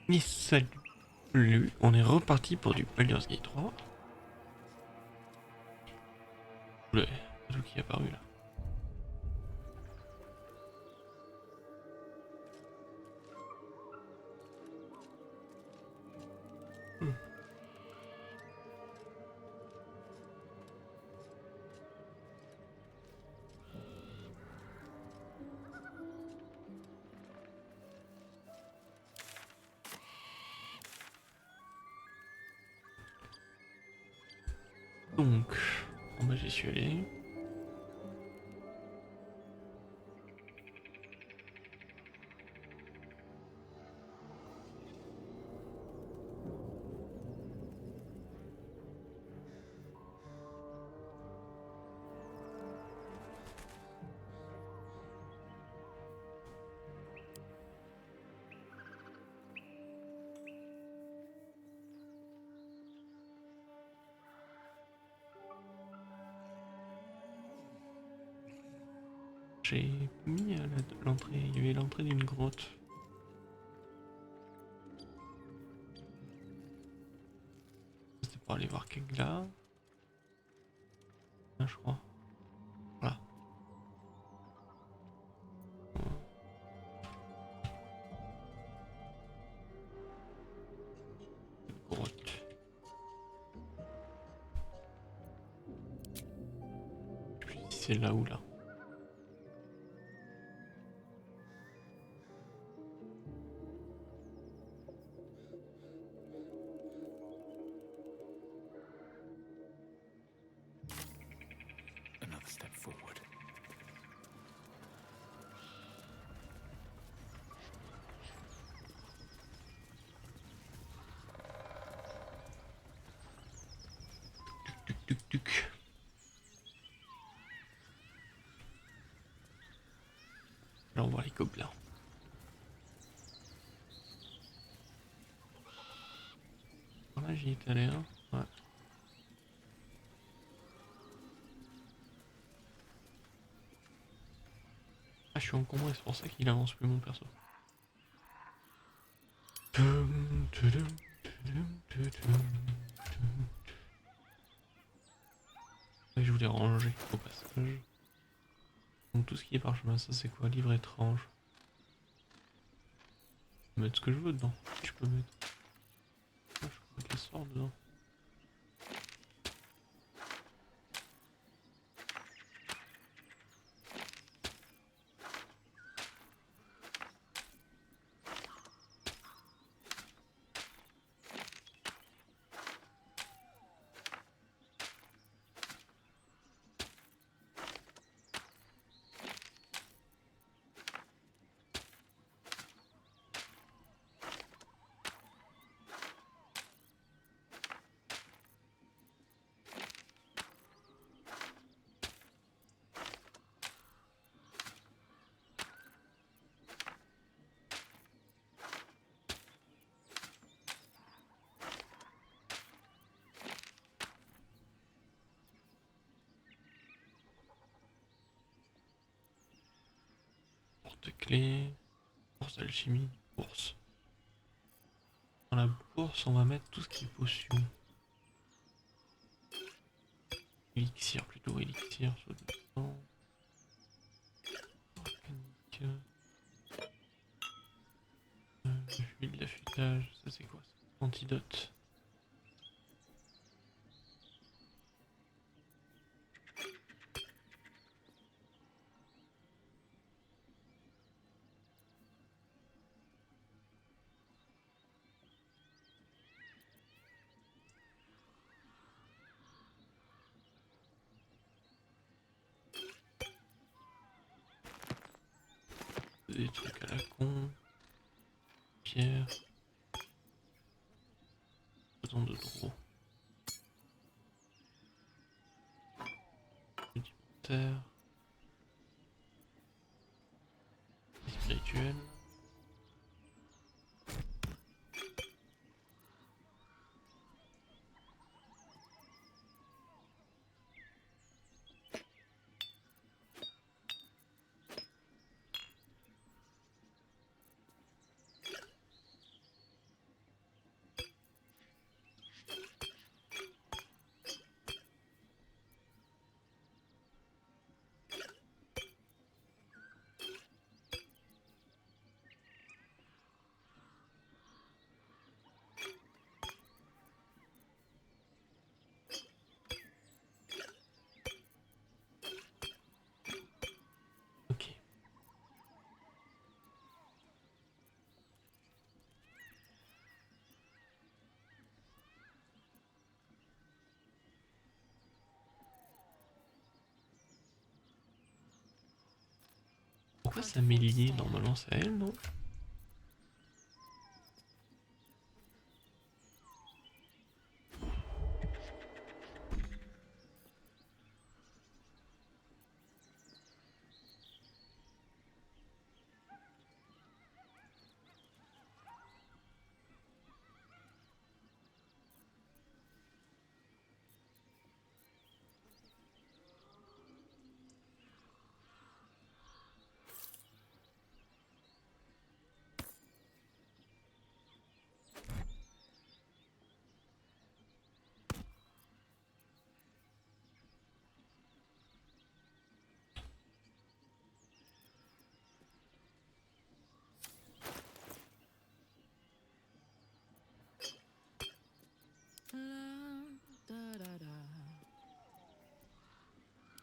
Et salut, on est reparti pour du Baldur's Gate 3. Le truc qui est apparu là. Donc, bon bah j'y suis allé. J'ai mis à l'entrée, il y avait l'entrée d'une grotte. C'était pour aller voir Kegla. Ah, je crois. Voilà. Grotte. Je sais plus si c'est là ou là. Another step forward. Tuc tuc tuc. Là on voit les gobelins. Là j'y étais allé hein. Ouais. Ah je suis encombré, c'est pour ça qu'il avance plus mon perso. Je voulais ranger au passage. Donc tout ce qui est parchemin, ça c'est quoi? Livre étrange. Je peux mettre ce que je veux dedans. Je peux mettre. Ah, je peux mettre les sorts dedans. Porte-clés. Bourse d'alchimie. Bourse. Dans la bourse, on va mettre tout ce qui est potion. Élixir plutôt, élixir. Soit de sang. Organique. Huile d'affûtage. Ça c'est quoi ça? Antidote. Des trucs à la con. Pierre. Besoin de draw. Rudimentaire. Spirituel. Pourquoi ça m'est lié? Normalement c'est à elle, non?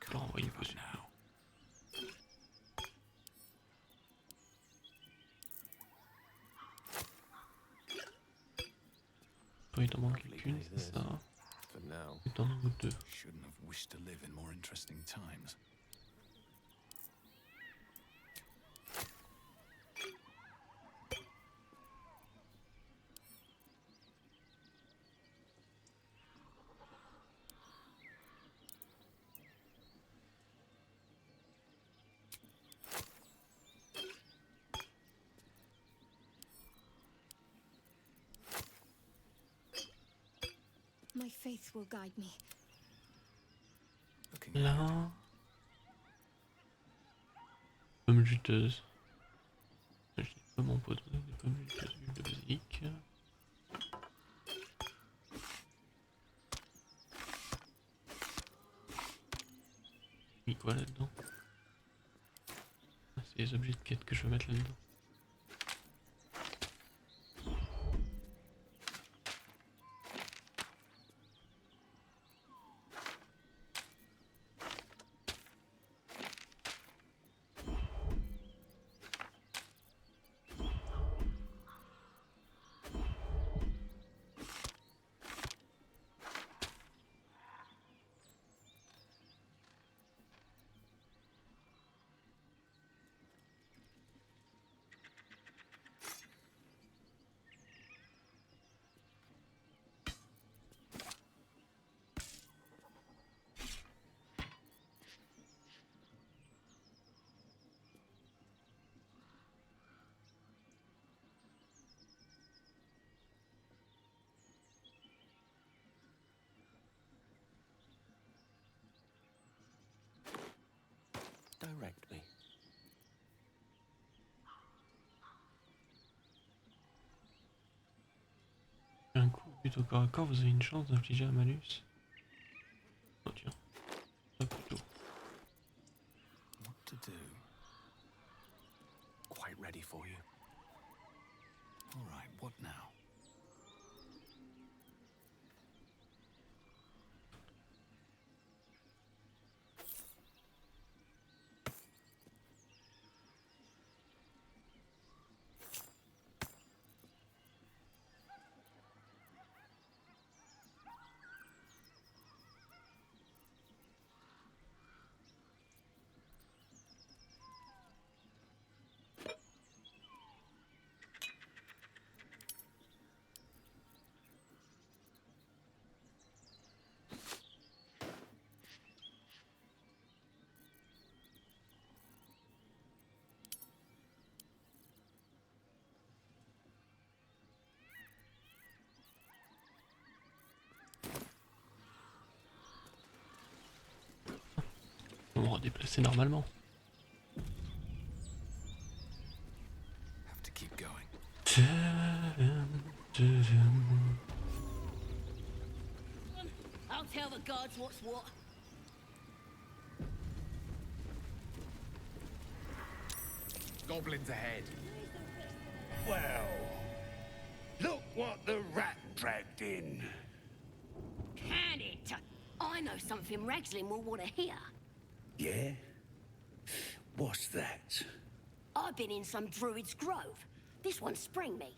Je vais renvoyer dessus. Il t'en manque qu'une, c'est ça. For now, Et t'en manques deux. shouldn't have wished to live in more interesting times. My faith will guide me. Looking Là. Pomme juteuse. Je dis pas mon pote, des pommes juteuses, huile de basilic. Mis quoi là-dedans? Ah, c'est les objets de quête que je veux mettre là-dedans. direct me. Un coup plutôt corps à corps, vous avez une chance d'infliger un malus. Oh tiens, pas plutôt. What to do? Quite ready for you. All right, what now? On va redéplacer normalement. Have to keep going. I'll tell the gods what's what. Goblins ahead. Well, look what the rat dragged in. Can it? I know something Ragslin will want to hear. Yeah? What's that? I've been in some druid's grove. This one sprang me.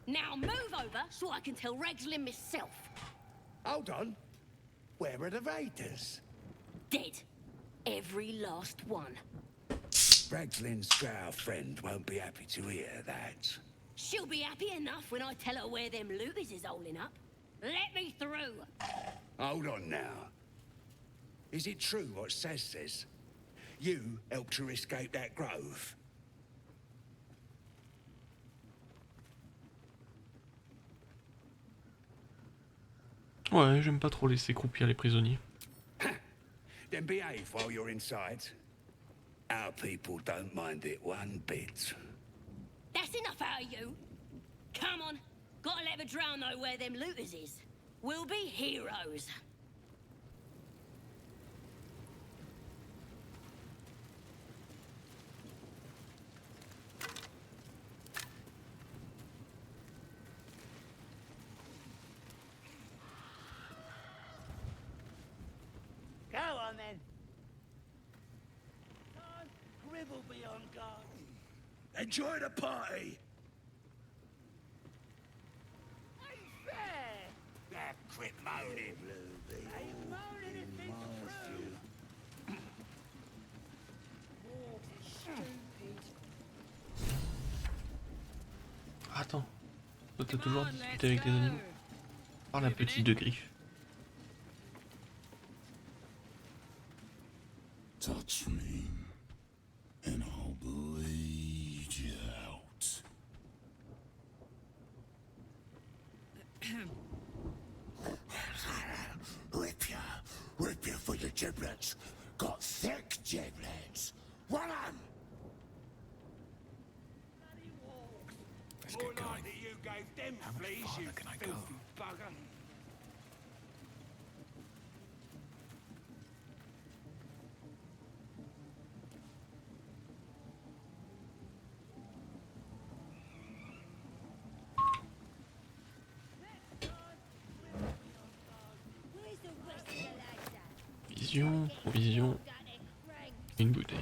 Now move over so I can tell Ragslin myself. Hold on. Where are the raiders? Dead. Every last one. Ragslin's drow friend won't be happy to hear that. She'll be happy enough when I tell her where them loopies is holding up. Let me through. Hold on now. Is it true what Saz says? You helped her escape that grove? Ouais, j'aime pas trop laisser croupir les prisonniers. Then behave while you're inside. Our people don't mind it one bit. That's enough out of you. Come on. Gotta let the drow know where them looters is. We'll be heroes. Go on then. Gribble be on guard. Enjoy the party! Unfair! That quit moaning. Ain't moaning if it's true. Attends. Toi, t'as toujours discuté avec les animaux. Par la petite de griffe. Touch me, and I'll bleed you out. Rip you for your giblets. Got thick giblets. One on. Let's get going. You gave them How much fleas, farther you can I go? filthy bugger. Vision, provision, une bouteille.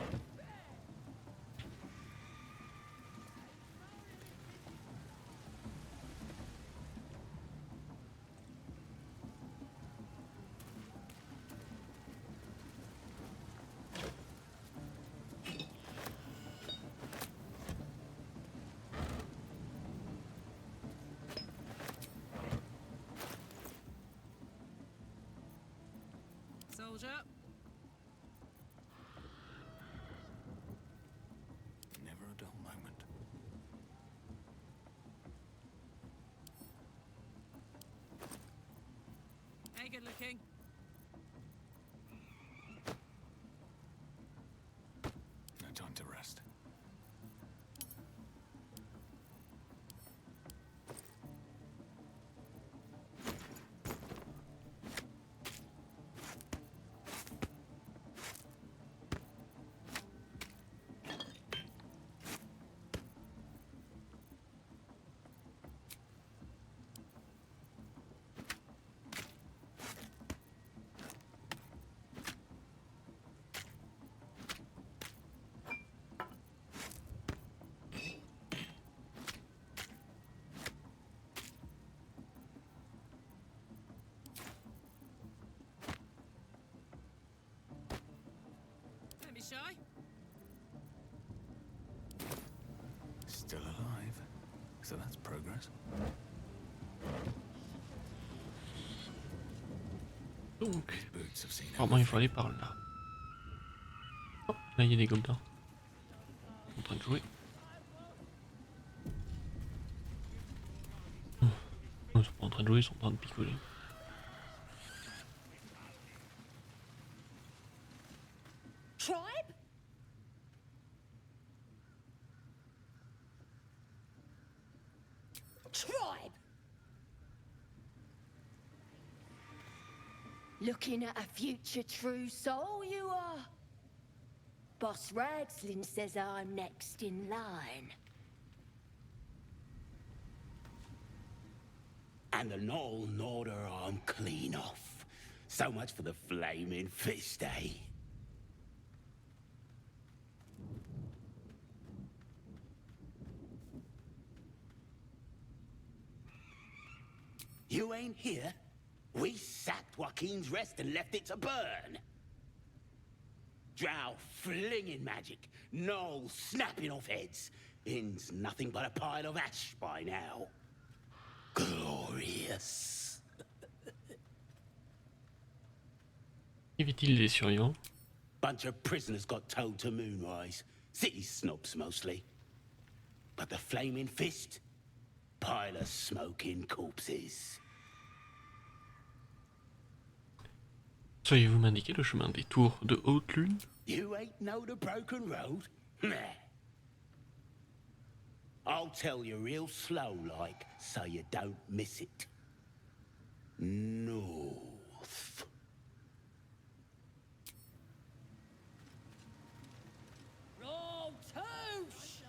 Soldier. Never a dull moment. Hey, good looking. No time to rest. Don't be shy. Still alive. So that's progress. Donc, Boots have seen apparemment il faut aller par là. Oh, là il y a des gobelins. Ils sont en train de jouer. Non, ils sont pas en train de jouer, ils sont en train de picoler. Tribe? Tribe! Looking at a future true soul, you are. Boss Ragslin says I'm next in line. And the Knoll gnawed her arm clean off. So much for the flaming fist, eh? You ain't here? We sacked Joaquin's Rest and left it to burn. Drow flinging magic, gnolls snapping off heads. Inn's nothing but a pile of ash by now. Glorious. Qu'évite-t-il des survivants? Bunch of prisoners got towed to Moonrise. City snobs mostly. But the Flaming Fist? Pile of smoking corpses. Sauriez-vous m'indiquer le chemin des tours de Haute Lune? You ain't know the broken road? Meh. I'll tell you real slow like, so you don't miss it. North. Roll touche!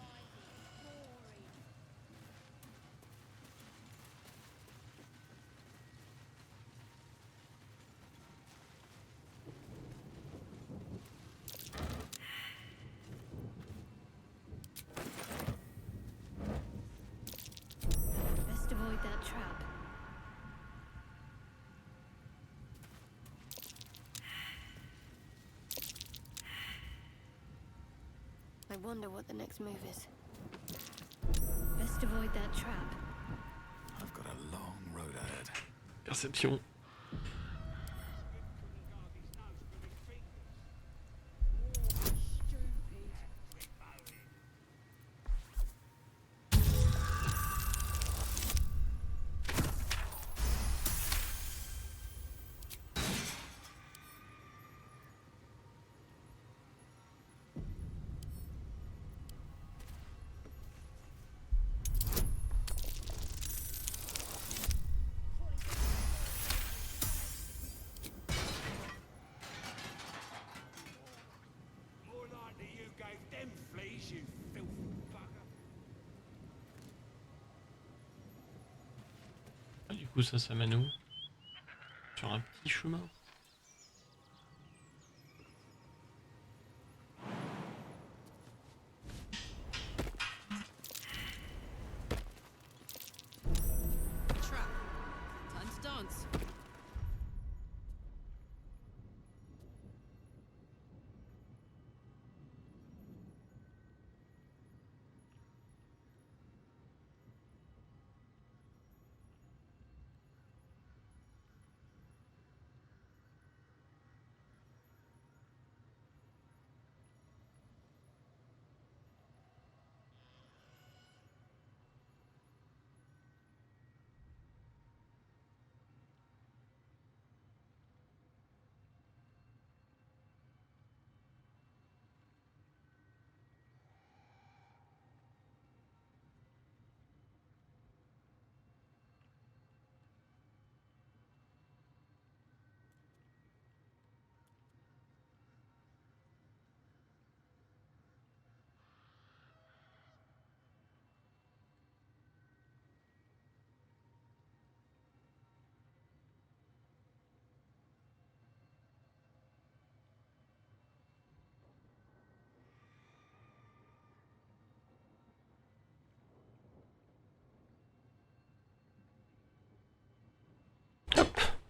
Best avoid that trap. I wonder what the next move is. Best avoid that trap. I've got a long road ahead. Perception. More likely you gave them fleas, you filthy bugger. Ah, du coup, ça mène où? Sur un petit chemin. Trap. Time to dance.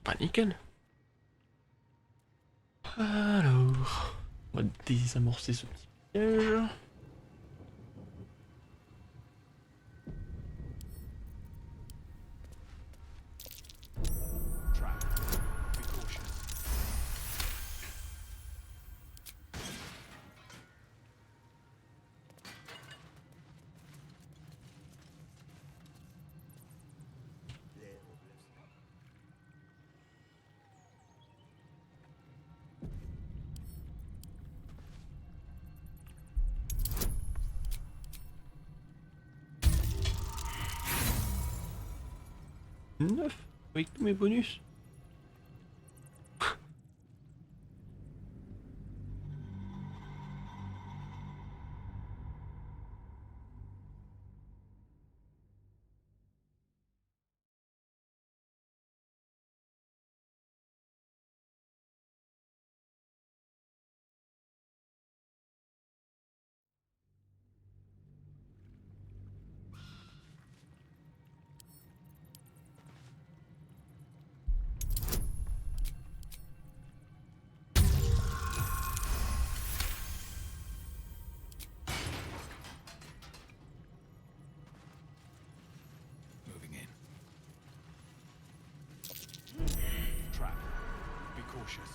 Pas nickel. Alors, on va désamorcer ce petit piège. Trap. Precaution. Neuf avec tous mes bonus. cautious.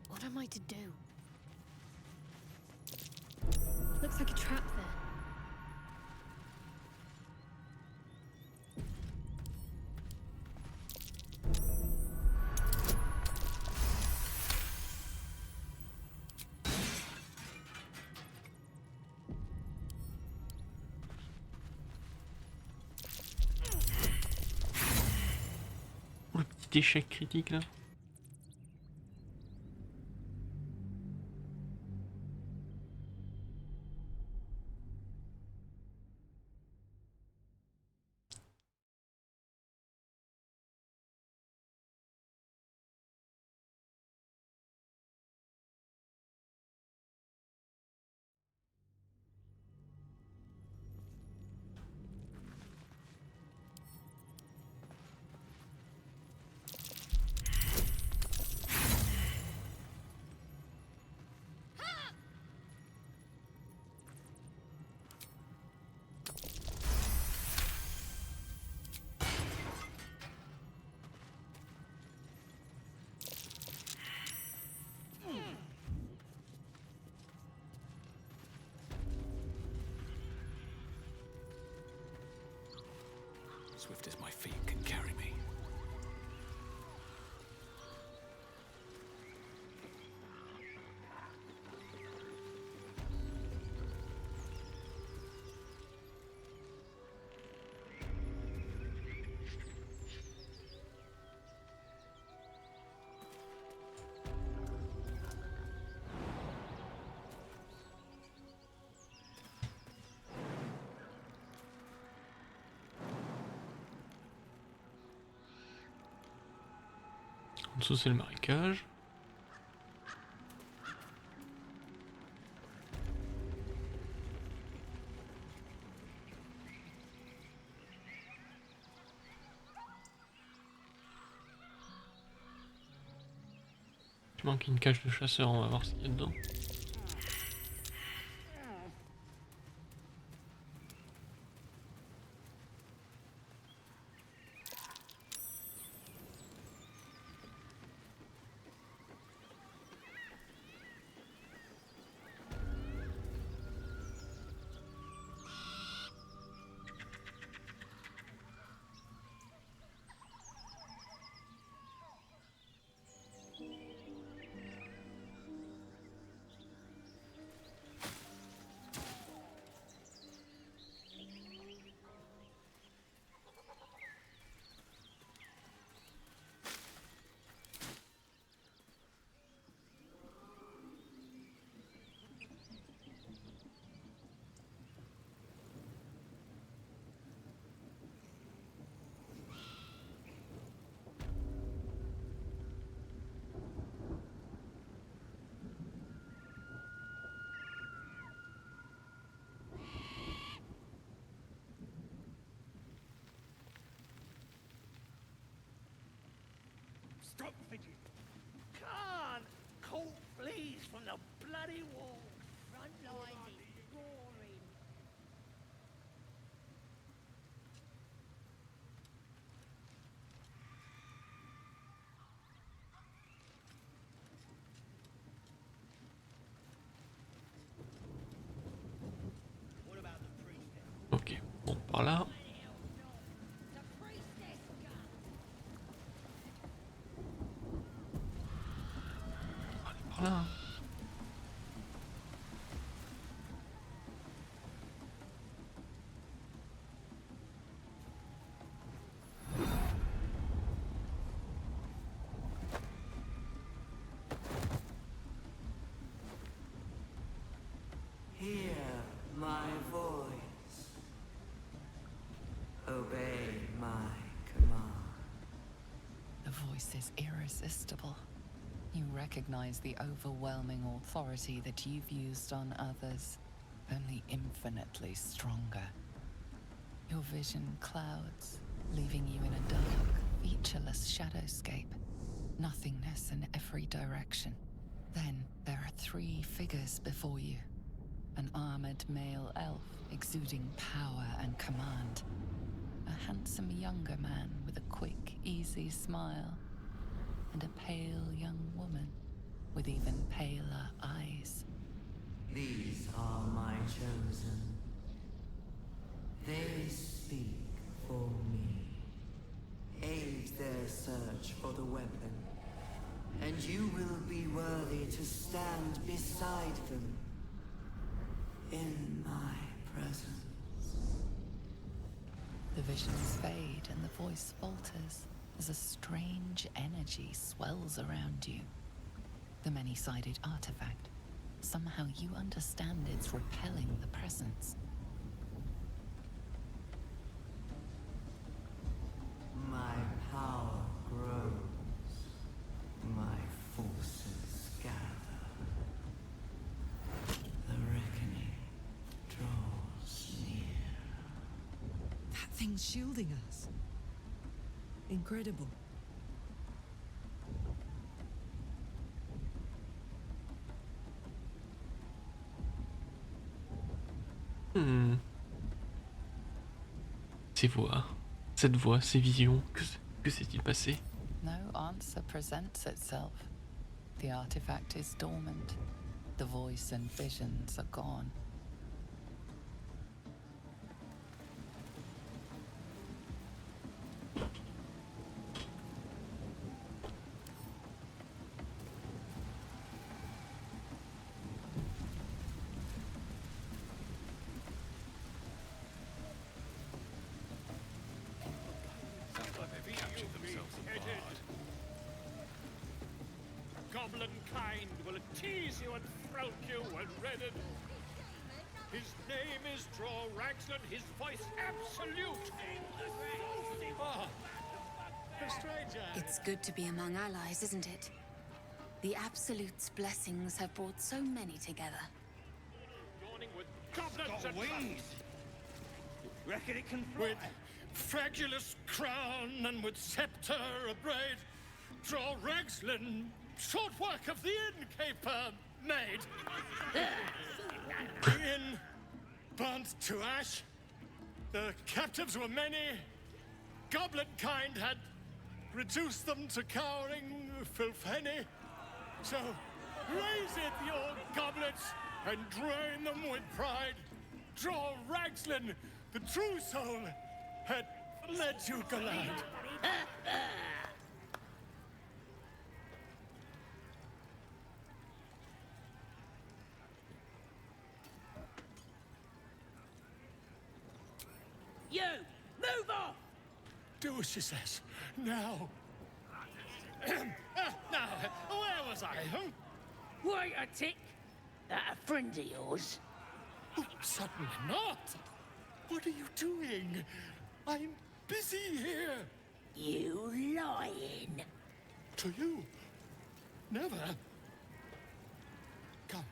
What am I to do? Looks like a trap there. Oh, le petit échec critique là. Swift as my feet can carry me. En dessous c'est le marécage. Il manque une cage de chasseur, on va voir ce qu'il y a dedans. Stop fidgeting. Can't. Colt flees from the bloody wall. Front line is roaring. Ok, bon par là. The priestess gun. Allez par là. Hear my voice. Obey my command. The voice is irresistible. You recognize the overwhelming authority that you've used on others, only infinitely stronger. Your vision clouds, leaving you in a dark, featureless shadowscape. Nothingness in every direction. Then there are three figures before you. An armored male elf exuding power and command. A handsome younger man with a quick, easy smile. And a pale young woman with even paler eyes. These are my chosen. They speak for me. Aid their search for the weapon, and you will be worthy to stand beside them in my presence. The visions fade and the voice falters as a strange energy swells around you. The many-sided artifact. Somehow you understand it's repelling the presence. My power grows. My forces gather. The reckoning draws near. That thing's shielding us. Incredible. Ces voix, cette voix, ces visions, que s'est-il passé? No answer presents itself. The artifact is dormant. The voice and visions are gone. Goblin kind will tease you and throat you when redded. His name is Draw Raxlin, his voice absolute. Ah, a stranger. It's good to be among allies, isn't it? The Absolute's blessings have brought so many together. Dawning with goblins and wings. Reckon it can fly? with fragulous crown and with scepter abraid. Draw Raxlin, short work of the innkeeper made. The inn burnt to ash. The captives were many. Goblin kind had reduced them to cowering filthenny. So raise it, your goblets, and drain them with pride. Draw Raxlin, the true soul, had led you glad. You! Move off! Do as she says. Now. Now, where was I, huh? Wait a tick! That a friend of yours? Oh, certainly not. What are you doing? I'm busy here. You lying. To you? Never. Come,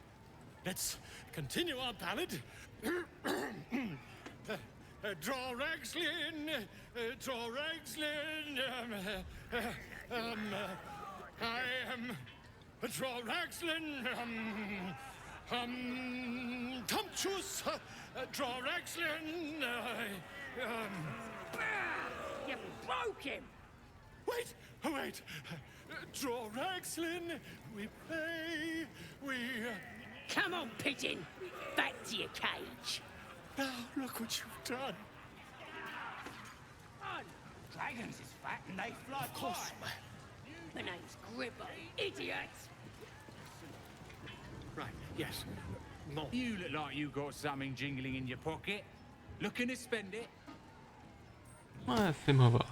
let's continue our ballad. Draw Raxlin, draw Raxlin. I am draw Raxlin. Tumptuous. Draw Raxlin. You broke him! Wait, wait. Draw Raxlin. We play. We. Come on, pigeon! Back to your cage! Now look what you've done. On! Dragons is fat and they fly Of course, high. man. The name's Gribber, idiot! Right, yes. No. You look like you got something jingling in your pocket. Looking to spend it? Ouais, fais-moi voir.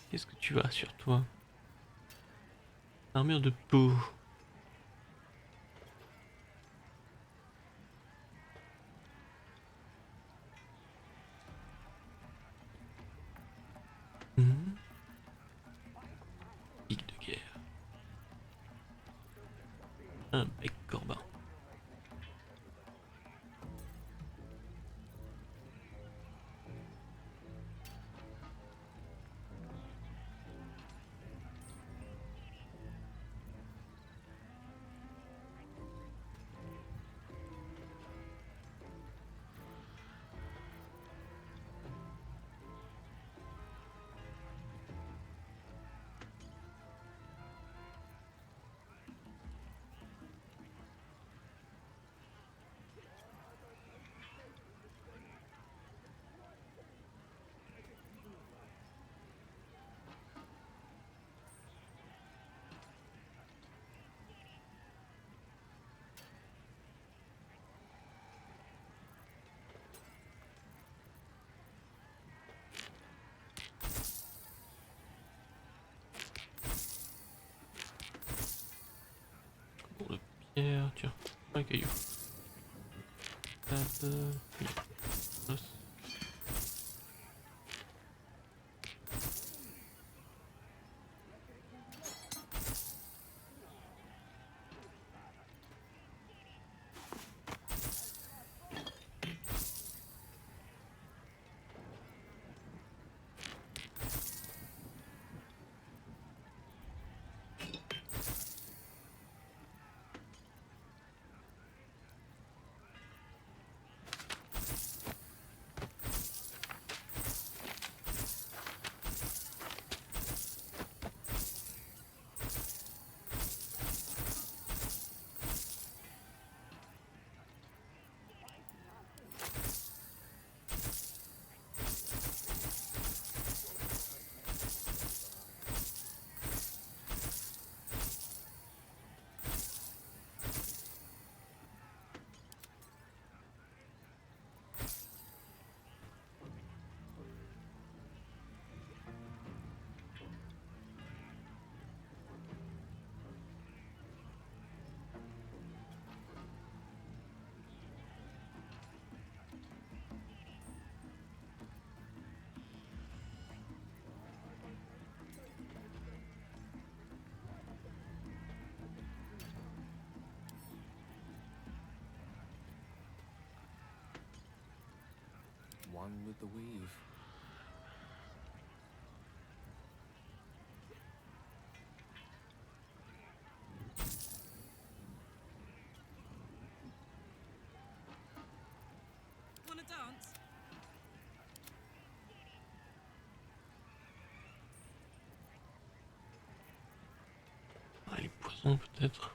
Qu'est-ce que tu as sur toi? Armure de peau. Pique de guerre. Un bec corbin. Pierre, tiens, un caillou. Oui. Os. One with the weave. Wanna dance? Ah, les poisons peut-être.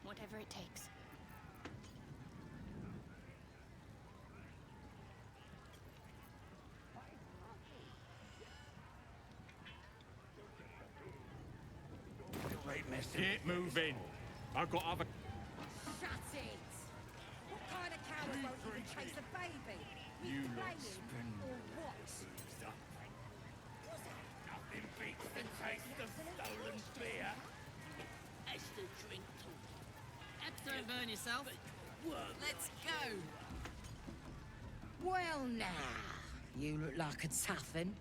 Whatever it takes. Great mess. Get moving. I've got other. Shut it! What kind of coward won't even chase a baby? You lot playing spend or what? Nothing beats the taste of stolen beer. As the drink Don't burn yourself. Let's go. Well now, you look like a toughen,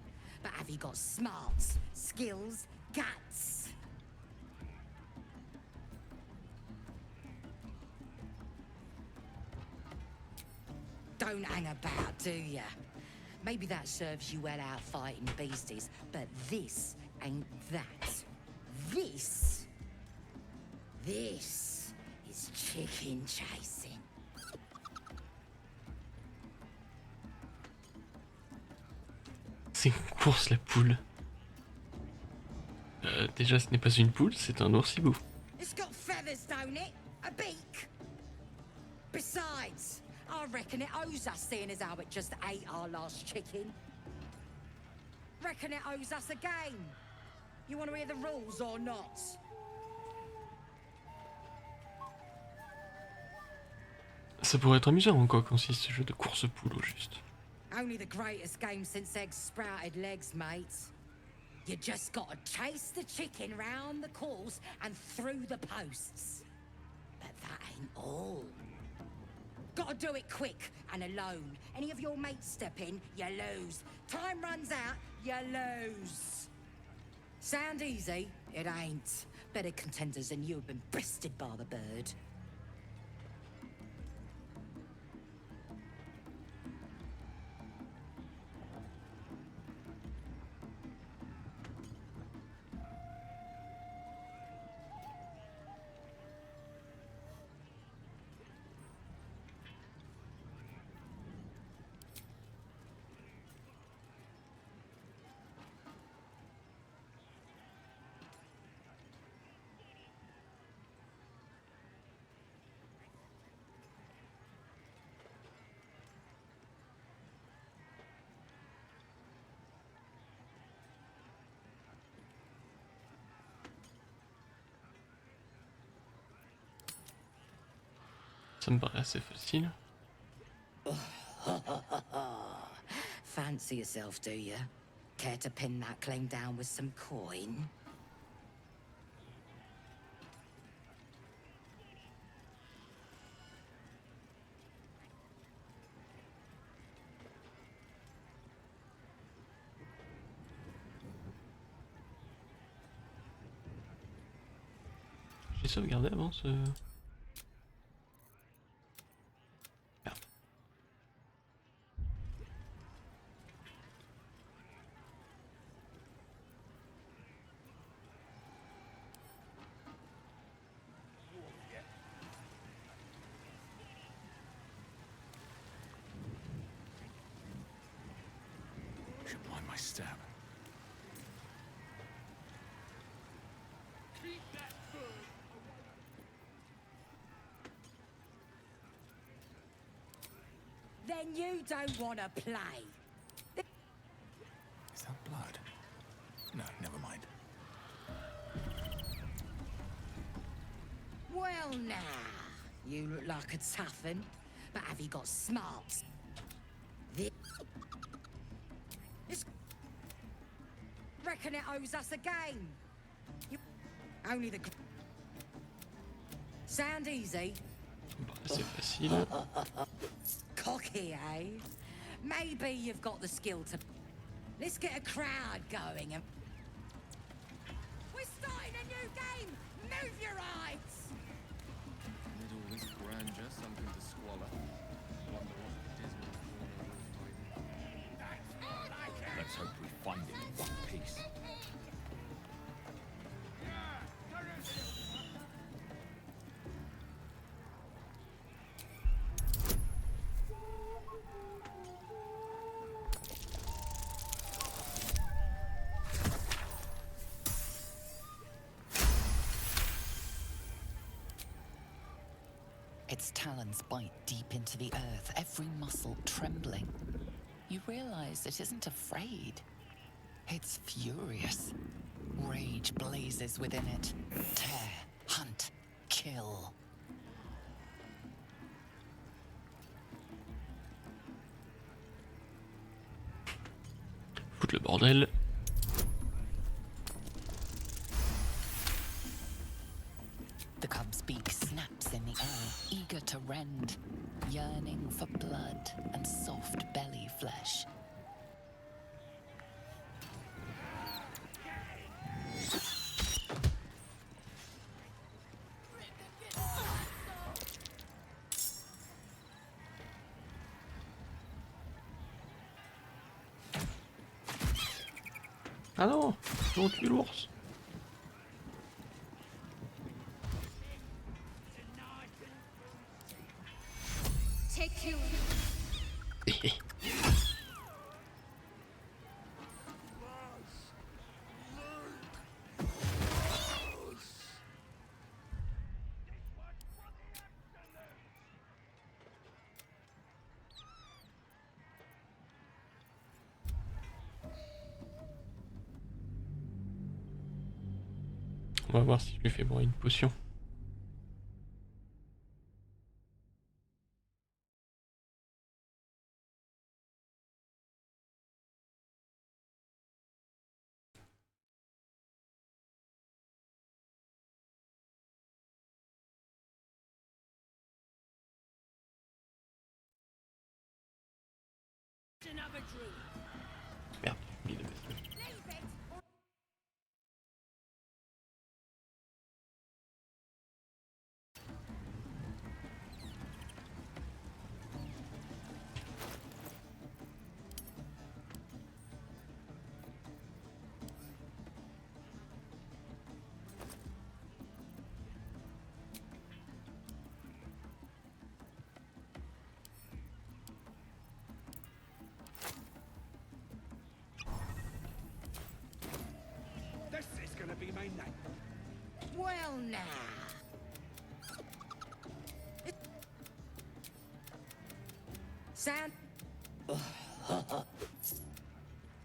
but have you got smarts, skills, guts? Don't hang about, do ya? Maybe that serves you well out fighting beasties, but this ain't that. This is chicken chasing. C'est une course la poule. Déjà ce n'est pas une poule, c'est un oursibou. It's got feathers, don't it? A beak. Besides, I reckon it owes us seeing as how it just ate our last chicken. Reckon it owes us a game. You want to hear the rules or not? Ça pourrait être amusant en quoi consiste ce jeu de course poule au juste. Only the greatest game since eggs sprouted legs, mate. You just gotta chase the chicken round the course and through the posts. But that ain't all. Gotta do it quick and alone. Any of your mates step in, you lose. Time runs out, you lose. Sound easy? It ain't. Better contenders than you have been bested by the bird. Ça me paraît assez facile. Fancy yourself, do you? Care to pin that claim down with some coin? J'ai sauvegardé avant ce... Merde. Should mind my step. Then you don't want to play. Is that blood? No, never mind. Well, now, you look like a tough un, but have you got smarts? This... Reckon it owes us a game. Only the... Sound easy? C'est facile. Cocky, eh? Maybe you've got the skill to... Let's get a crowd going and... We're starting a new game! Move your eyes! Amid all this grandeur, something to squalor. Wonder what dismal corner we'll find. Let's hope we find it in one piece. Its talons bite deep into the earth, every muscle trembling. You realize it isn't afraid. It's furious. Rage blazes within it. Tear, hunt, kill. Foutre le bordel. The cub's beak snaps in the air, eager to rend, yearning for blood and soft belly flesh. Ah non, ils ont tué l'ours. Take you. On va voir si je lui fais boire une potion. Another druid. Merde, j'ai oublié de mettre le... This is gonna be my night. Well, now. Sound.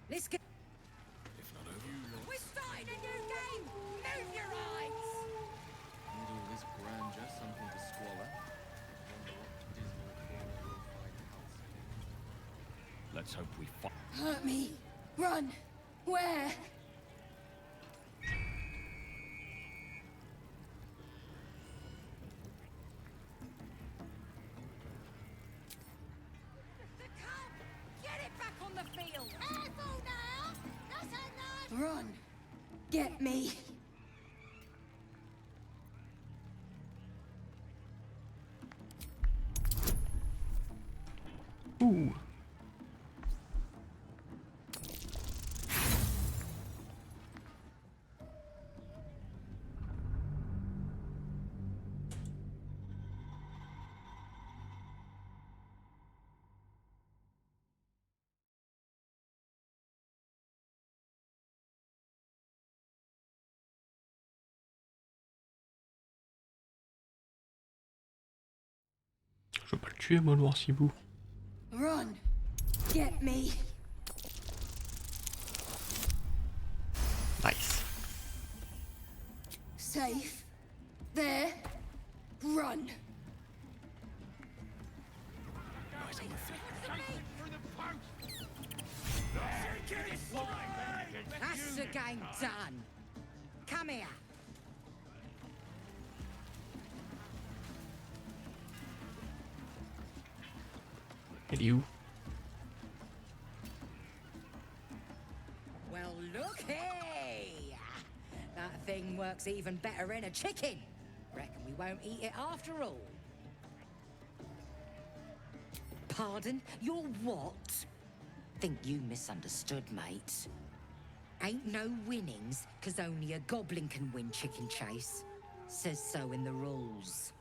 Let's get. If not over, We're starting a new game. Move your eyes. amid all this grandeur, something to squalor. Wonder Let's hope we find. Hurt me. Run. Where? Get it back on the field! Careful now! That's enough! Run. Get me. Ouh. Je veux pas le tuer, moi, le noircibou. Run. Get me. Nice. Safe. There. Run. That's the game done. Come here. Elle est où? Well, looky! That thing works even better in a chicken. Reckon we won't eat it after all. Pardon? You're what? Think you misunderstood, mate. Ain't no winnings, 'cause only a goblin can win chicken chase. Says so in the rules.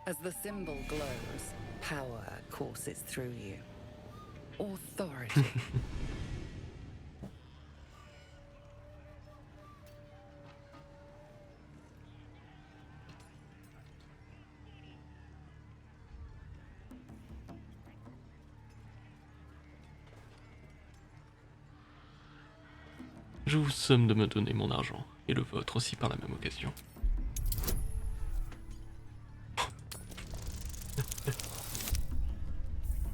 As the symbol glows, power courses through you. Authority. Je vous somme de me donner mon argent, et le vôtre aussi par la même occasion.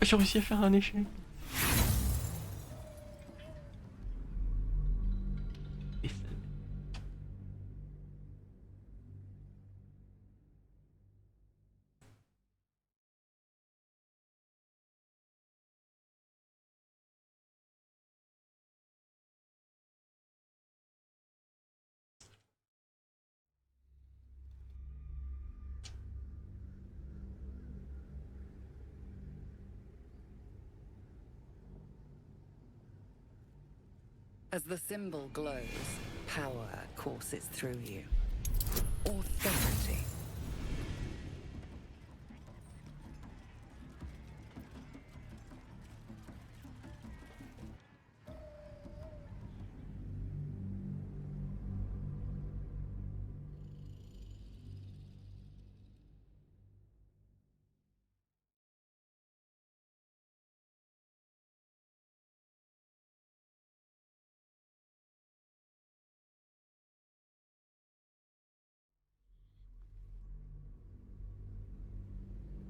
J'ai réussi à faire un échec. Et ça... As the symbol glows, power courses through you. Authority.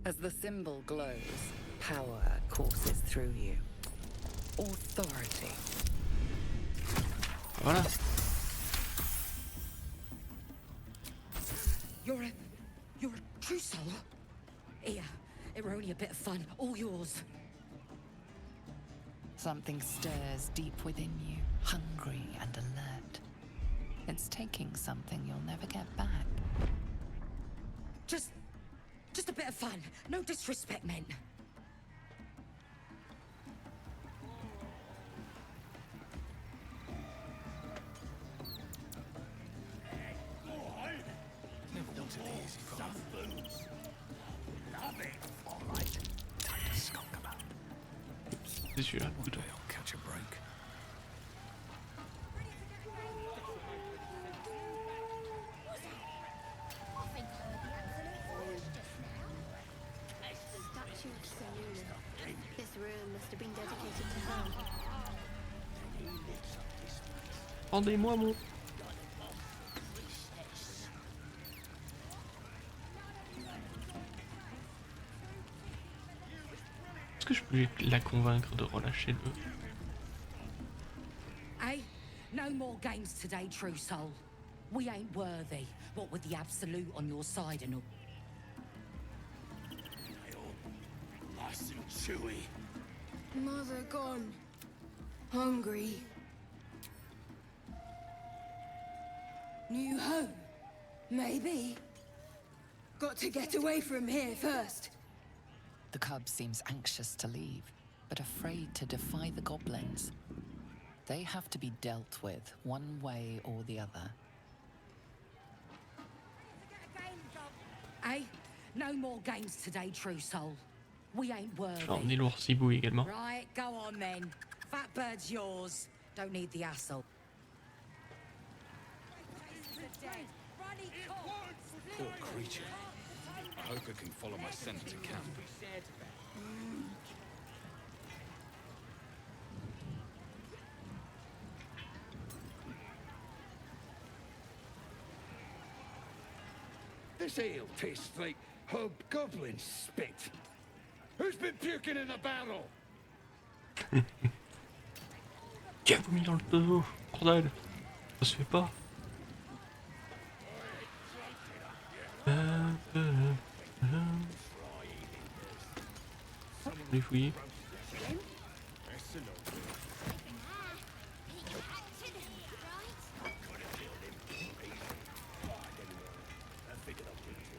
As the symbol glows, power courses through you. Authority. Voilà. You're a true soul? Here, it were only a bit of fun, all yours. Something stirs deep within you, hungry and alert. It's taking something you'll never get back. Just a bit of fun. No disrespect meant. Never wanted the easy path. Love it. All right. Time to skunk about. C'est celui-là. One day I'll catch a break. Statue of Selena. This room must have been dedicated to her. Rendez-moi mon... Est-ce que je peux la convaincre de relâcher le... Hey, no more games today, true soul. We ain't worthy, what with the absolute on your side and all. Nice and chewy. Mother gone. Hungry. New home? Maybe. Got to get away from here first. The cub seems anxious to leave, but afraid to defy the goblins. They have to be dealt with one way or the other. Hey, no more games today, true soul. We ain't worthy. Je vais emmener l'oursibou également. Right, go on then. Fat bird's yours. Don't need the hassle. Poor creature. I hope it can follow my scent to camp. This ale tastes like hobgoblin spit. Who's been puking in a barrel? Qui a vomi dans le dos? Bordel, ça se fait pas. Les fouiller.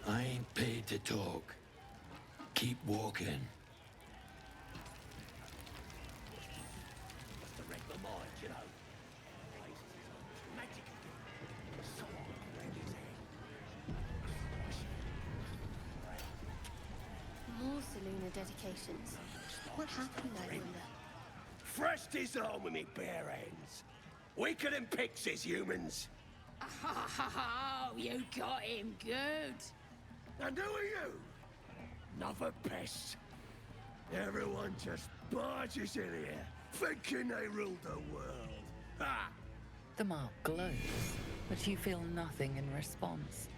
I ain't paid to talk. Keep walking. More Seluna dedications. What happened, I wonder? Fresh disarm with me bare hands. Weaker than pixies, humans. Oh, you got him good. And who are you? Another pest. Everyone just barges in here, thinking they rule the world. Ha! The mark glows, but you feel nothing in response.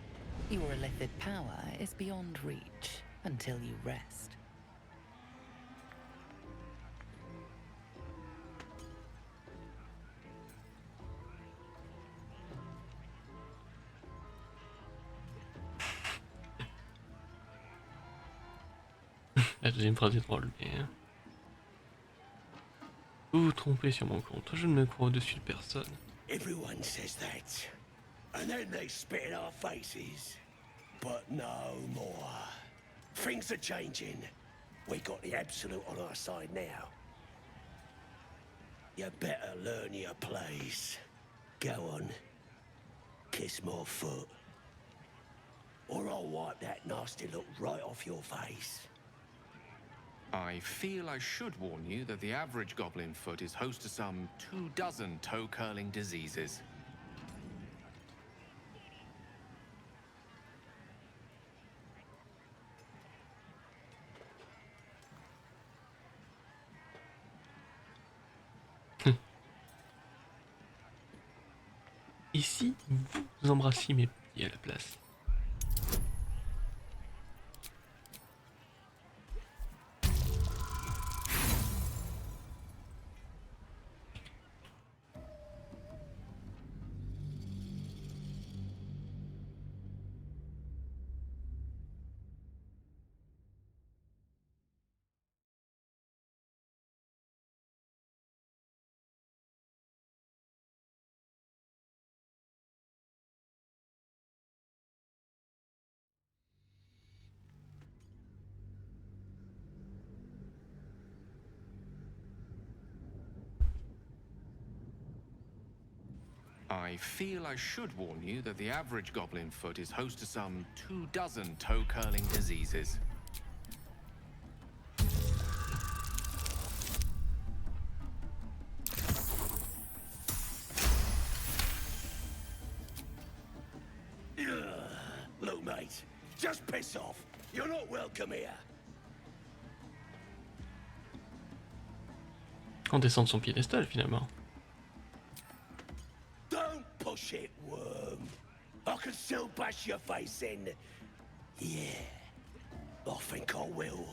Your illithid power is beyond reach until you rest. La deuxième phrase est drôle, mais... Vous vous trompez sur mon compte, je ne me crois au-dessus de personne. Everyone says that. And then they spit in our faces. But no more. Things are changing. We got the Absolute on our side now. You better learn your place. Go on. Kiss my foot. Or I'll wipe that nasty look right off your face. I feel I should warn you that the average goblin foot is host to some 24 toe-curling diseases. Et si vous embrassiez mes pieds à la place? I feel I should warn you that the average goblin foot is host to some 24 toe-curling diseases. Look, mate, just piss off. You're not welcome here. On descend de son piédestal finalement. Don't push it, worm. I can still bash your face in. Yeah, I think I will.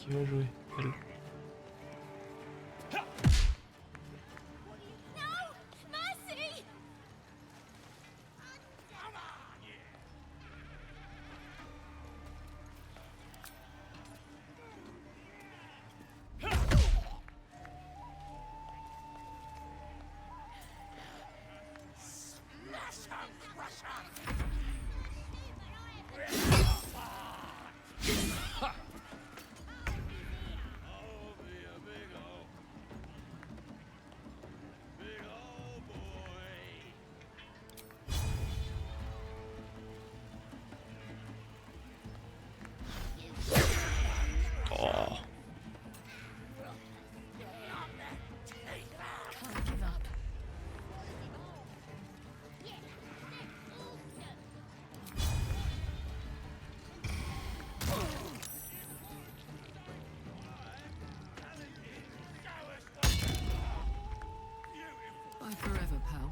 qui va jouer? Elle. Oh. Can't give up. Bye forever, pal.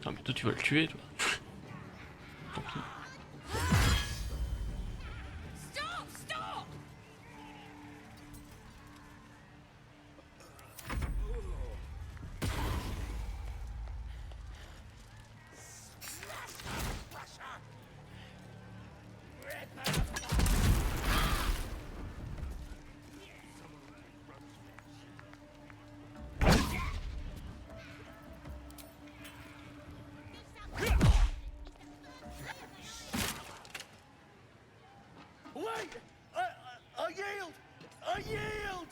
Ah mais toi tu vas le tuer toi. Tant pis. Stop! Stop! Wait! I yield! I yield!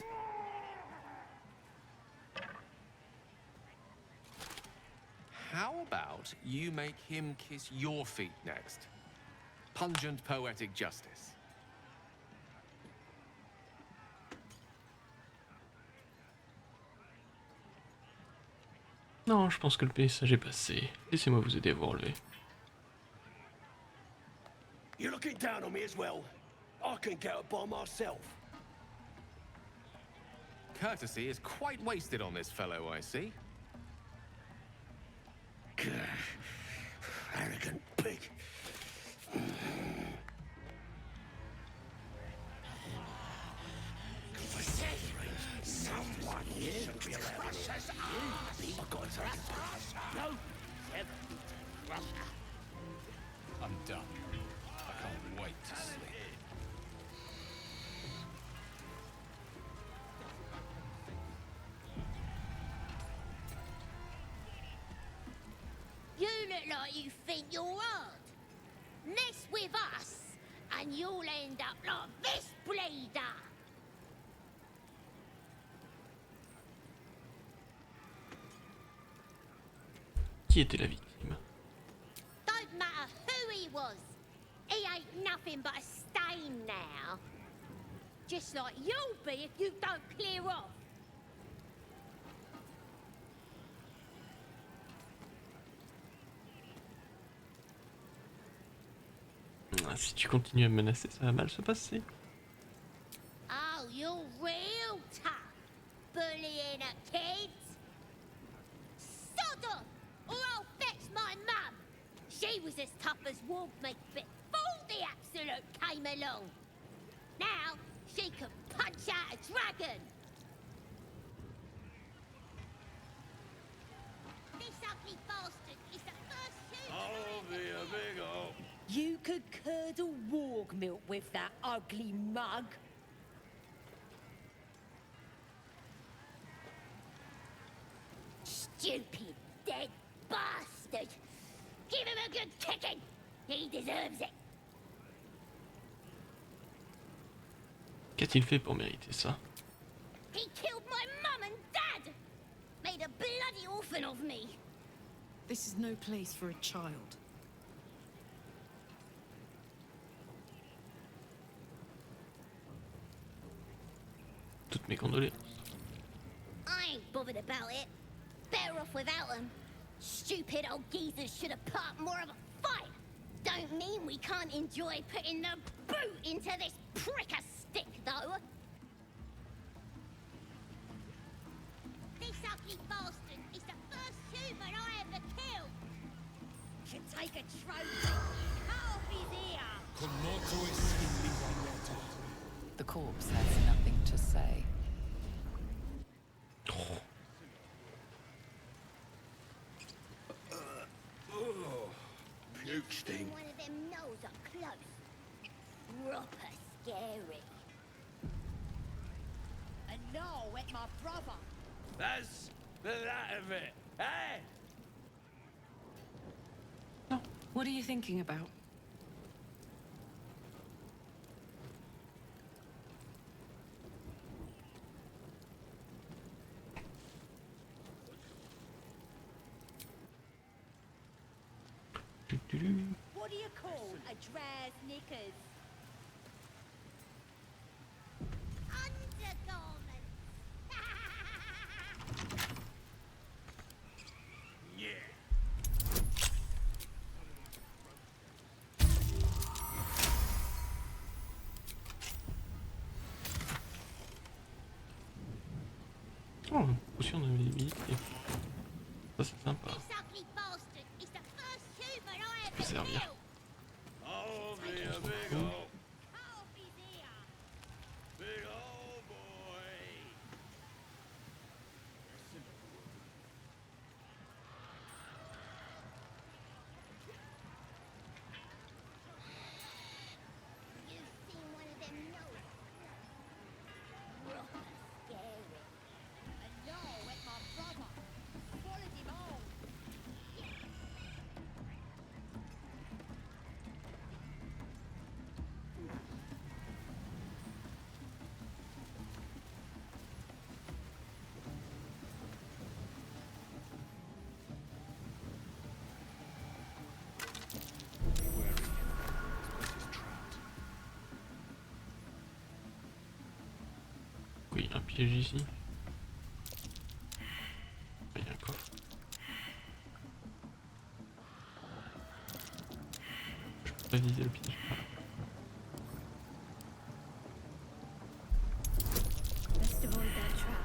How about you make him kiss your feet next? Pungent poetic justice. Non, je pense que le message est passé. Laissez-moi vous aider à vous relever. You're looking down on me as well. I can get up by myself. Courtesy is quite wasted on this fellow, I see. Arrogant pig. Someone should be allowed in. I've got to take it. No, never. I'm done. I can't wait to sleep. You look like you think you're hard. Mess with us, and you'll end up like this bleeder. Qui était la victime? Don't matter who he was. He ain't nothing but a stain now. Just like you'll be if you don't clear off. Ah, si tu continues à me menacer, ça va mal se passer. Oh, you're real tough, bullying at kids. Sod off, or I'll fetch my mum. She was as tough as wolf meat before the Absolute came along. Now, she can punch out a dragon. This ugly bastard is the first human I'll be a big ol'. You could curdle warg milk with that ugly mug. Stupid, dead bastard. Give him a good kicking. He deserves it. Qu'a-t-il fait pour mériter ça? He killed my mum and dad. Made a bloody orphan of me. This is no place for a child. Toutes mes condoléances. I ain't bothered about it. Better off without them. Stupid old geezers should have put up more of a fight. Don't mean we can't enjoy putting the boot into this prick a stick, though. This ugly bastard is the first human I ever killed. Can take a trophy. Cut The corpse has nothing to say. Puke sting. One of them nose up close. Proper scary. And no, with my brother. That's the that of it, eh? What are you thinking about? What do you call a dress knickers? Undergarments. Oh, potion d'invisibilité. Ça c'est sympa. This ugly bastard is the first human I Peut ever servir. killed. Oh, be a big ol'. I'll be there. Big ol' boy. You've seen one of them nose. Proper scary. And no, with my brother. Swallowed him all. Oui, un piège ici. Il y a un coffre. Je peux pas viser le piège. Best avoid that trap.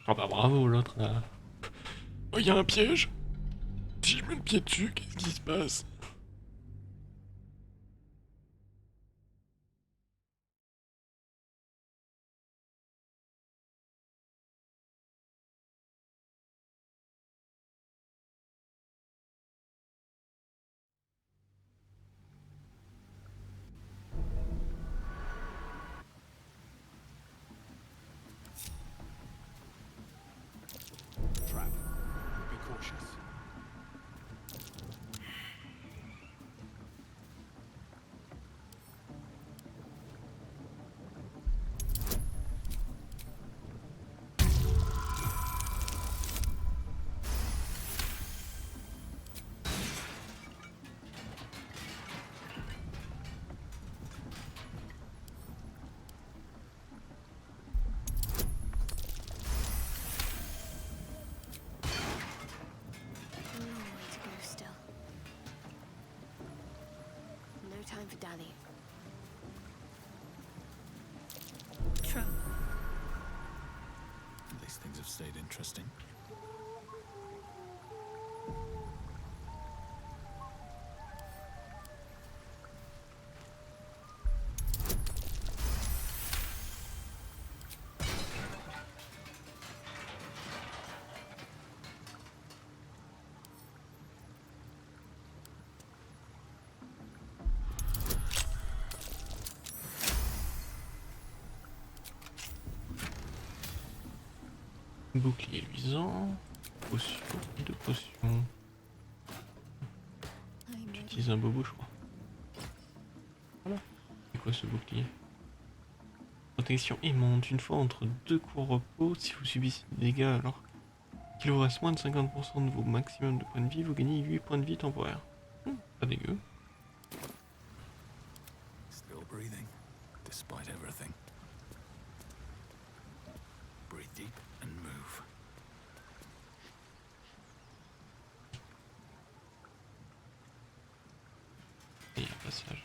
Ah bah bravo l'autre là. Oh, il y a un piège. Si je mets le pied dessus, qu'est-ce qui se passe? Trap. Be cautious. Way to go still. No time for dally. Trap. These things have stayed interesting. Bouclier luisant. Potion. 2 potions. J'utilise un bobo, je crois. Voilà. C'est quoi ce bouclier? Protection immonde. Une fois entre 2 courts repos, si vous subissez des dégâts alors qu'il vous reste moins de 50% de vos maximum de points de vie, vous gagnez 8 points de vie temporaires. Pas dégueu. Still breathing, despite everything. Breathe deep and move. Et il y a un passage.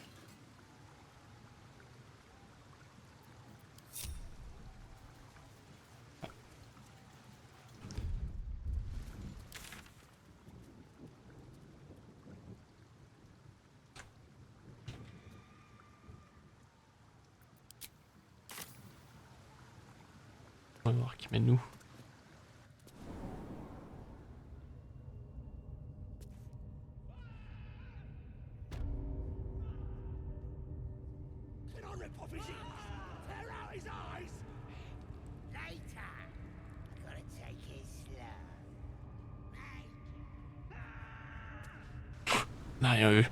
Mais nous. Can I rip off his ears? Tear out his eyes? Later. Gotta take it slow. Non, rien vu.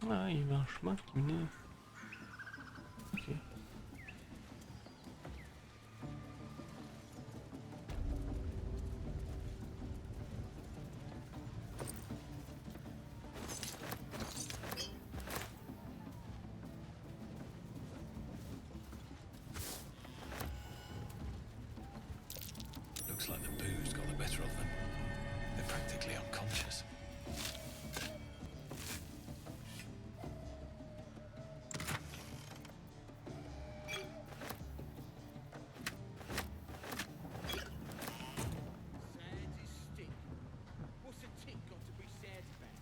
Ah, il y avait un chemin qui menait. Ok. Looks like the booze got the better of them. They're practically unconscious. What's a tick got to be said about?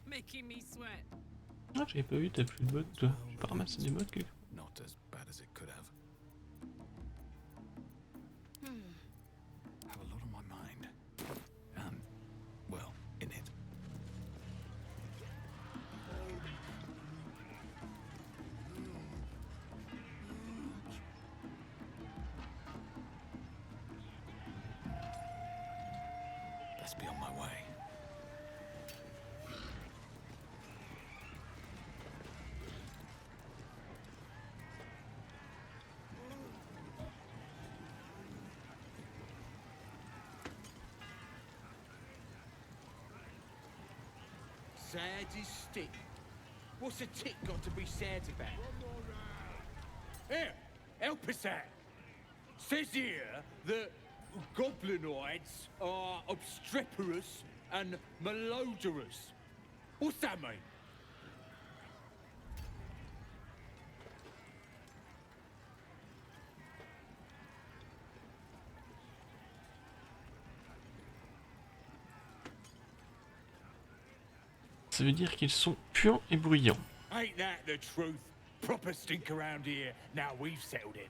Making me sweat. Ah, j'avais pas vu, t'as plus de bottes, toi. J'ai pas ramassé des bottes, quelque. Not as bad as it could have. Have a lot on my mind. And, well, in it. Best be on my way. Sad as stick. What's a tick got to be sad about? Here, help us out. Says here that goblinoids are obstreperous and malodorous. What's that mean? Ça veut dire qu'ils sont puants et bruyants. Ain't that the truth? Proper stink around here, now we've settled it.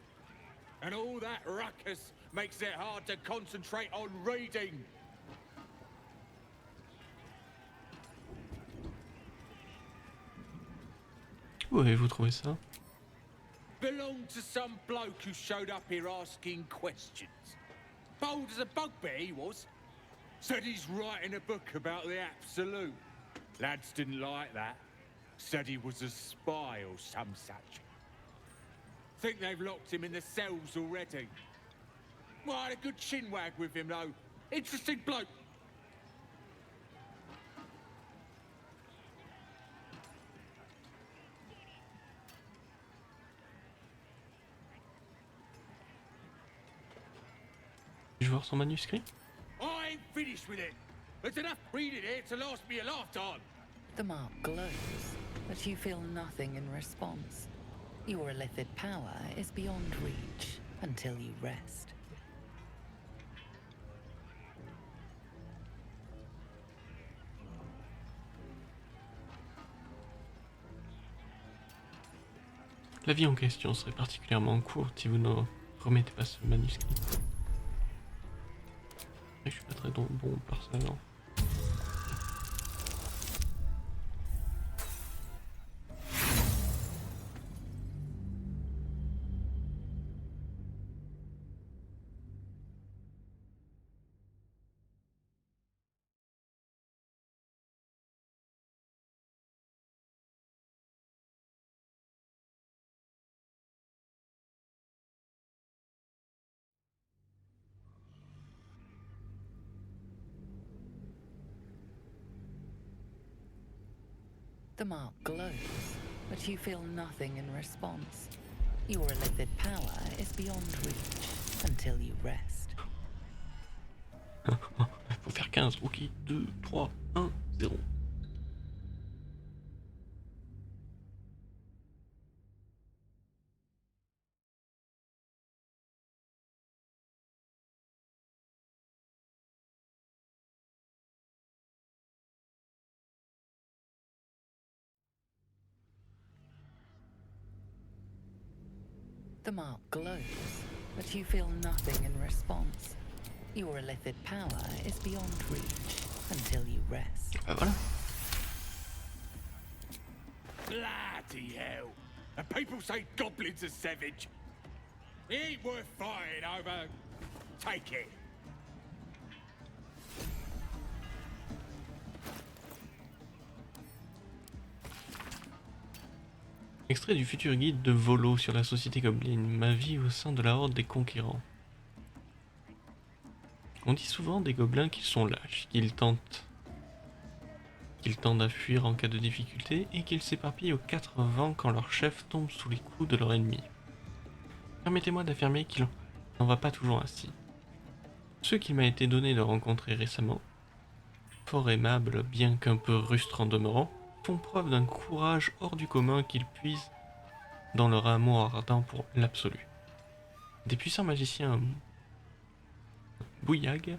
And all that ruckus makes it hard to concentrate on reading. Où avez-vous trouvé ça? Belonged to some bloke who showed up here asking questions. Bold as a bugbear he was. Said he's writing a book about the Absolute. Lads didn't like that. Said he was a spy or some such. Think they've locked him in the cells already. Well, I had a good chinwag with him, though. Interesting bloke. Je vais voir son manuscrit. I ain't finished with it. There's enough reading here to last me a lifetime. The mark glows, but you feel nothing in response. Your illithid power is beyond reach until you rest. La vie en question serait particulièrement courte si vous ne remettez pas ce manuscrit. Je suis pas très bon personnellement. The mark glows, but you feel nothing in response. Your illithid power is beyond reach until you rest. Faut faire 15. Ok, 2, 3, 1, 0. The mark glows, but you feel nothing in response. Your illithid power is beyond reach until you rest. Voilà. Bloody hell! And people say goblins are savage. It ain't worth fighting over. Take it. Extrait du futur guide de Volo sur la société Goblin, ma vie au sein de la horde des conquérants. On dit souvent des gobelins qu'ils sont lâches, qu'ils tendent à fuir en cas de difficulté et qu'ils s'éparpillent aux quatre vents quand leur chef tombe sous les coups de leur ennemi. Permettez-moi d'affirmer qu'il n'en va pas toujours ainsi. Ceux qu'il m'a été donné de rencontrer récemment, fort aimables bien qu'un peu rustres en demeurant, font preuve d'un courage hors du commun qu'ils puisent dans leur amour ardent pour l'absolu. Des puissants magiciens bouillagues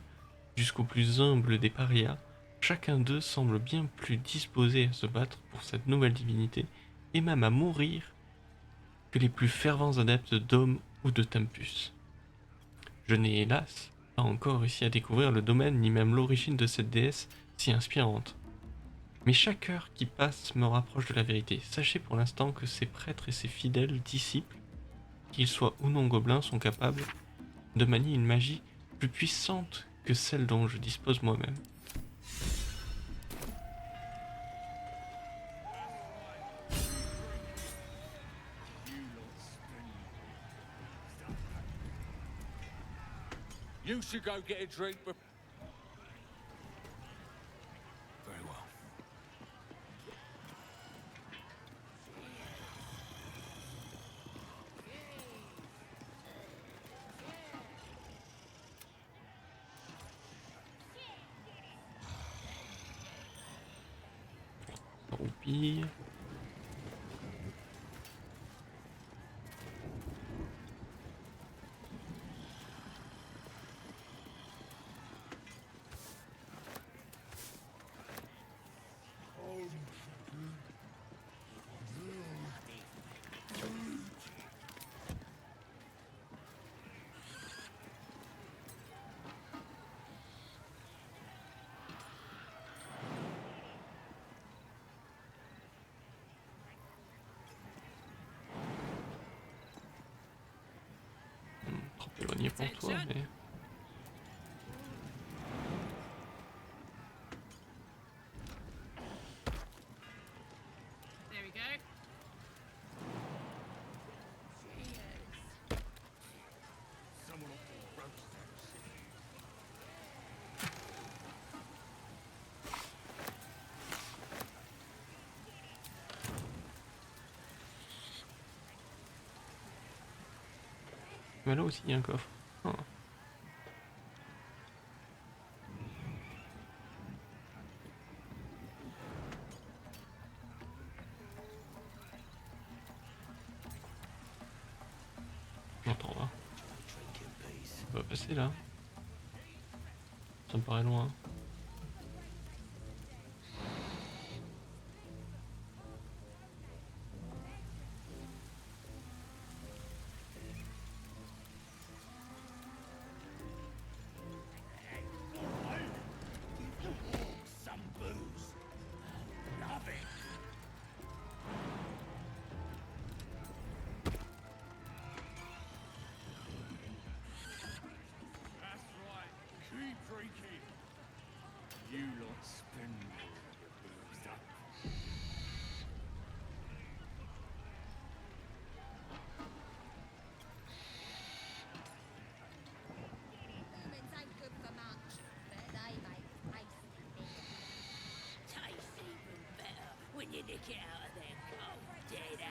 jusqu'au plus humble des parias, chacun d'eux semble bien plus disposé à se battre pour cette nouvelle divinité et même à mourir que les plus fervents adeptes d'Homme ou de Tempus. Je n'ai hélas pas encore réussi à découvrir le domaine ni même l'origine de cette déesse si inspirante. Mais chaque heure qui passe me rapproche de la vérité. Sachez pour l'instant que ces prêtres et ces fidèles disciples, qu'ils soient ou non gobelins, sont capables de manier une magie plus puissante que celle dont je dispose moi-même. You should go get a drink. Very well. Roupille. Trop éloigné pour toi, mais... There we go. Mais là aussi il y a un coffre. Oh. Attends, là. On va passer là. Ça me paraît loin. Some booze. Love it. That's right. Keep drinking. Get out of there, cold dead ass.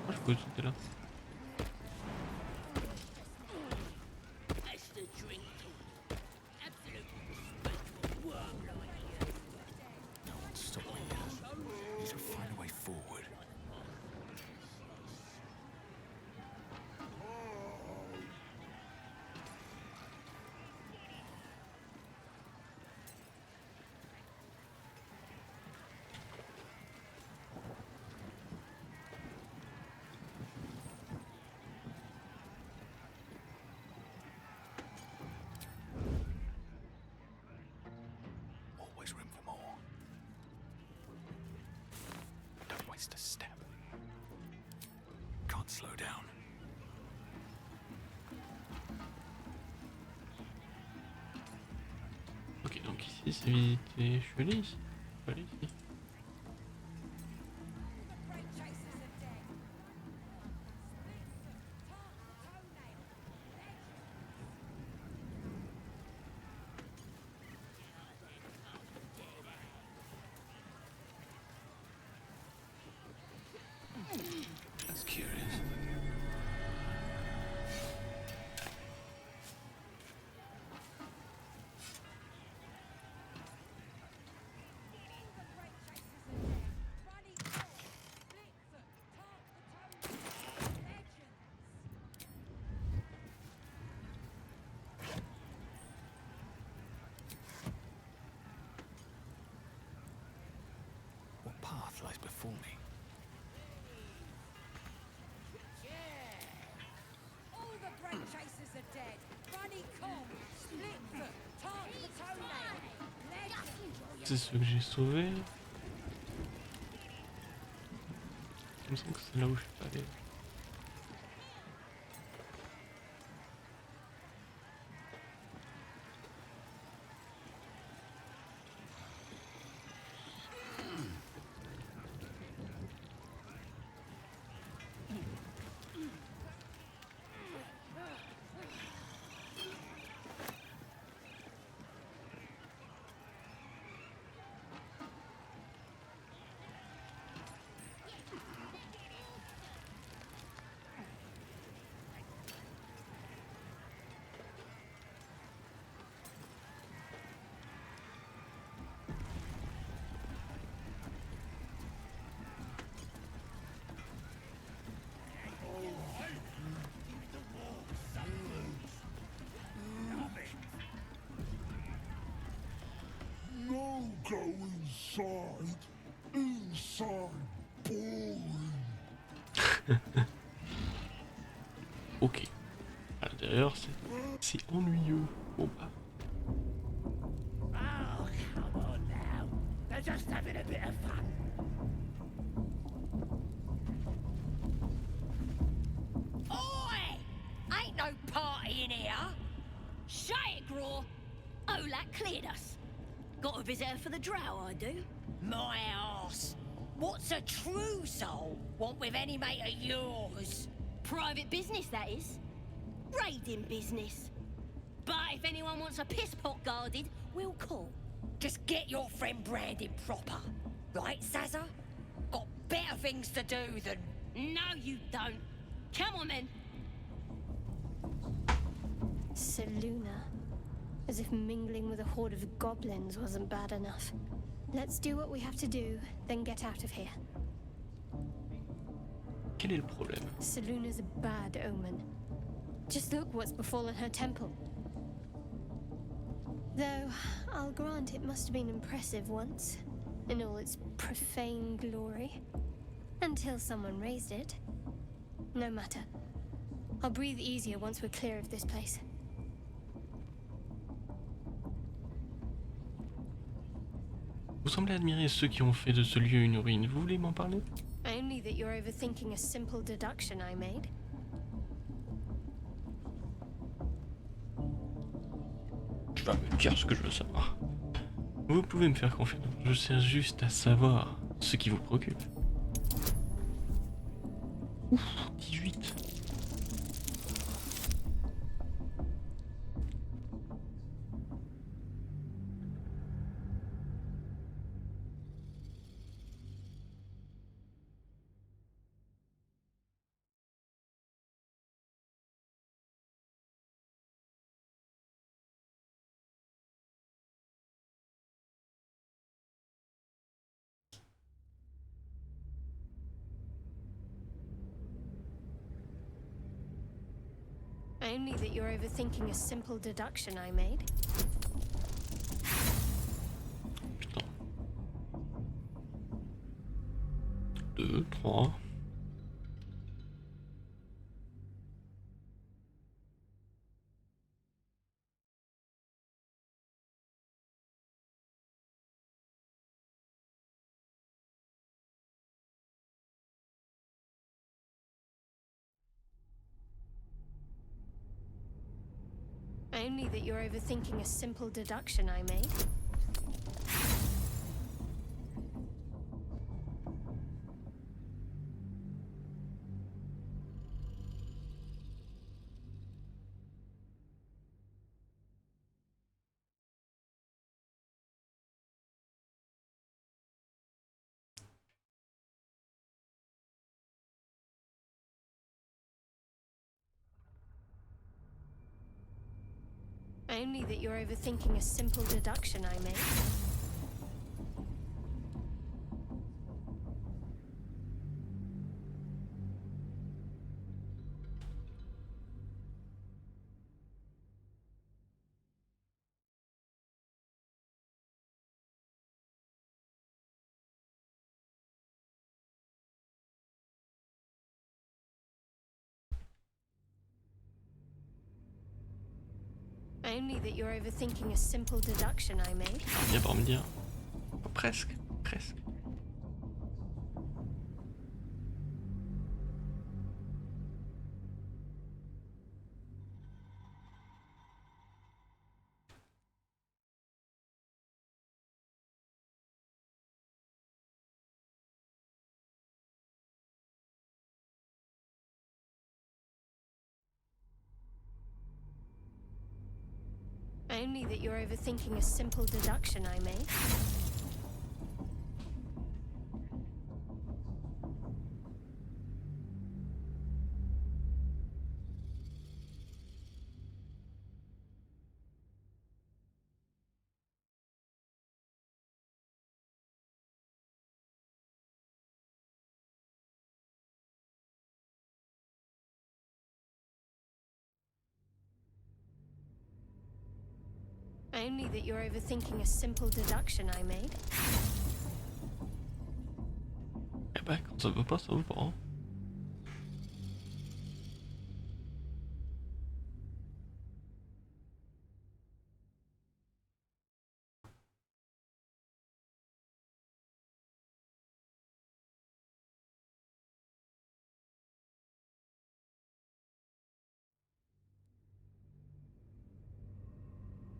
Je peux sauter là. That's the drink talk. Absolutely respectable worm like you. No one's stopping me yet. Need to find a way forward. Always room for more. Don't waste a step. Can't slow down. Ok, donc ici c'est visité. Je suis allé ici. Je suis allé ici. That's curious. What path lies before me? All the break chasers are dead. Bunny Kong, Split-foot, Tark the Toenail, Legend. C'est ceux que j'ai sauvés. Il me semble que c'est là où je suis pas allé. No go inside. Inside. Boring. Ok. À l'intérieur c'est ennuyeux. Bon bah. Oh, come on now. They're just having a bit of fun. Oi! Ain't no party in here. Shut it, Graw. Olak cleared us. Got a visitor for the drow, I do. My arse. What's a true soul want with any mate of yours? Private business, that is. Raiding business. But if anyone wants a piss pot guarded, we'll call. Just get your friend Brandon proper. Right, Sazza? Got better things to do than... No, you don't. Come on, then. Seluna. As if mingling with a horde of goblins wasn't bad enough. Let's do what we have to do, then get out of here. Quel est le problème? Seluna's a bad omen. Just look what's befallen her temple. Though, I'll grant it must have been impressive once, in all its profane glory. Until someone raised it. No matter. I'll breathe easier once we're clear of this place. semblez admirer ceux qui ont fait de ce lieu une ruine. Vous voulez m'en parler? Only that you're overthinking a simple deduction I made. Tu vas me dire ce que je veux savoir. Vous pouvez me faire confiance. Je cherche juste à savoir ce qui vous préoccupe. Ouf, 18. Only that you're overthinking a simple deduction I made. Putain. 2, 3. Only that you're overthinking a simple deduction I made. Only that you're overthinking a simple deduction I made. Only that you're overthinking a simple deduction I made. Bien par me dire. Oh, presque, presque. Only that you're overthinking a simple deduction I made. Only that you're overthinking a simple deduction I made. Eh ben, quand ça veut pas, ça veut pas. Hein.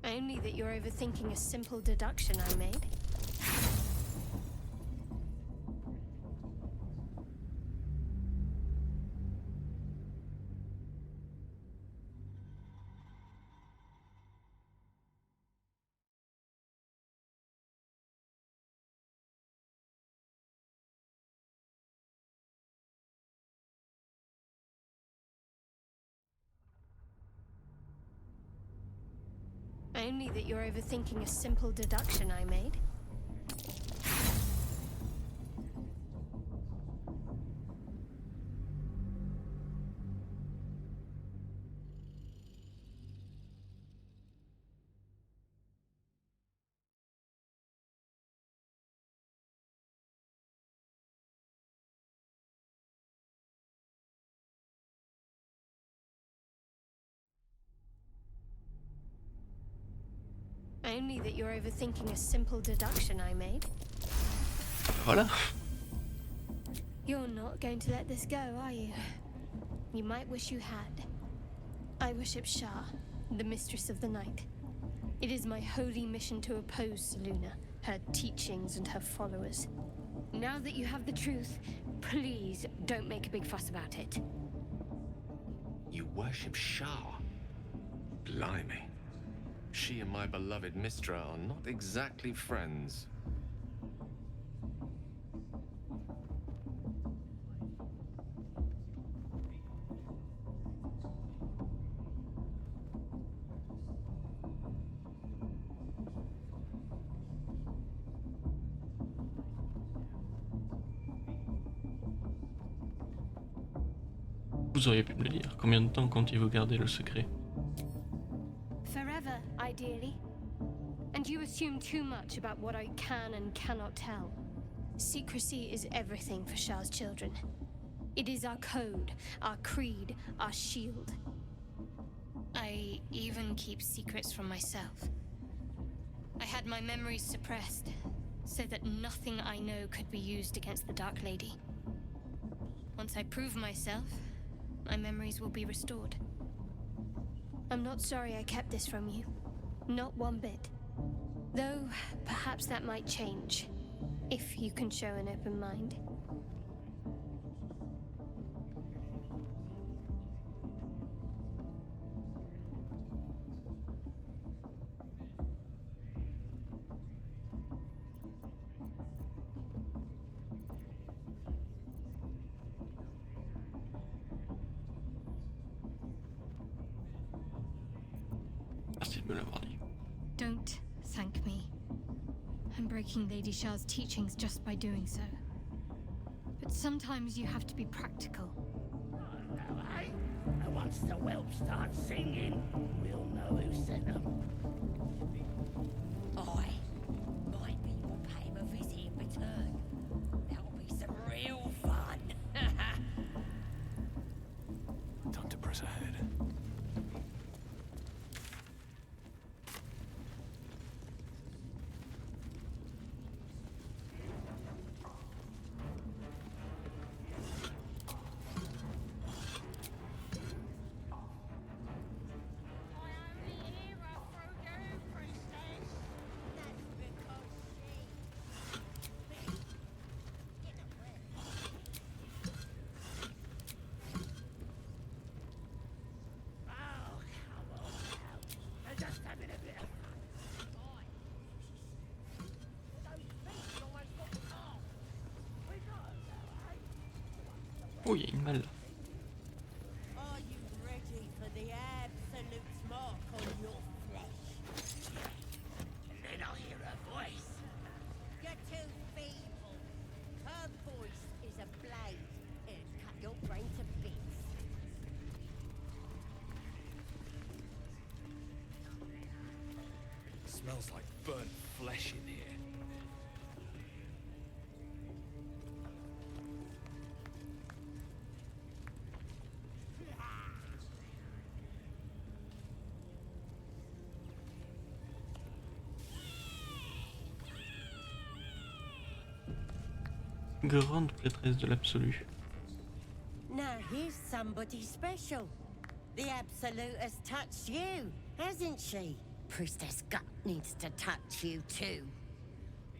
Only that you're overthinking a simple deduction I made. Only that you're overthinking a simple deduction I made. Only that you're overthinking a simple deduction I made. Voilà. You're not going to let this go, are you? You might wish you had. I worship Shah, the Mistress of the Night. It is my holy mission to oppose Selûne, her teachings and her followers. Now that you have the truth, please don't make a big fuss about it. You worship Shah? Blimey. She and my beloved Mistra are not exactly friends. Vous auriez pu me le dire. Combien de temps comptez-vous garder le secret? Forever, ideally. And you assume too much about what I can and cannot tell. Secrecy is everything for Shah's children. It is our code, our creed, our shield. I even keep secrets from myself. I had my memories suppressed, so that nothing I know could be used against the Dark Lady. Once I prove myself, my memories will be restored. I'm not sorry I kept this from you. Not one bit. Though, perhaps that might change, if you can show an open mind. Merci de me l'avoir dit. Don't thank me. I'm breaking Lady Shah's teachings just by doing so. But sometimes you have to be practical. And once the whelps start singing, we'll know who sent them. Aye. Maybe we'll pay him a visit in return. That'll be some real fun. Time to press ahead. Oh, il y a une malle. Are you ready for the absolute mark on your flesh? And then I'll hear her voice. You're too feeble. Her voice is a blade. It'll cut your brain to bits. Smells like burnt flesh in here. Grande prêtresse de l'absolu. Now here's somebody special. The Absolute has touched you, hasn't she? Priestess Gut needs to touch you too.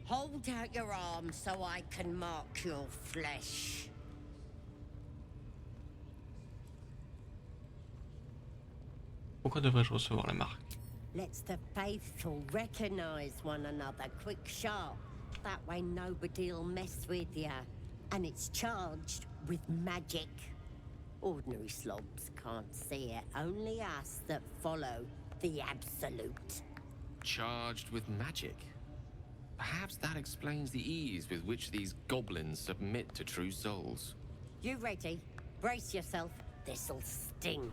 Hold out your arm so I can mark your flesh. Pourquoi devrais-je recevoir la marque? Let's the faithful recognize one another quick sharp. That way nobody'll mess with you. And it's charged with magic. Ordinary slobs can't see it. Only us that follow the Absolute. Charged with magic? Perhaps that explains the ease with which these goblins submit to true souls. You ready? Brace yourself. This'll sting.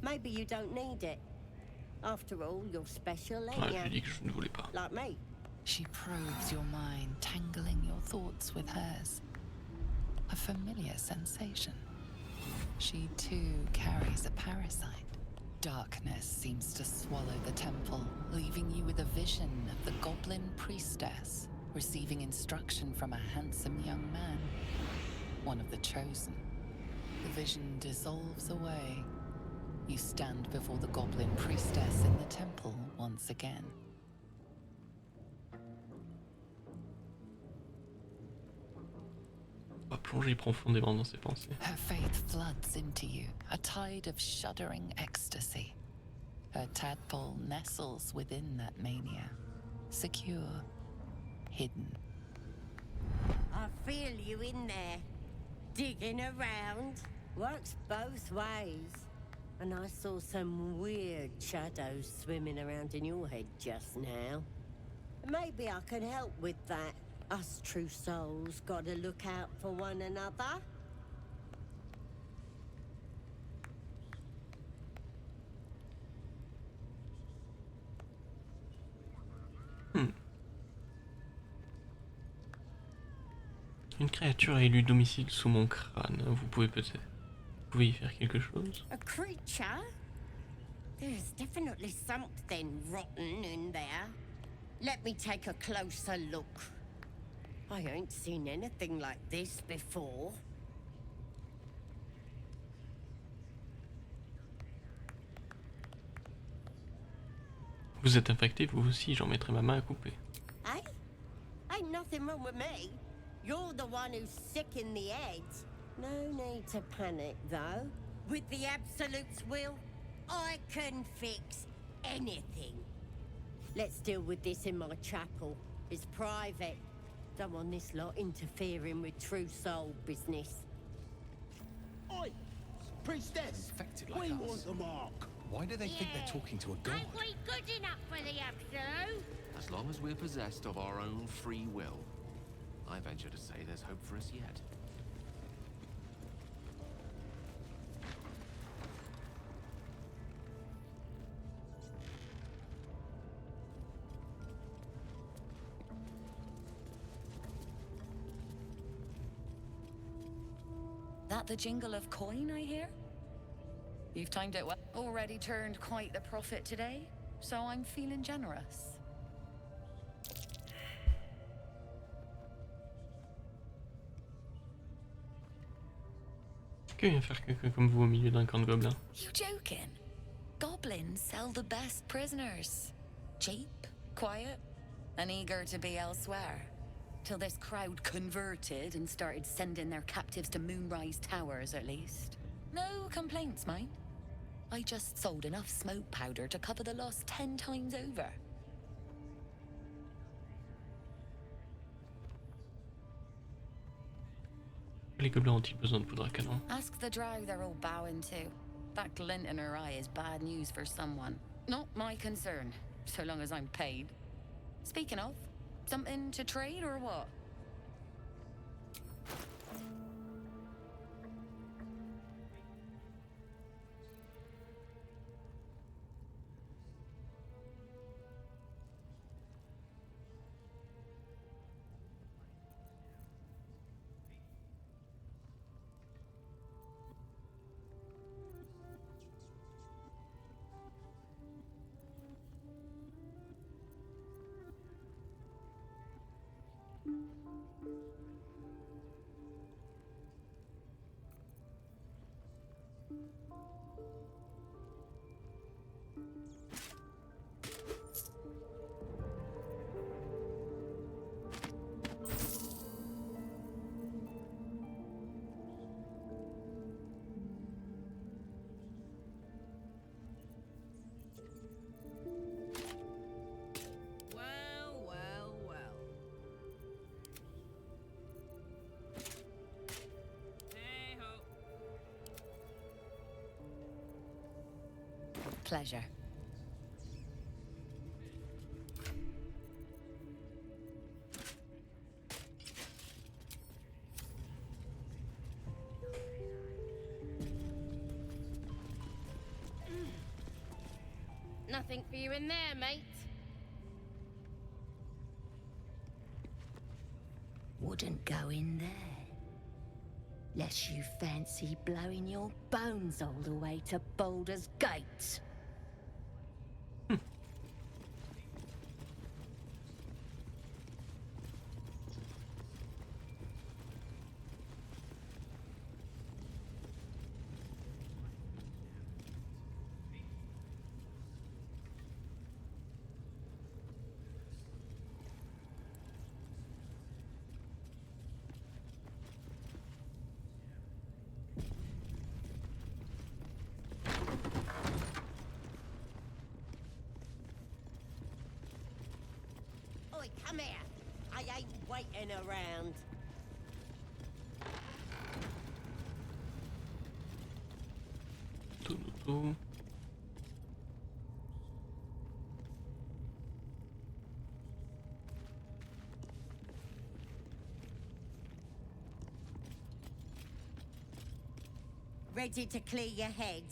Maybe you don't need it. After all, you're special, Ah, ain't j'ai you? dit que je ne voulais pas. Like me. She probes your mind, tangling your thoughts with hers. A familiar sensation. She too carries a parasite. Darkness seems to swallow the temple, leaving you with a vision of the goblin priestess receiving instruction from a handsome young man, one of the chosen. The vision dissolves away. You stand before the goblin priestess in the temple once again. On va plonger profondément dans ses pensées. Her faith floods into you, a tide of shuddering ecstasy. Her tadpole nestles within that mania, secure, hidden. I feel you in there. Digging around. Works both ways. And I saw some weird shadows swimming around in your head just now. Maybe I can help with that. Us true souls gotta look out for one another. Une créature a élu domicile sous mon crâne. Vous pouvez peut-être... Vous pouvez y faire quelque chose? A creature? There's definitely something rotten in there. Let me take a closer look. I ain't seen anything like this before. Vous êtes infecté, vous aussi, j'en mettrai ma main à couper. Hey? Ain't nothing wrong with me. You're the one who's sick in the head. No need to panic, though. With the Absolute's will, I can fix anything. Let's deal with this in my chapel. It's private. Don't want this lot interfering with true soul business. Oi! Priestess! Infected We like us. want the mark. Why do they think they're talking to a god? Ain't we good enough for the Absolute? As long as we're possessed of our own free will, I venture to say there's hope for us yet. That the jingle of coin I hear? You've timed it well. Already turned quite the profit today, so I'm feeling generous. Que vient faire quelqu'un comme vous au milieu d'un camp de gobelins? You joking? Goblins sell the best prisoners. Cheap, quiet, and eager to be elsewhere. Till this crowd converted and started sending their captives to Moonrise Towers, at least. No complaints, mind. I just sold enough smoke powder to cover the loss 10 times over. Les gobelins ont-ils besoin de poudre à canon? Ask the drow they're all bowing to. That glint in her eye is bad news for someone. Not my concern, so long as I'm paid. Speaking of, something to trade or what? Well, well, well. Hey ho. Pleasure. nothing for you in there, mate. Wouldn't go in there. Lest you fancy blowing your bones all the way to Baldur's Gate. Oi, come here. I ain't waiting around. Tout. Ready to clear your head?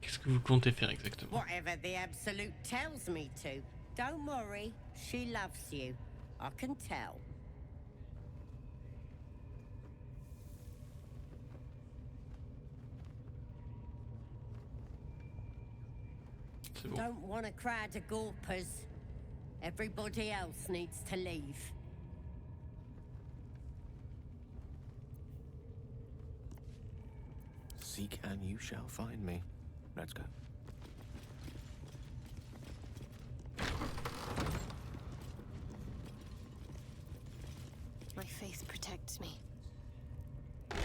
Qu'est-ce que vous comptez faire exactement? Whatever the Absolute tells me to. Don't worry, she loves you. I can tell. C'est bon. Don't want a crowd of gawpers. Everybody else needs to leave. Seek and you shall find me. Let's go. My faith protects me. Have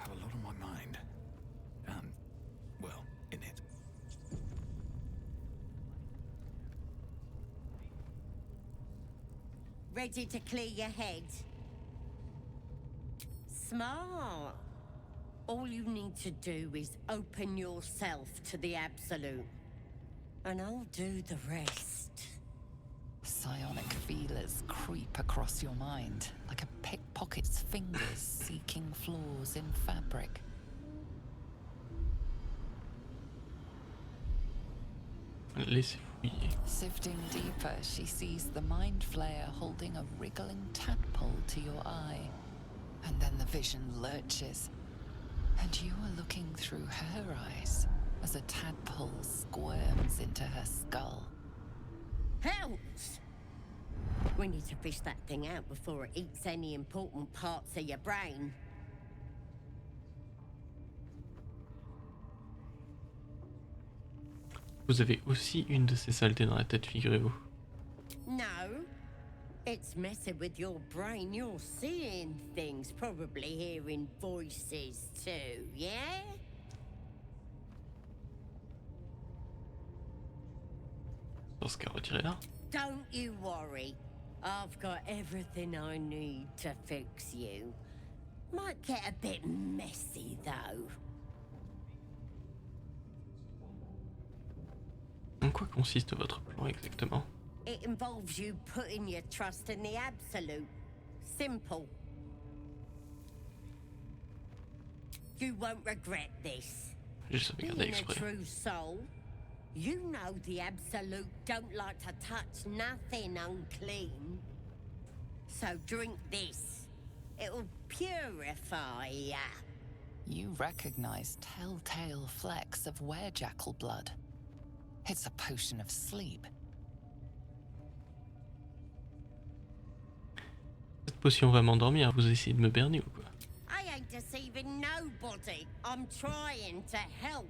a lot on my mind. Well, in it. Ready to clear your head? Smart. All you need to do is open yourself to the Absolute. And I'll do the rest. Psionic feelers creep across your mind, like a pickpocket's fingers seeking flaws in fabric. Laissez fouiller. Sifting deeper, she sees the mind flayer holding a wriggling tadpole to your eye. And then the vision lurches, and you are looking through her eyes as a tadpole squirms into her skull. Helps! We need to fish that thing out before it eats any important parts of your brain. Vous avez aussi une de ces saletés dans la tête, figurez-vous. No. It's messing with your brain. You're seeing things, probably hearing voices too, yeah? Dans ce cas, retirez-la. Don't you worry. I've got everything I need to fix you. Might get a bit messy, though. En quoi consiste votre plan exactement? It involves you putting your trust in the Absolute. Simple. You won't regret this. J'ai sauvé Being gardé a exprès. true soul, you know the Absolute don't like to touch nothing unclean. So drink this. It'll purify ya. You recognize telltale flecks of werejackal blood. It's a potion of sleep. Cette potion va m'endormir, vous essayez de me berner ou quoi? I ain't deceiving nobody. I'm trying to help.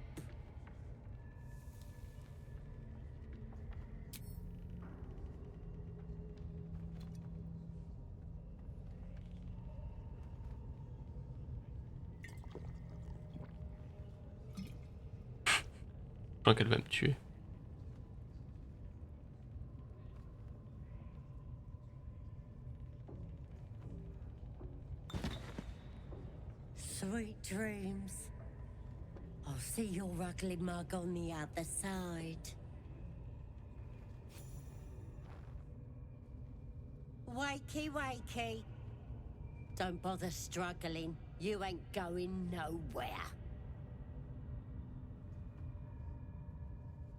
Je crois qu'elle va me tuer. Sweet dreams. I'll see your ugly mug on the other side. Wakey, wakey. Don't bother struggling. You ain't going nowhere.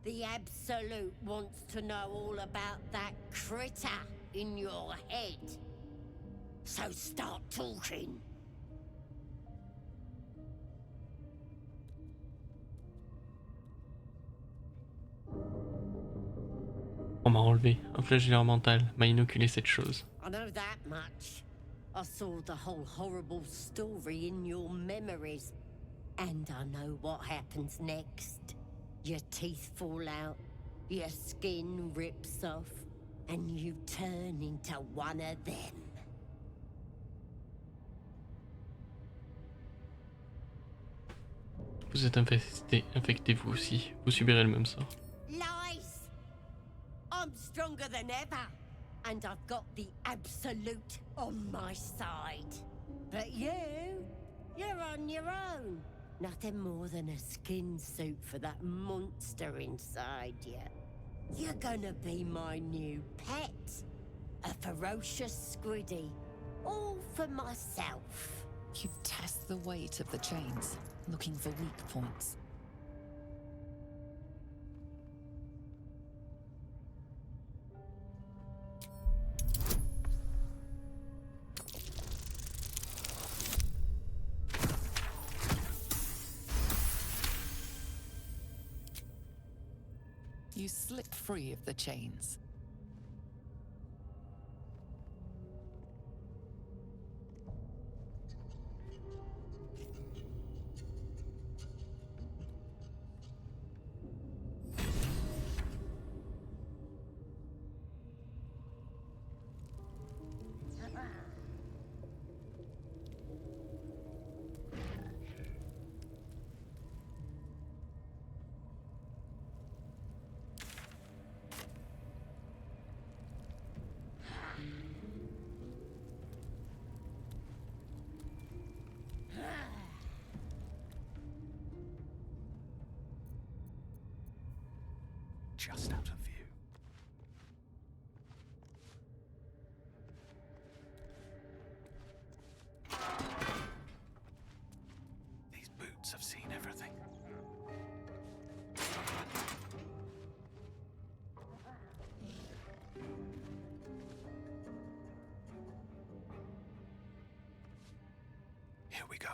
The Absolute wants to know all about that critter in your head. So start talking. On m'a enlevé un flagelleur mental, m'a inoculé cette chose. I know that much. I saw the whole horrible story in your memories. And I know what happens next. Your teeth fall out, your skin rips off, and you turn into one of them. Vous êtes infecté vous aussi. Vous subirez le même sort. Lies! I'm stronger than ever, and I've got the Absolute on my side. But you're on your own. Nothing more than a skin suit for that monster inside you. You're gonna be my new pet. A ferocious squiddy. All for myself. You test the weight of the chains, looking for weak points. You slip free of the chains. Just out of view. These boots have seen everything. Here we go.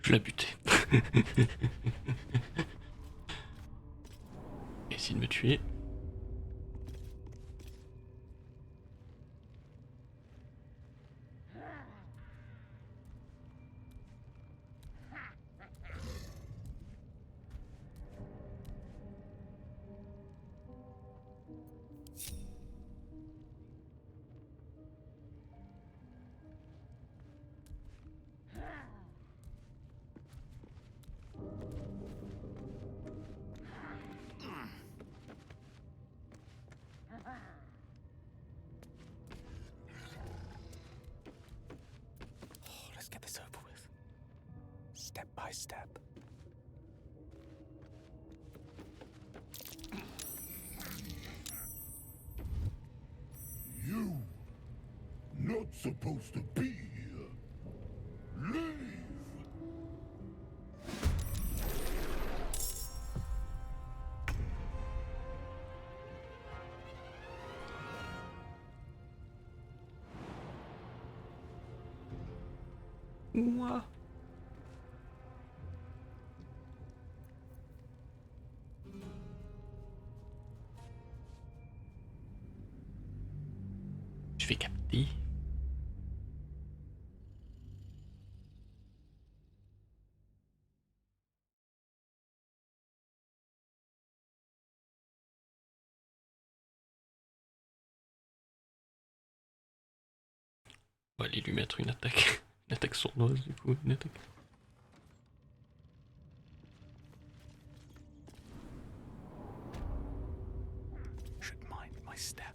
Je l'ai buté. Essaye de me tuer. Let's get this over with. Step by step. You, not supposed to be here. Leave! Moi. Je vais capter. On va aller lui mettre une attaque. Une attaque sournoise du coup. Une attaque. Should mind my step.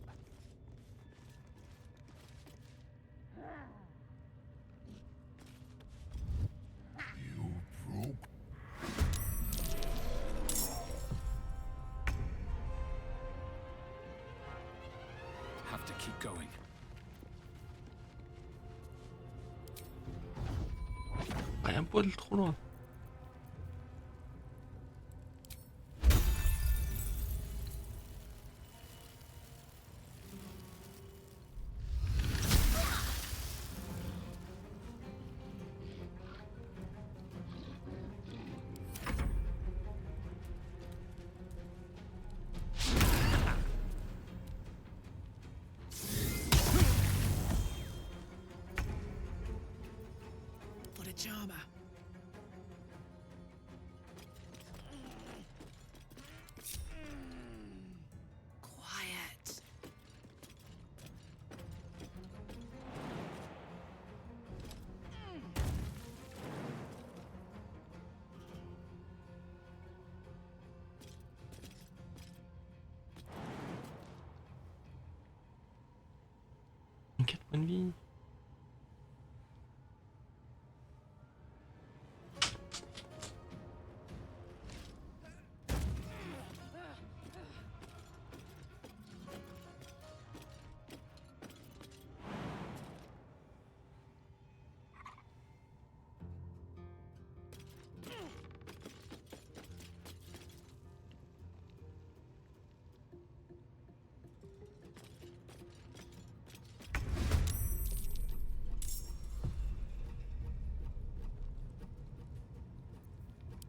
keep going. Un poil trop loin. For the charmer. Quiet. En 4 points de vie.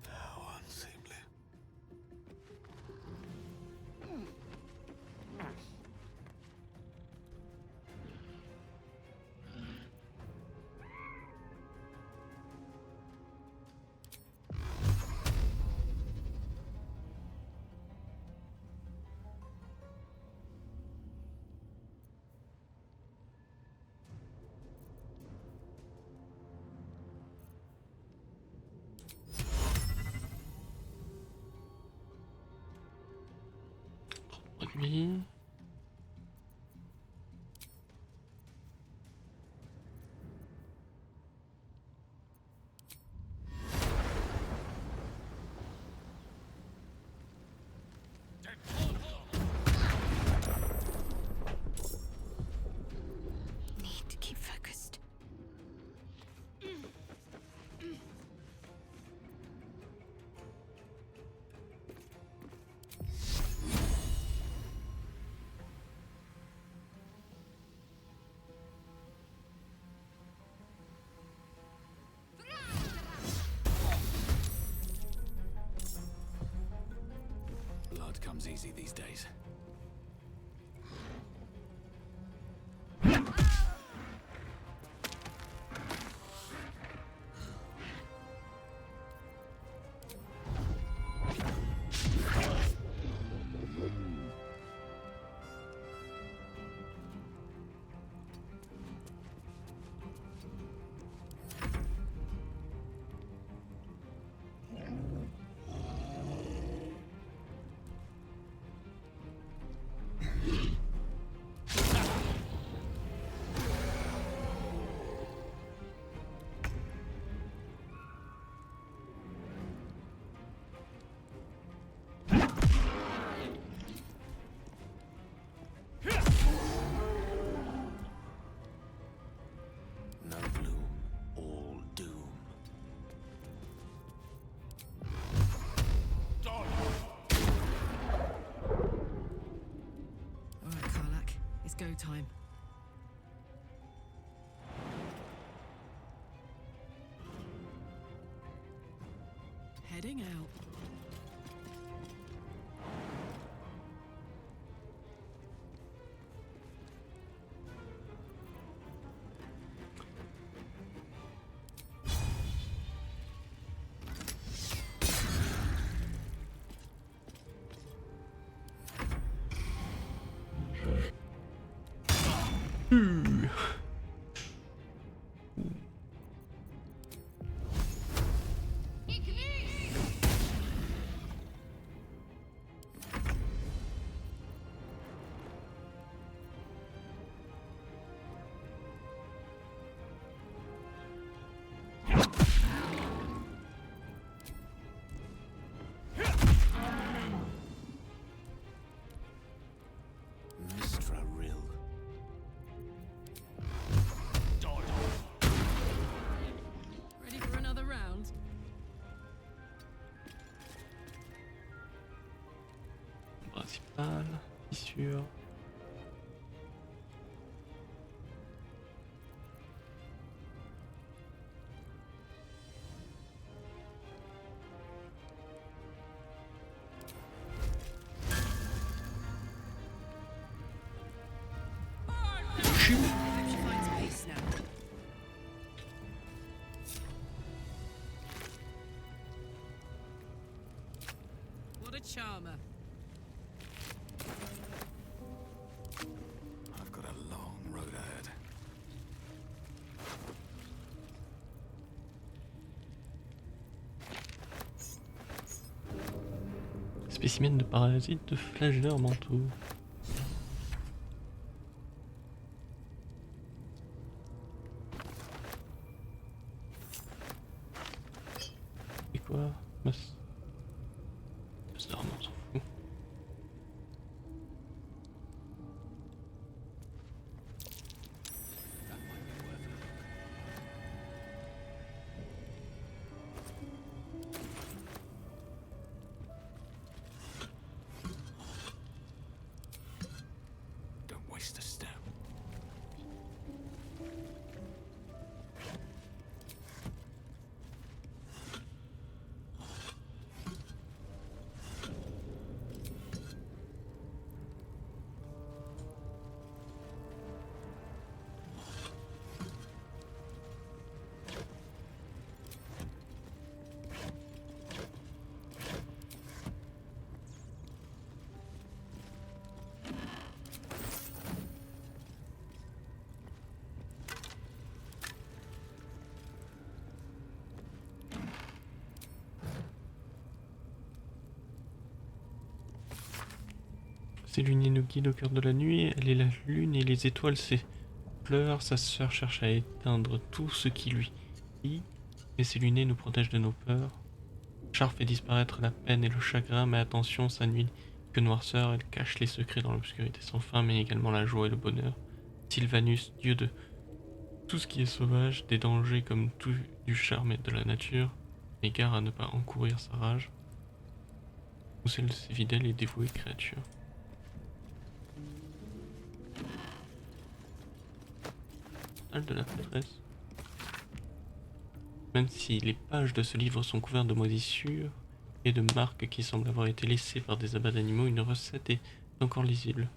How unseemly. Points de vie. Need to keep focused. Blood comes easy these days. No bloom, all doom. All right, Karlak. It's go time. Heading out. Mistra Rill. cristal, fissure. Hope she finds peace now. What a charmer. I've got a long road ahead. Spécimen de parasites de flagelleurs mentaux. C'est quoi? Masse d'armes, on s'en fout. Don't waste a step. Ces lumières nous guident au cœur de la nuit, elle est la lune et les étoiles, ses fleurs, sa sœur cherche à éteindre tout ce qui lui lie, mais ces lunettes nous protègent de nos peurs. Char fait disparaître la peine et le chagrin, mais attention, sa nuit que noirceur, elle cache les secrets dans l'obscurité sans fin, mais également la joie et le bonheur. Sylvanus, dieu de tout ce qui est sauvage, des dangers comme tout du charme et de la nature, égare à ne pas encourir sa rage, ou celle de ses fidèles et dévouées créatures. De la prêtresse. Même si les pages de ce livre sont couvertes de moisissures et de marques qui semblent avoir été laissées par des abats d'animaux, une recette est encore lisible.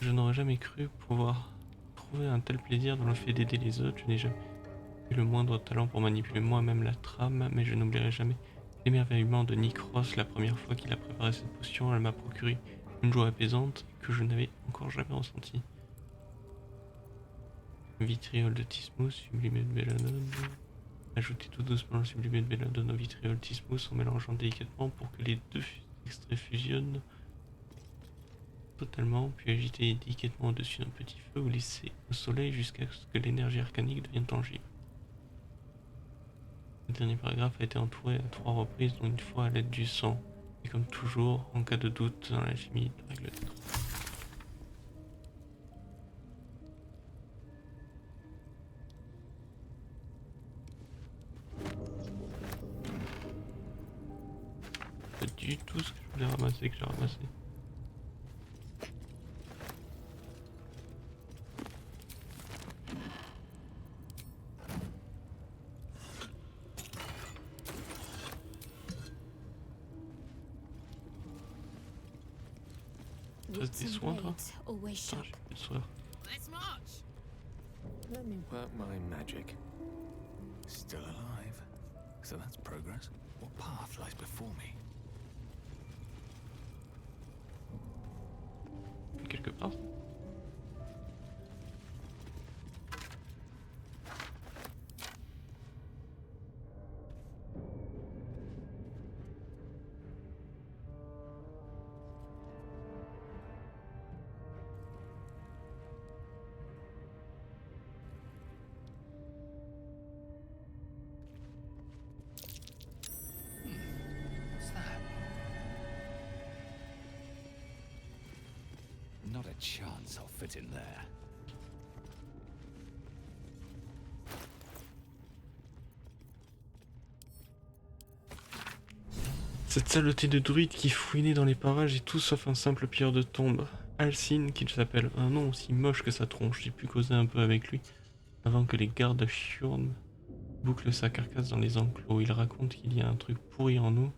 Je n'aurais jamais cru pouvoir trouver un tel plaisir dans le fait d'aider les autres. Je n'ai jamais eu le moindre talent pour manipuler moi-même la trame, mais je n'oublierai jamais l'émerveillement de Nick Ross la première fois qu'il a préparé cette potion. Elle m'a procuré une joie apaisante que je n'avais encore jamais ressentie. Vitriol de Tismus, sublimé de belladone. Ajoutez tout doucement le sublimé de belladone au vitriol de Tismus en mélangeant délicatement pour que les deux extraits fusionnent totalement, puis agitez délicatement au-dessus d'un petit feu ou laissez au soleil jusqu'à ce que l'énergie arcanique devienne tangible. Le dernier paragraphe a été entouré à 3 reprises, dont une fois à l'aide du sang. Et comme toujours, en cas de doute dans l'alchimie, règle de 3. Pas du tout ce que je voulais ramasser que j'ai ramassé. Reste des soins, toi? Always Ah, sharp. j'ai plus de soins. Let's march. Let me work my magic. Still alive. So that's progress. What path lies before me? Quelque part. What's that? Not a chance I'll fit in there. Cette saleté de druide qui fouinait dans les parages est tout sauf un simple pilleur de tombe. Alcine, qu'il s'appelle, un nom aussi moche que sa tronche, j'ai pu causer un peu avec lui, avant que les gardes Shurn bouclent sa carcasse dans les enclos. Il raconte qu'il y a un truc pourri en nous,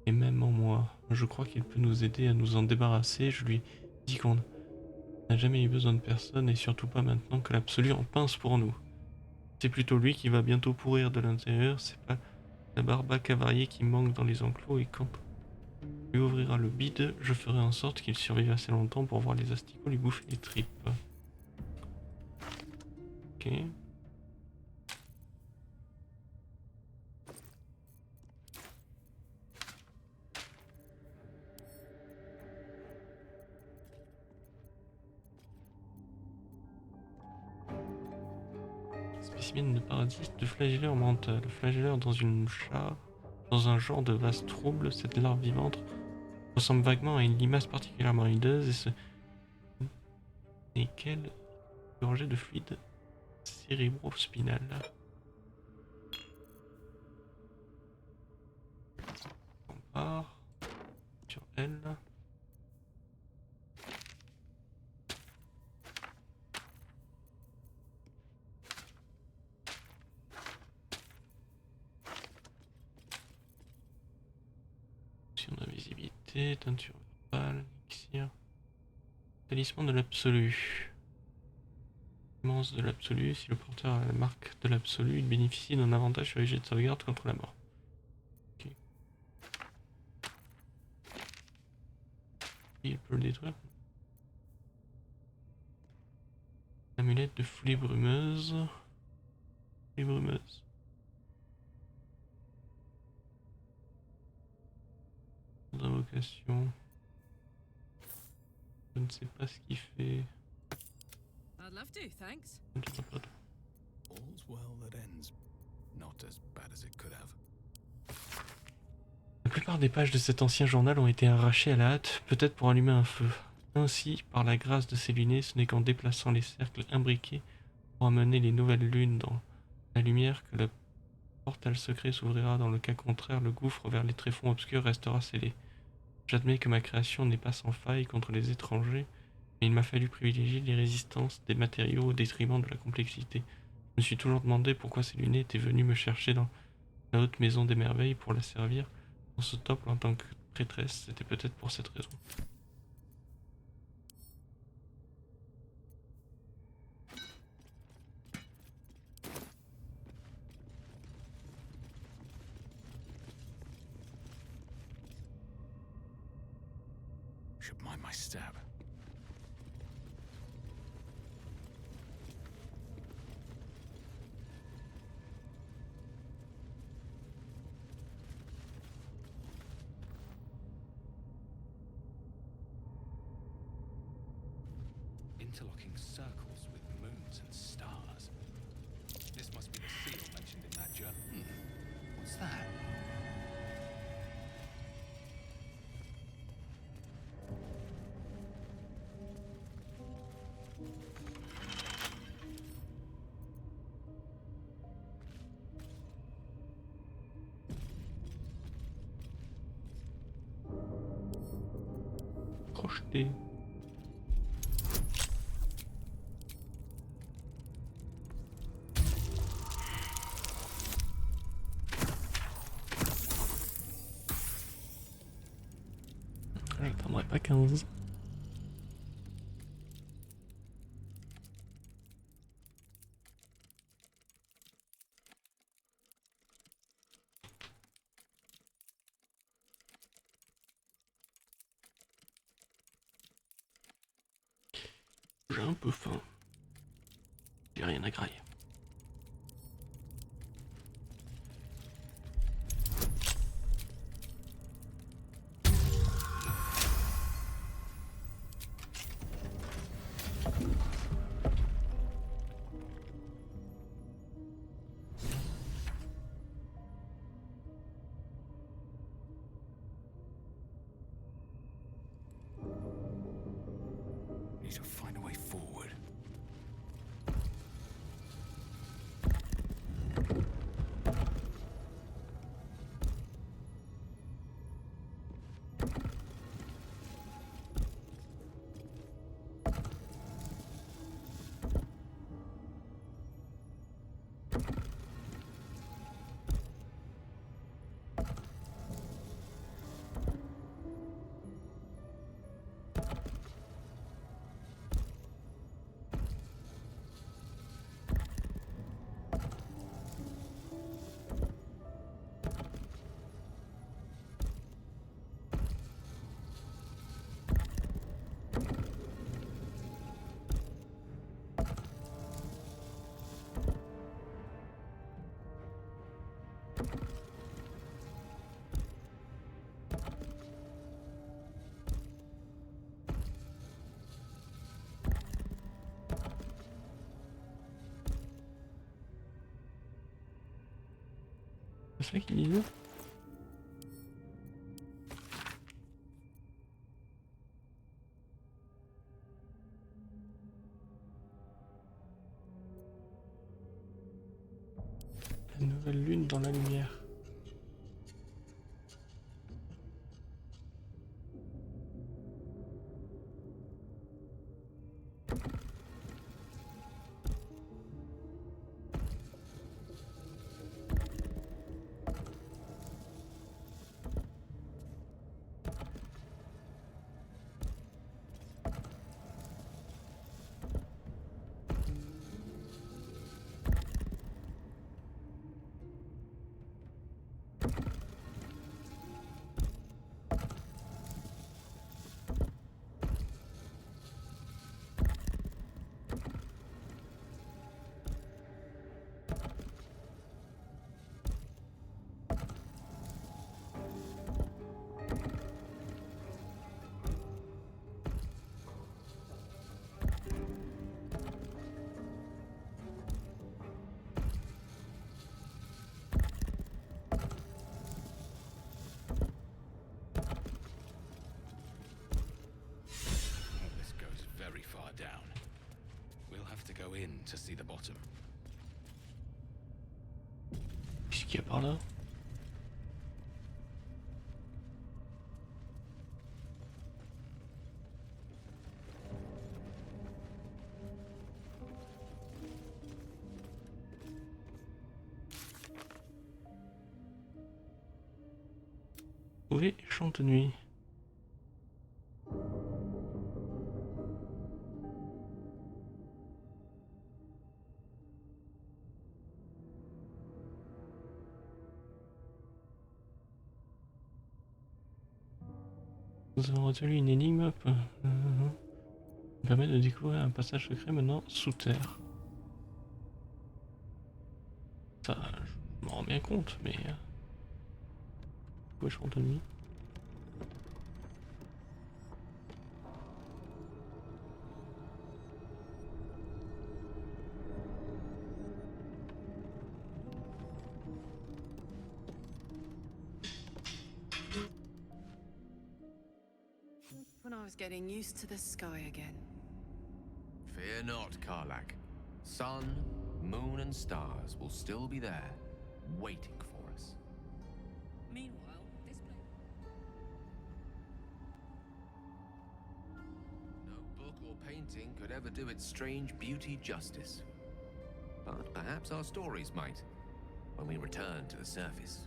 et même en moi. Je crois qu'il peut nous aider à nous en débarrasser. Je lui dis qu'on n'a jamais eu besoin de personne, et surtout pas maintenant que l'absolu en pince pour nous. C'est plutôt lui qui va bientôt pourrir de l'intérieur, c'est pas la barbaque avariée qui manque dans les enclos, et quand lui ouvrira le bide, je ferai en sorte qu'il survive assez longtemps pour voir les asticots lui bouffer les tripes. Ok. Spécimen de paradis de flagelleur mental. Flagelleur dans dans un genre de vaste trouble, cette larve vivante ressemble vaguement à une limace particulièrement hideuse et ce n'est qu'elle gorgée de fluide cérébro-spinal. On part sur elle. D'invisibilité, teinture verbale, elixir. Talisman de l'absolu. Immense de l'absolu. Si le porteur a la marque de l'absolu, il bénéficie d'un avantage sur les jets de sauvegarde contre la mort. Ok. Il peut le détruire. Amulette de foulée brumeuse. Foulée brumeuse. D'invocation. Je ne sais pas ce qu'il fait. I'd love to, thanks. All's well that ends. Not as bad as it could have. La plupart des pages de cet ancien journal ont été arrachées à la hâte, peut-être pour allumer un feu. Ainsi, par la grâce de ces lunettes, ce n'est qu'en déplaçant les cercles imbriqués pour amener les nouvelles lunes dans la lumière que le portal secret s'ouvrira. Dans le cas contraire, le gouffre vers les tréfonds obscurs restera scellé. J'admets que ma création n'est pas sans faille contre les étrangers, mais il m'a fallu privilégier les résistances des matériaux au détriment de la complexité. Je me suis toujours demandé pourquoi ces lunettes étaient venues me chercher dans la haute maison des merveilles pour la servir dans ce temple en tant que prêtresse. C'était peut-être pour cette raison. Should mind my step. Interlocking circles with moons and stars. This must be the seal mentioned in that journal. What's that? Crocheté. J'attendrai pas 15. J'ai un peu faim. J'ai rien à grailler. Need to find a way forward. C'est ça qu'il disait? La nouvelle lune dans la lumière. This goes very far down. We'll have to go in to see the bottom. Qu'est-ce qu'il y a par là? Oui, chante nuit. Nous avons résolu une énigme qui permet de découvrir un passage secret maintenant sous terre. Ça, je m'en rends bien compte, mais... pourquoi je chante nuit? When I was getting used to the sky again. Fear not, Karlak. Sun, moon, and stars will still be there, waiting for us. Meanwhile, this place. No book or painting could ever do its strange beauty justice. But perhaps our stories might, when we return to the surface.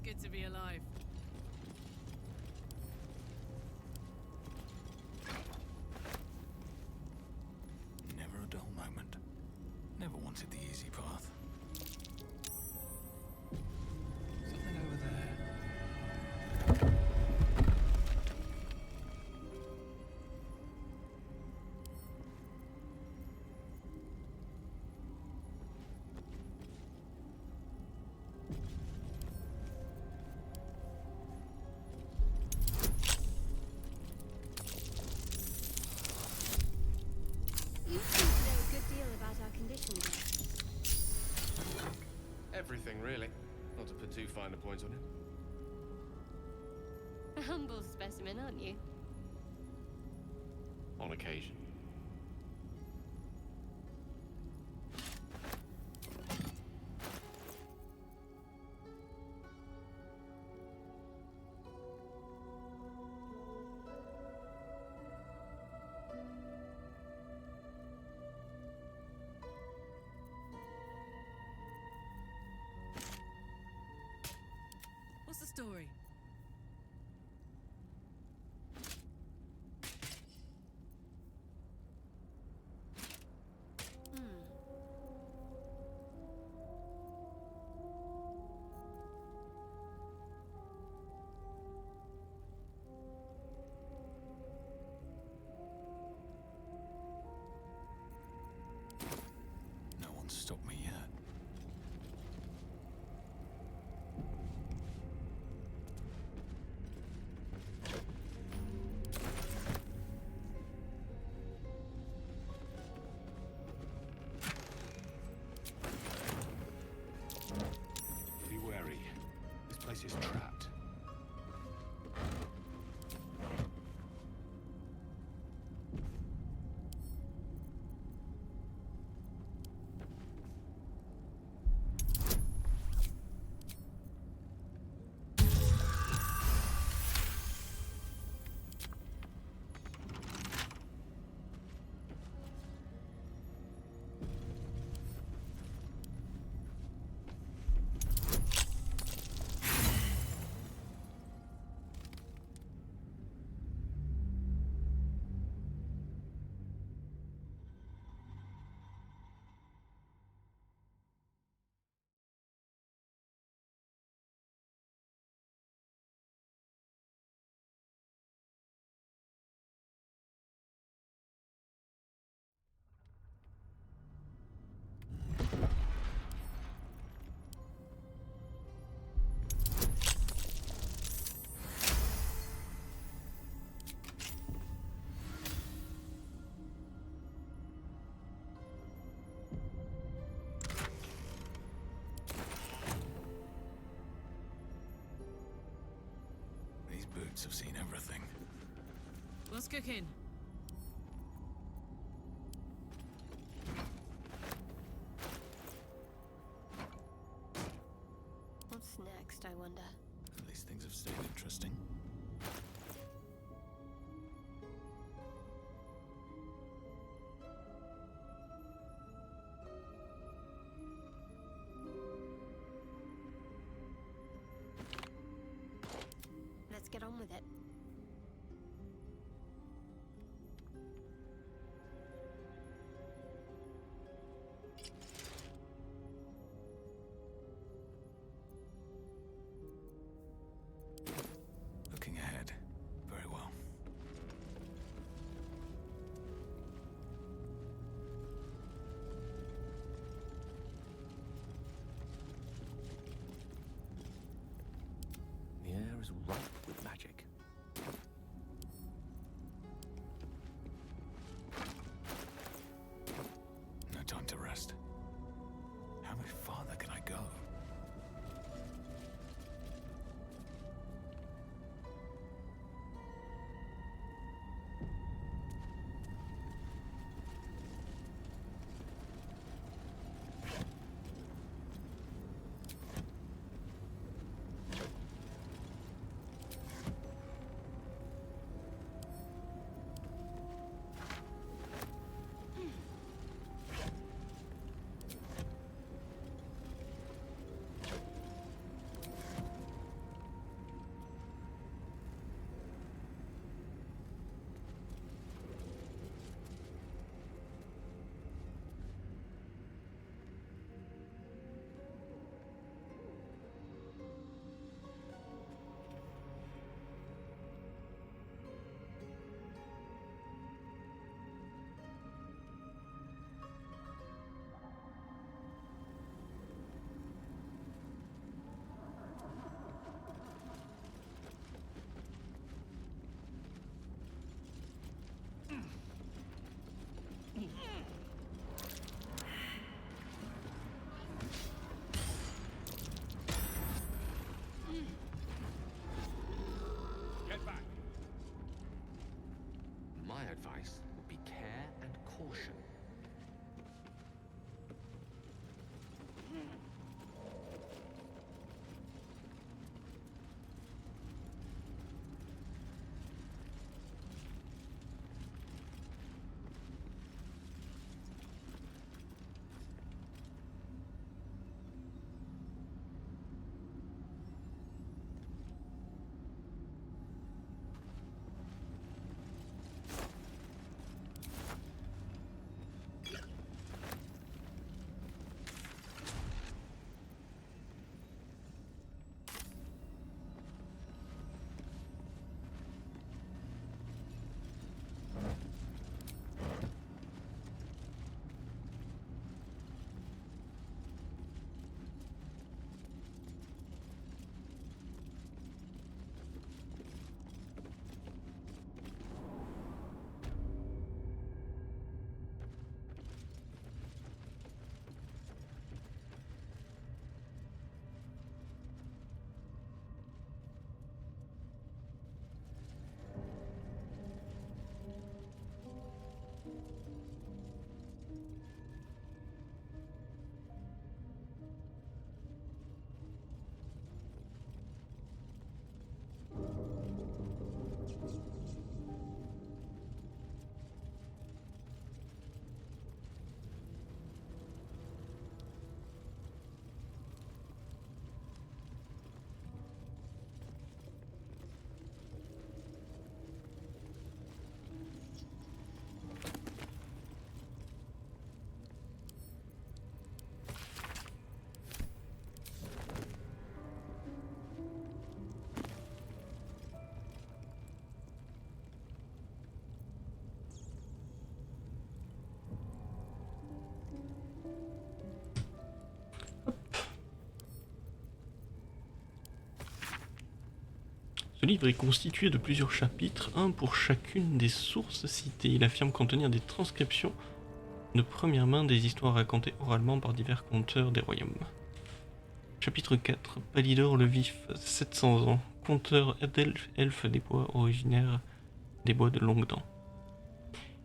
It's good to be alive. Never a dull moment. Never wanted the easy path. Something over there. You seem to know a good deal about our conditions. Everything, really. Not to put too fine a point on it. A humble specimen, aren't you? On occasion. What's the story? No one's stopped me yet. Be wary. This place is trapped. These boots have seen everything. What's cooking? What's next, I wonder? At least things have stayed interesting. Let's get on with it. Ce livre est constitué de plusieurs chapitres, un pour chacune des sources citées. Il affirme contenir des transcriptions de première main des histoires racontées oralement par divers conteurs des royaumes. Chapitre 4. Palidor le Vif, 700 ans, conteur elfe des bois originaire des bois de longue dents.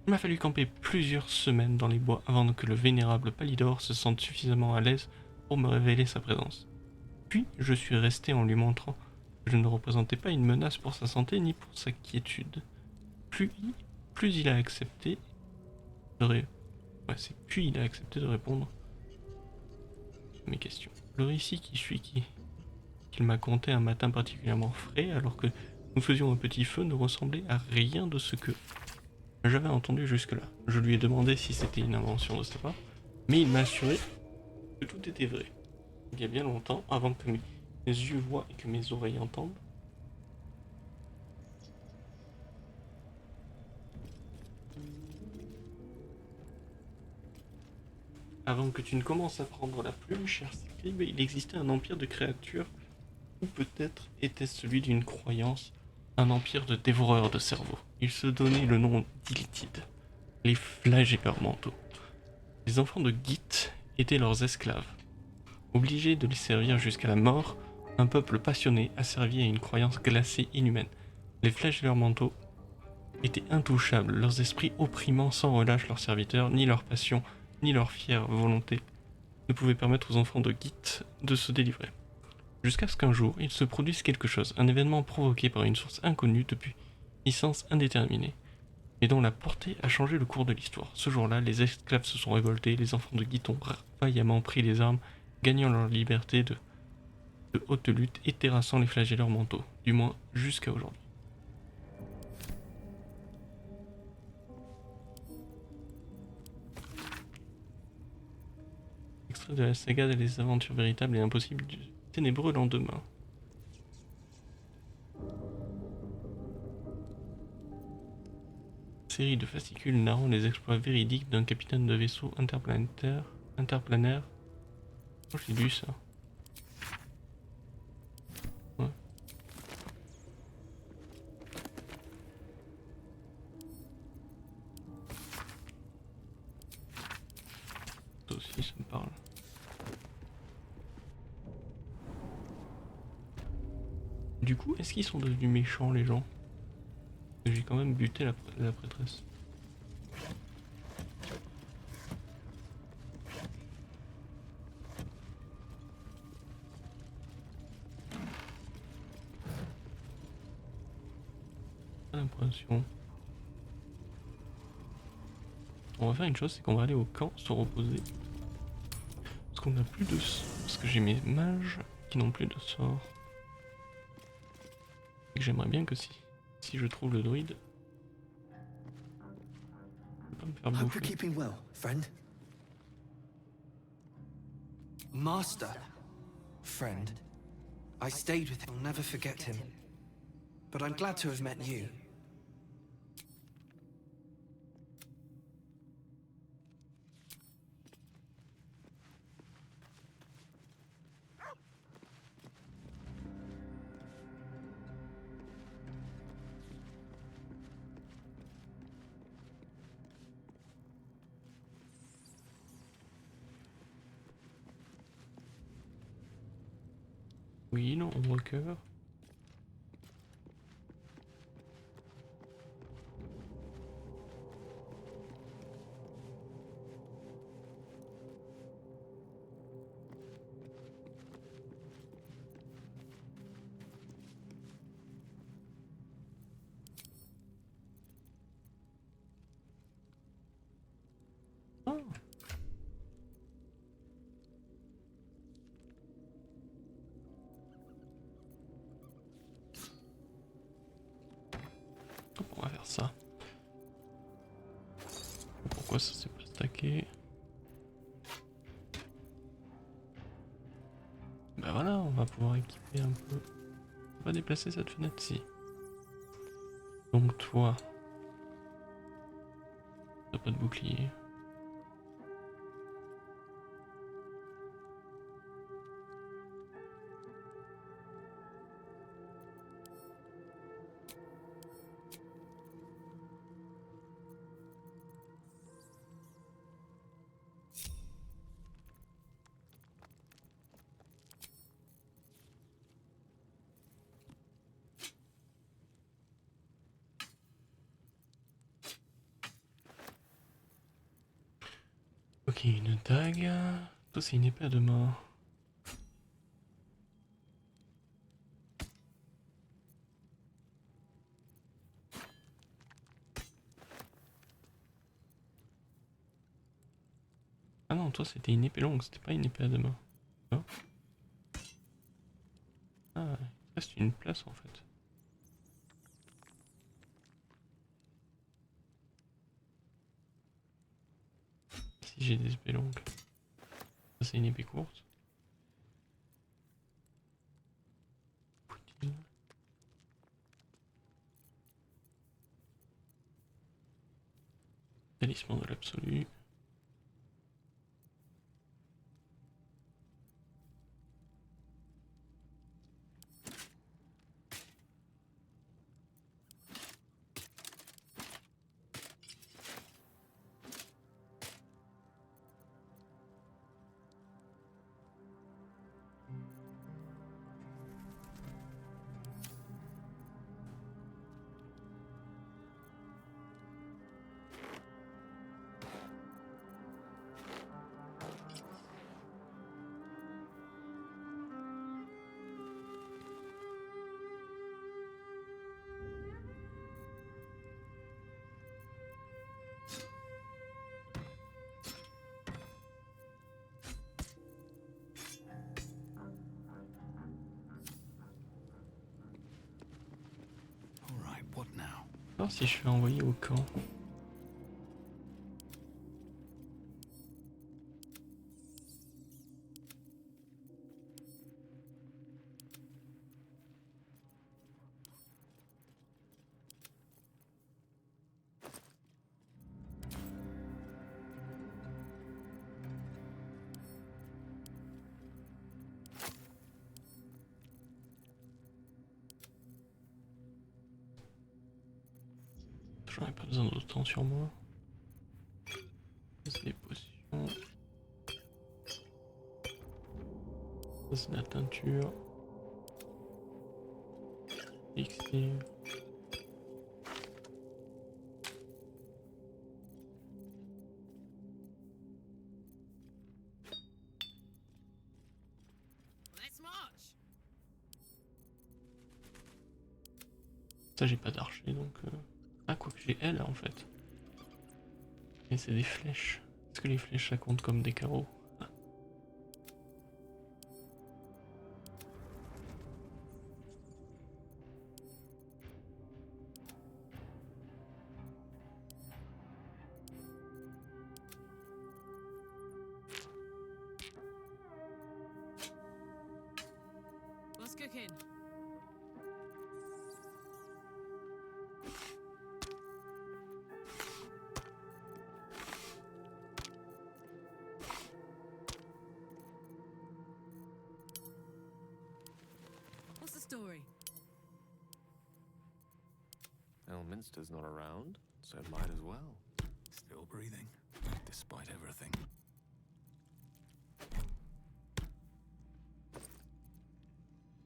Il m'a fallu camper plusieurs semaines dans les bois avant que le vénérable Palidor se sente suffisamment à l'aise pour me révéler sa présence. Puis je suis resté en lui montrant que je ne représentais pas une menace pour sa santé ni pour sa quiétude. Plus il a accepté puis il a accepté de répondre à mes questions. Le récit qu'il m'a conté un matin particulièrement frais, alors que nous faisions un petit feu, ne ressemblait à rien de ce que j'avais entendu jusque-là. Je lui ai demandé si c'était une invention de sa part, mais il m'a assuré que tout était vrai. Il y a bien longtemps, avant que mes yeux voient et que mes oreilles entendent, avant que tu ne commences à prendre la plume, cher scribe, il existait un empire de créatures, ou peut-être était-ce celui d'une croyance, un empire de dévoreurs de cerveaux. Ils se donnaient le nom d'Iltid, les flagelleurs mentaux. Les enfants de Git étaient leurs esclaves. Obligés de les servir jusqu'à la mort, un peuple passionné asservi à une croyance glacée inhumaine. Les flagelleurs mentaux étaient intouchables, leurs esprits opprimant sans relâche leurs serviteurs, ni leur passion, ni leur fière volonté ne pouvaient permettre aux enfants de Git de se délivrer. Jusqu'à ce qu'un jour, il se produise quelque chose, un événement provoqué par une source inconnue depuis licence indéterminée, et dont la portée a changé le cours de l'histoire. Ce jour-là, les esclaves se sont révoltés, les enfants de Git ont vaillamment pris les armes, gagnant leur liberté de haute lutte et terrassant les flagelleurs mentaux, du moins jusqu'à aujourd'hui. Extrait de la saga des aventures véritables et impossibles du ténébreux lendemain. Série de fascicules narrant les exploits véridiques d'un capitaine de vaisseau interplanaire. Oh, j'ai lu ça. Ouais. Ça aussi, ça me parle. Du coup, est-ce qu'ils sont devenus méchants, les gens? J'ai quand même buté la prêtresse. Pas l'impression. On va faire une chose, c'est qu'on va aller au camp se reposer. Parce qu'on n'a plus de... Parce que j'ai mes mages qui n'ont plus de sort. Et que j'aimerais bien que si je trouve le druide, je peux pas me faire Hope you're bouffer. keeping well, friend. Master. Friend. I stayed with him. I'll never forget him. But I'm glad to have met you. Oui, non, on voit cœur. On va faire ça. Pourquoi ça s'est pas stacké? Bah voilà, on va pouvoir équiper un peu. On va déplacer cette fenêtre-ci. Donc toi, t'as pas de bouclier. Ok, une dague. Toi, c'est une épée à deux mains. Ah non, toi, c'était une épée longue, c'était pas une épée à deux mains. Non. Ah, il reste une place en fait. Si j'ai des épées longues. Ça, c'est une épée courte. Poutine. Talisman de l'absolu. Alors si je suis envoyé au camp. J'en ai pas besoin d'autant sur moi. Ça, c'est des potions. Ça, c'est de la teinture. Elixir. Ça, j'ai pas d'archer donc. Ah, quoi que j'ai elle en fait. Et c'est des flèches. Est-ce que les flèches ça compte comme des carreaux? Ah. What's cooking? What's the story? Elminster's not around, so might as well. Still breathing, despite everything.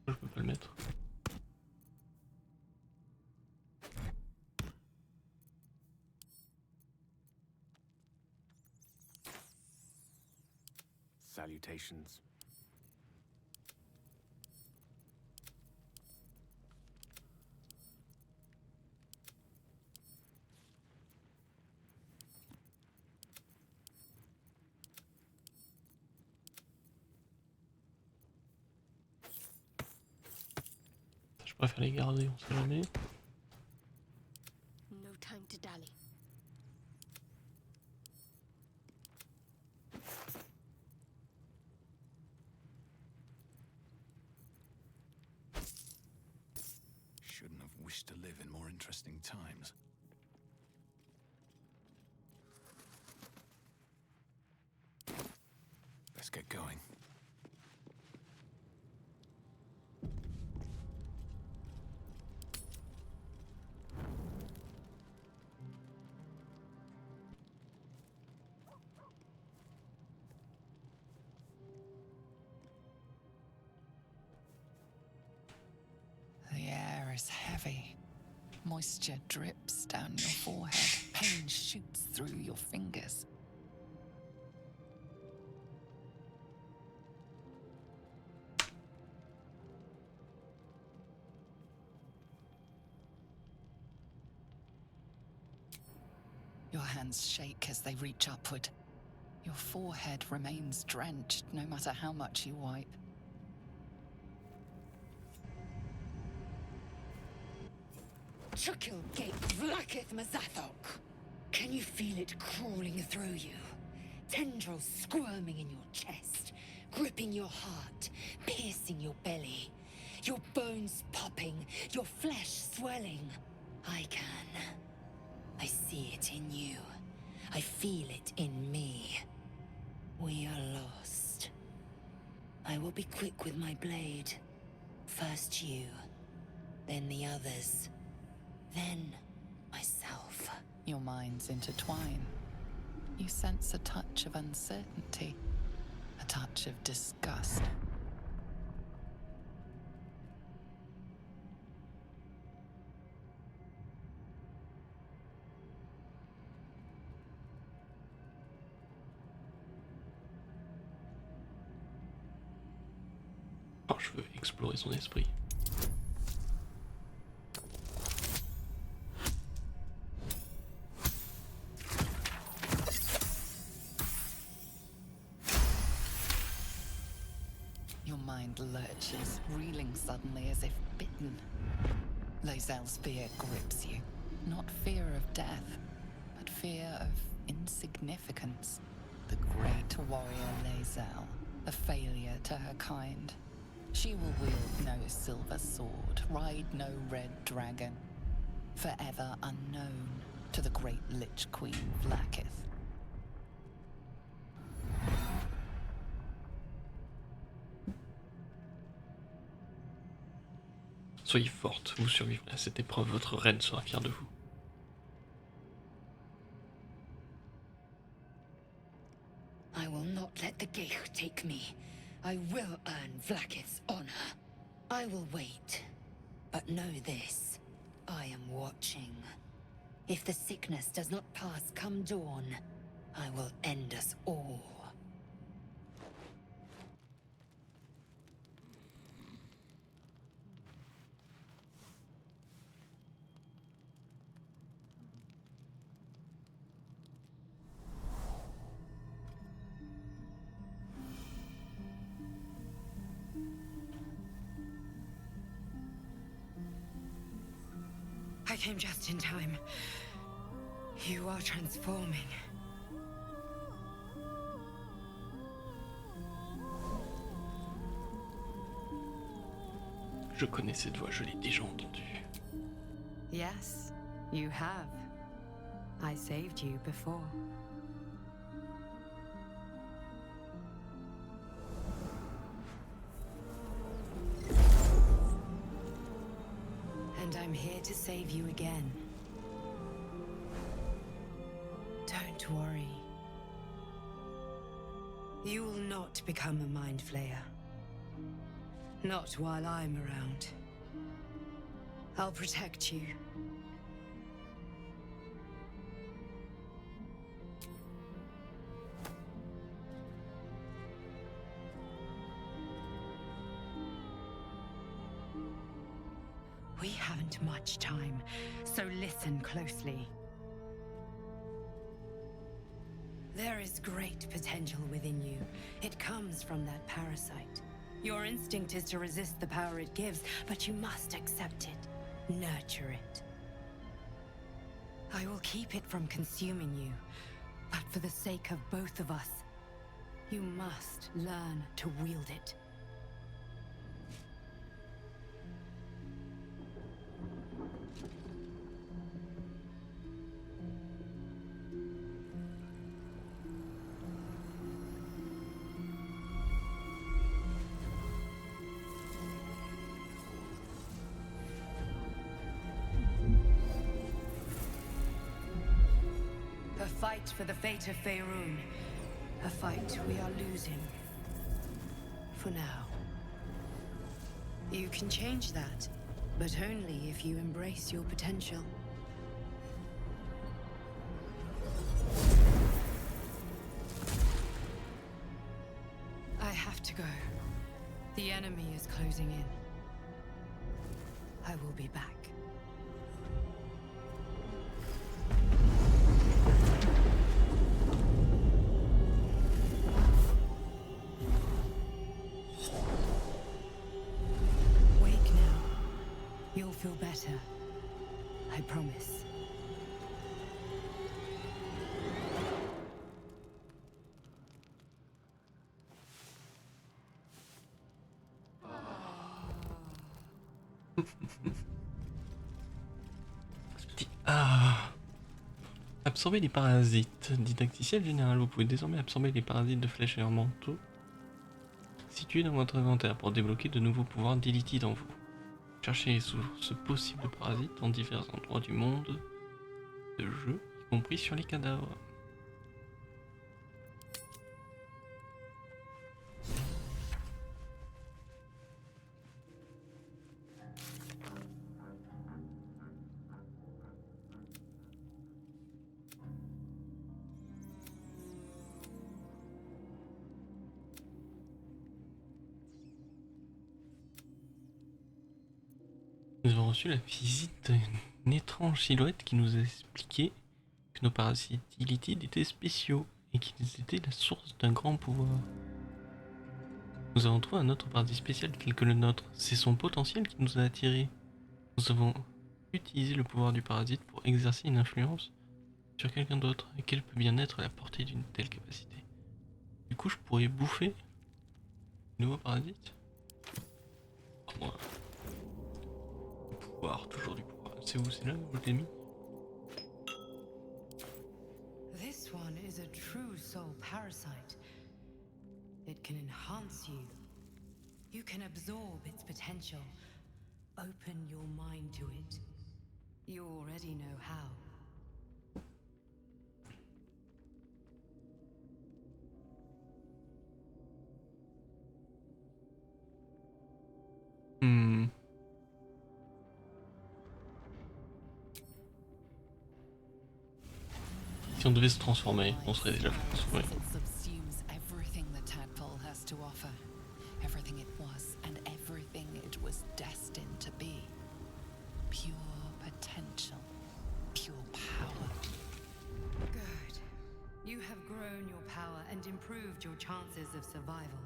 Je peux pas le mettre. Salutations. Je préfère les garder, on sait jamais. No time to dally. Shouldn't have wished to live in more interesting times. Let's get going. The air is heavy. Moisture drips down your forehead. Pain shoots through your fingers. Your hands shake as they reach upward. Your forehead remains drenched no matter how much you wipe. Chukil gate Vlakith Mazathok. Can you feel it crawling through you? Tendrils squirming in your chest, gripping your heart, piercing your belly. Your bones popping, your flesh swelling. I can. I see it in you. I feel it in me. We are lost. I will be quick with my blade. First you, then the others, then myself. Your minds intertwine. You sense a touch of uncertainty, a touch of disgust. Oh, je veux explorer son esprit. Your mind lurches, reeling suddenly as if bitten. Lae'zel's fear grips you. Not fear of death, but fear of insignificance. The great warrior Lae'zel, a failure to her kind. She will wield no silver sword, ride no red dragon. Forever unknown to the great Lich Queen Vlakith. Soyez forte, vous survivrez à cette épreuve, votre reine sera fière de vous. I will not let the Geich take me. I will earn Vlakith's honor. I will wait. But know this. I am watching. If the sickness does not pass come dawn, I will end us all. I came just in time. You are transforming. Je connais cette voix, je l'ai déjà entendue. Yes, you have. I saved you before. And I'm here to save you again. Don't worry. You will not become a Mind Flayer. Not while I'm around. I'll protect you. We haven't much time, so listen closely. There is great potential within you. It comes from that parasite. Your instinct is to resist the power it gives, but you must accept it, nurture it. I will keep it from consuming you, but for the sake of both of us, you must learn to wield it. A fight for the fate of Faerun. A fight we are losing. For now. You can change that, but only if you embrace your potential. I have to go. The enemy is closing in. I will be back. feel better. I promise. Ah. Absorber les parasites. Didacticiel général, vous pouvez désormais absorber les parasites de flèches et manteaux situés dans votre inventaire pour débloquer de nouveaux pouvoirs d'élite en vous. Cherchez les sources possibles de parasites dans divers endroits du monde de jeu, y compris sur les cadavres. Nous avons reçu la visite d'une étrange silhouette qui nous a expliqué que nos parasites illitides étaient spéciaux et qu'ils étaient la source d'un grand pouvoir. Nous avons trouvé un autre parasite spécial tel que le nôtre. C'est son potentiel qui nous a attirés. Nous avons utilisé le pouvoir du parasite pour exercer une influence sur quelqu'un d'autre. Et quelle peut bien être la portée d'une telle capacité? Du coup, je pourrais bouffer de nouveaux parasites? Oh, moi. Du pouvoir, toujours du pouvoir. C'est où? C'est là où je l'ai mis? This one is a true soul parasite. It can enhance you. You can absorb its potential. Open your mind to it. You already know how. Si on devait se transformer, on serait déjà transformé. It subsumes everything the tadpole has to offer. Everything it was and everything it was destined to be. Pure potential. Pure power. Good. You have grown your power and improved your chances of survival.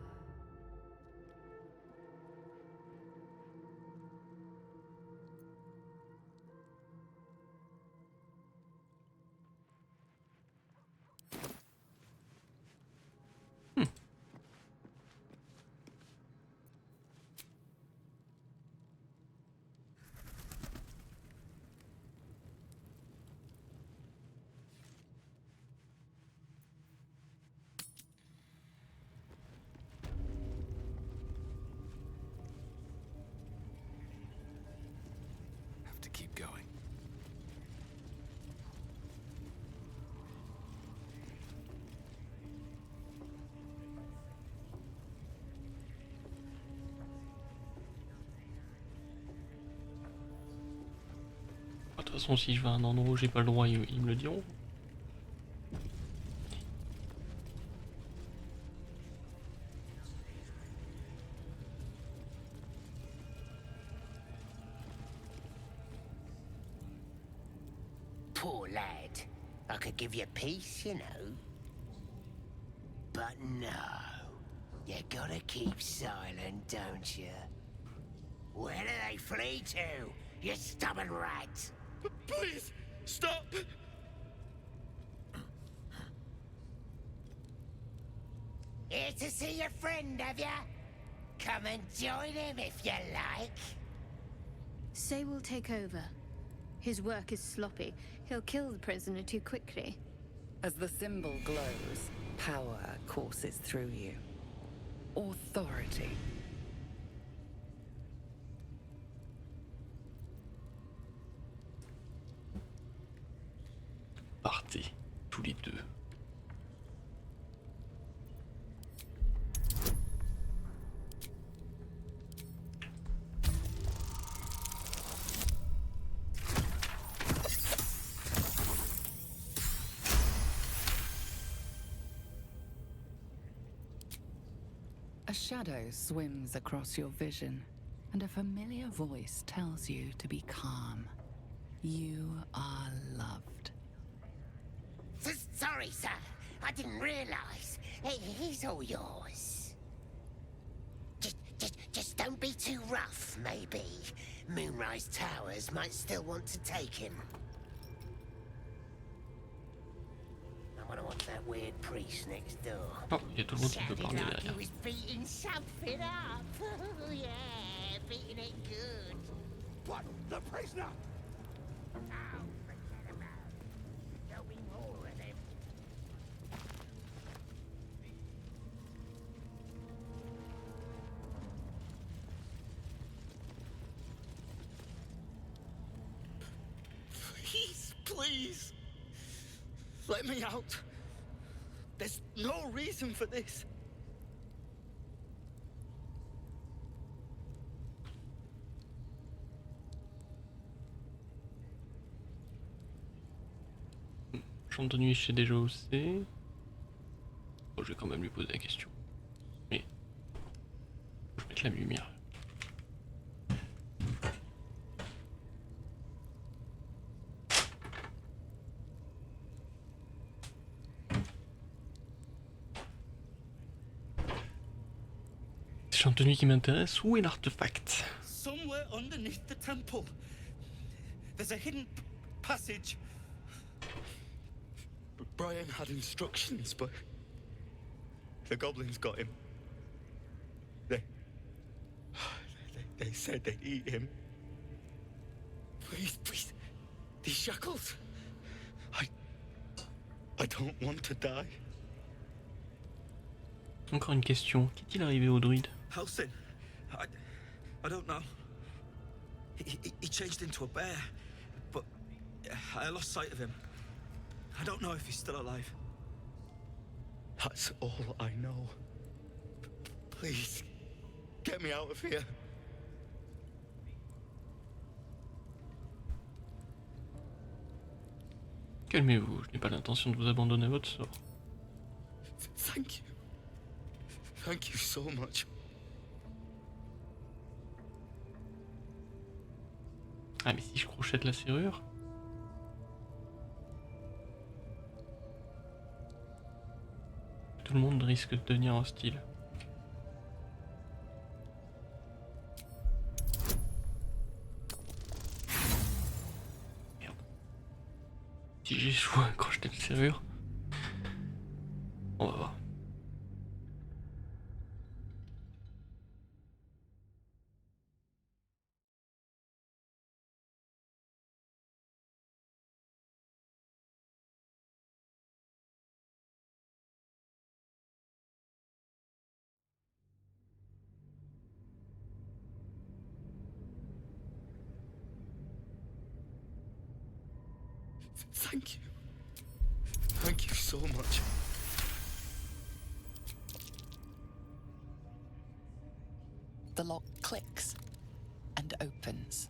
Have to keep going. De toute façon, si je vais à un endroit où j'ai pas le droit, ils me le diront. Poor lad. I could give you peace, you know. But no. You gotta keep silent, don't you? Where do they flee to, you stubborn rat? Please, stop! Here to see your friend, have ya? Come and join him if you like. Say will take over. His work is sloppy. He'll kill the prisoner too quickly. As the symbol glows, power courses through you. Authority. Partez, tous les deux. A shadow swims across your vision, and a familiar voice tells you to be calm. You are loved. Sorry, sir. I didn't realize. He's all yours. Just Don't be too rough, maybe. Moonrise Towers might still want to take him. I wonder what's that weird priest next door. Oh, il y a tout le monde qui peut parler Like derrière. he was beating something up. Yeah, beating it good. What? The prisoner? Oh, forget about it. There'll be more of them. Please, please. Let me out. There's no reason for this. Chambre de nuit, je sais déjà où c'est. Bon, je vais quand même lui poser la question. Mais je vais mettre la lumière. C'est chambre de nuit qui m'intéresse. Où est l'artefact? Somewhere underneath the temple. There's a hidden passage. Brian had instructions, but the goblins got him. They said they'd eat him. Please, please. These shackles. I don't want to die. Encore une question. Qu'est-il arrivé au druide? Helsing. I don't know. He changed into a bear, but I lost sight of him. I don't know if he's still alive. That's all I know. Please, get me out of here. Calmez-vous, je n'ai pas l'intention de vous abandonner à votre sort. Thank you. Thank you so much. Ah mais si je crochette la serrure? Tout le monde risque de devenir hostile. Merde. Si j'échoue à crocheter la serrure, on va voir. Thank you. Thank you so much. The lock clicks and opens.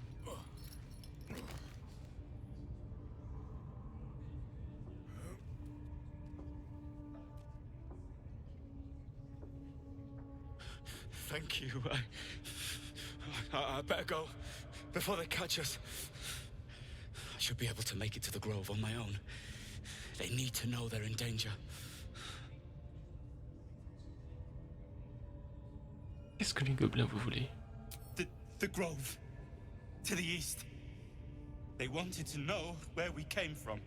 Thank you. I better go before they catch us. I should be able to make it to the grove on my own. They need to know they're in danger. Qu'est-ce que les gobelins vous voulez? The grove. To the east. They wanted to know where we came from.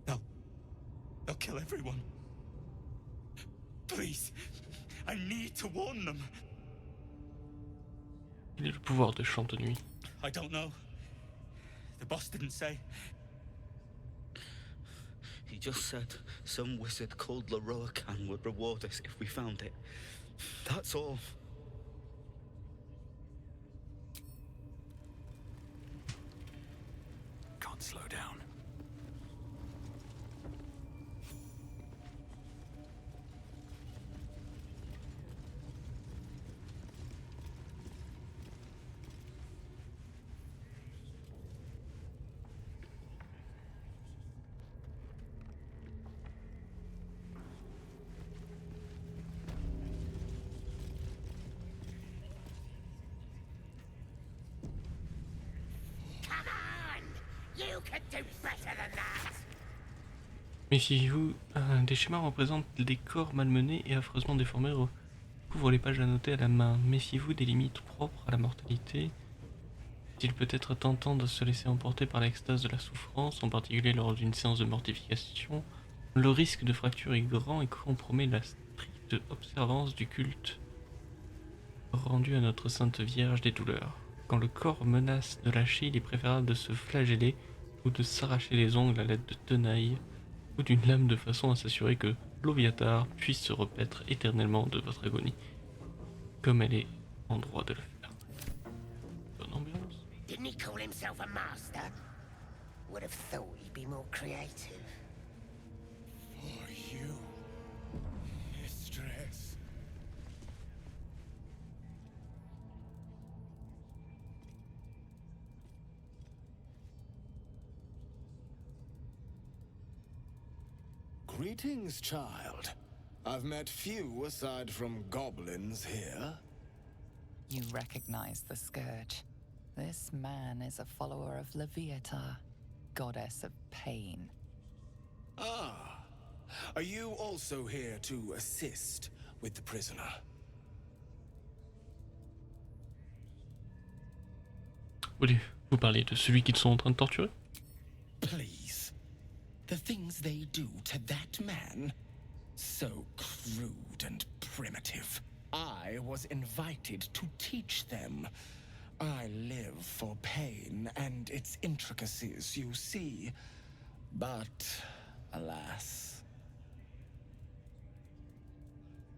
They'll kill everyone. Please. I need to warn them. Il est le pouvoir de chambre de nuit. I don't know. The boss didn't say. He just said some wizard called Leroacan would reward us if we found it. That's all. Can't slow down. You can do better than that. Méfiez-vous, des schémas représentent des corps malmenés et affreusement déformés Couvre les pages annotées à la main. Méfiez-vous des limites propres à la mortalité. Il peut être tentant de se laisser emporter par l'extase de la souffrance, en particulier lors d'une séance de mortification. Le risque de fracture est grand et compromet la stricte observance du culte rendu à notre Sainte Vierge des douleurs. Quand le corps menace de lâcher, il est préférable de se flageller ou de s'arracher les ongles à l'aide de tenailles ou d'une lame de façon à s'assurer que l'Oviatar puisse se repaître éternellement de votre agonie, comme elle est en droit de le faire. Bonne ambiance. Didn't he call himself a master? Would have thought he'd be more creative. For you, mistress. Greetings, child. I've met few aside from goblins here. You recognize the Scourge. This man is a follower of Leviatar, goddess of pain. Ah. Are you also here to assist with the prisoner? Vous parlez de celui qu'ils sont en train de torturer? Please. The things they do to that man, so crude and primitive. I was invited to teach them. I live for pain and its intricacies, you see. But, alas.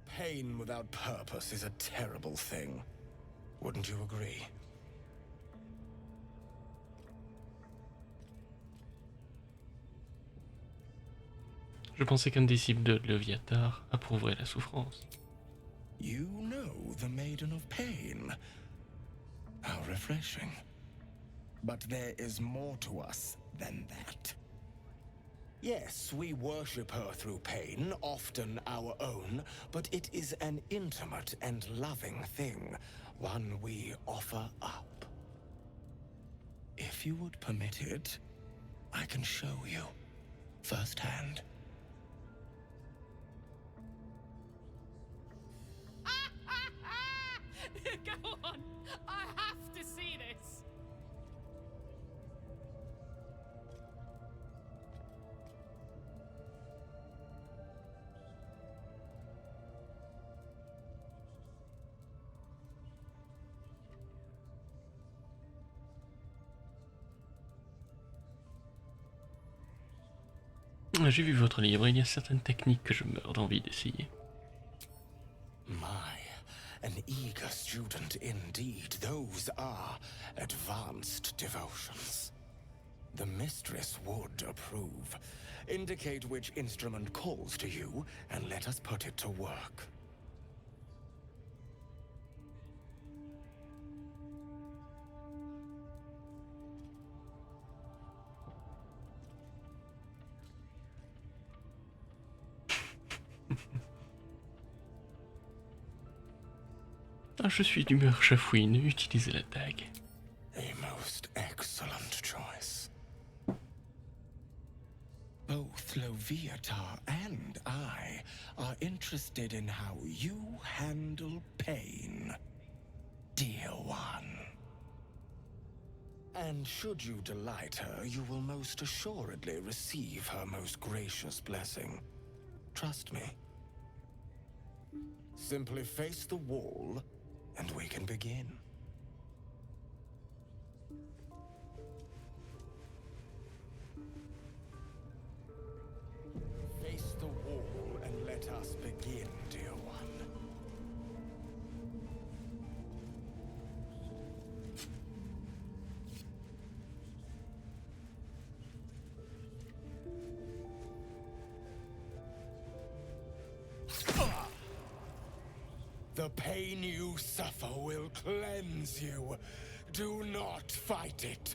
Pain without purpose is a terrible thing. Wouldn't you agree? Je pensais qu'un disciple de Leviatar approuverait la souffrance. You know the Maiden of Pain. How refreshing. But there is more to us than that. Yes, we worship her through pain, often our own, but it is an intimate and loving thing, one we offer up. If you would permit it, I can show you firsthand. Go on! I have to see this! J'ai vu votre livre, il y a certaines techniques que je meurs d'envie d'essayer. My, an eager student indeed. Those are advanced devotions. The mistress would approve. Indicate which instrument calls to you, and let us put it to work. Ah, je suis d'humeur chafouine, utilisez la dague. A most excellent choice. Both Leviatar and I are interested in how you handle pain, dear one. And should you delight her, you will most assuredly receive her most gracious blessing. Trust me. Simply face the wall, and we can begin. Face the wall and let us begin, dear one. The pain you suffer will cleanse you. Do not fight it.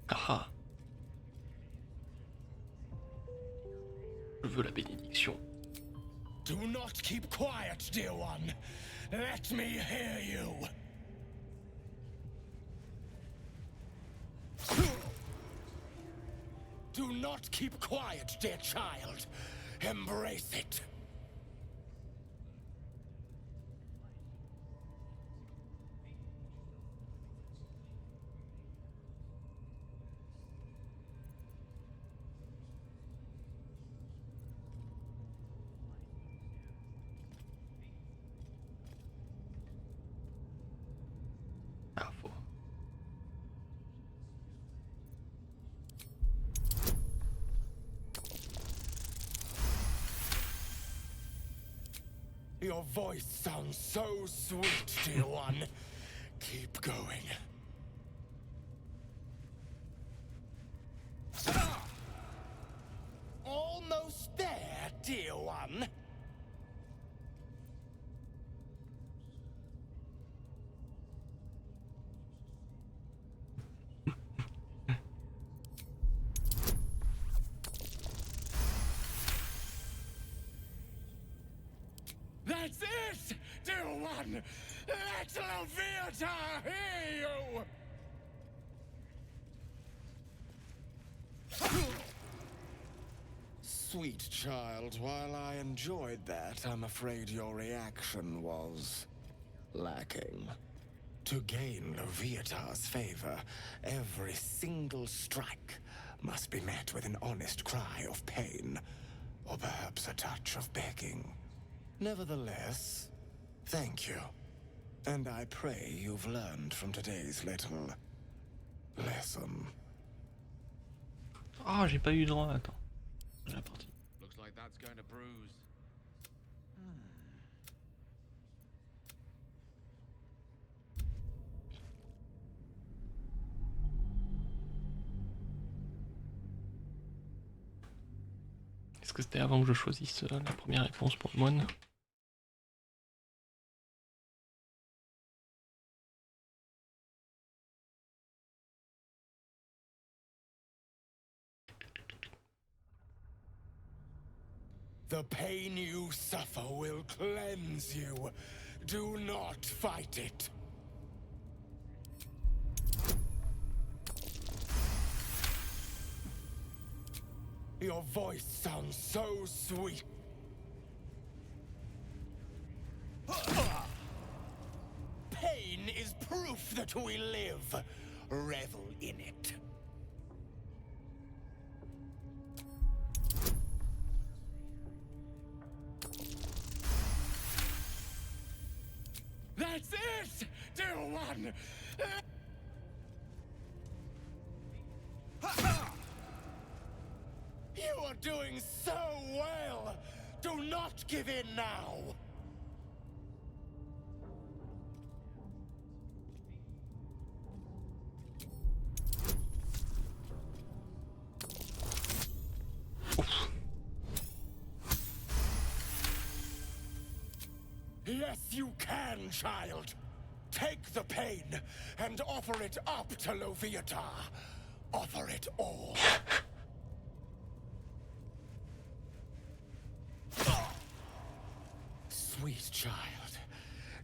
Ah. Je veux la bénédiction. Do not keep quiet, dear one. Let me hear you. Do not keep quiet, dear child. Embrace it. Info. Your voice sounds so sweet, dear one. Keep going. Almost there, dear one. That's it, dear one! Let Leviathan hear you! Sweet child, while I enjoyed that, I'm afraid your reaction was lacking. To gain Leviathar's favor, every single strike must be met with an honest cry of pain, or perhaps a touch of begging. Nevertheless, thank you. And I pray you've learned from today's little lesson. Oh, j'ai pas eu droit, attends. La partie. Looks like that's going to bruise. Est-ce que c'était avant que je choisisse la première réponse pour le moine? The pain you suffer will cleanse you. Do not fight it. Your voice sounds so sweet. Pain is proof that we live. Revel in it. That's it, dear one! You are doing so well! Do not give in now! Yes, you can, child. Take the pain and offer it up to Leviathan. Offer it all. Sweet child,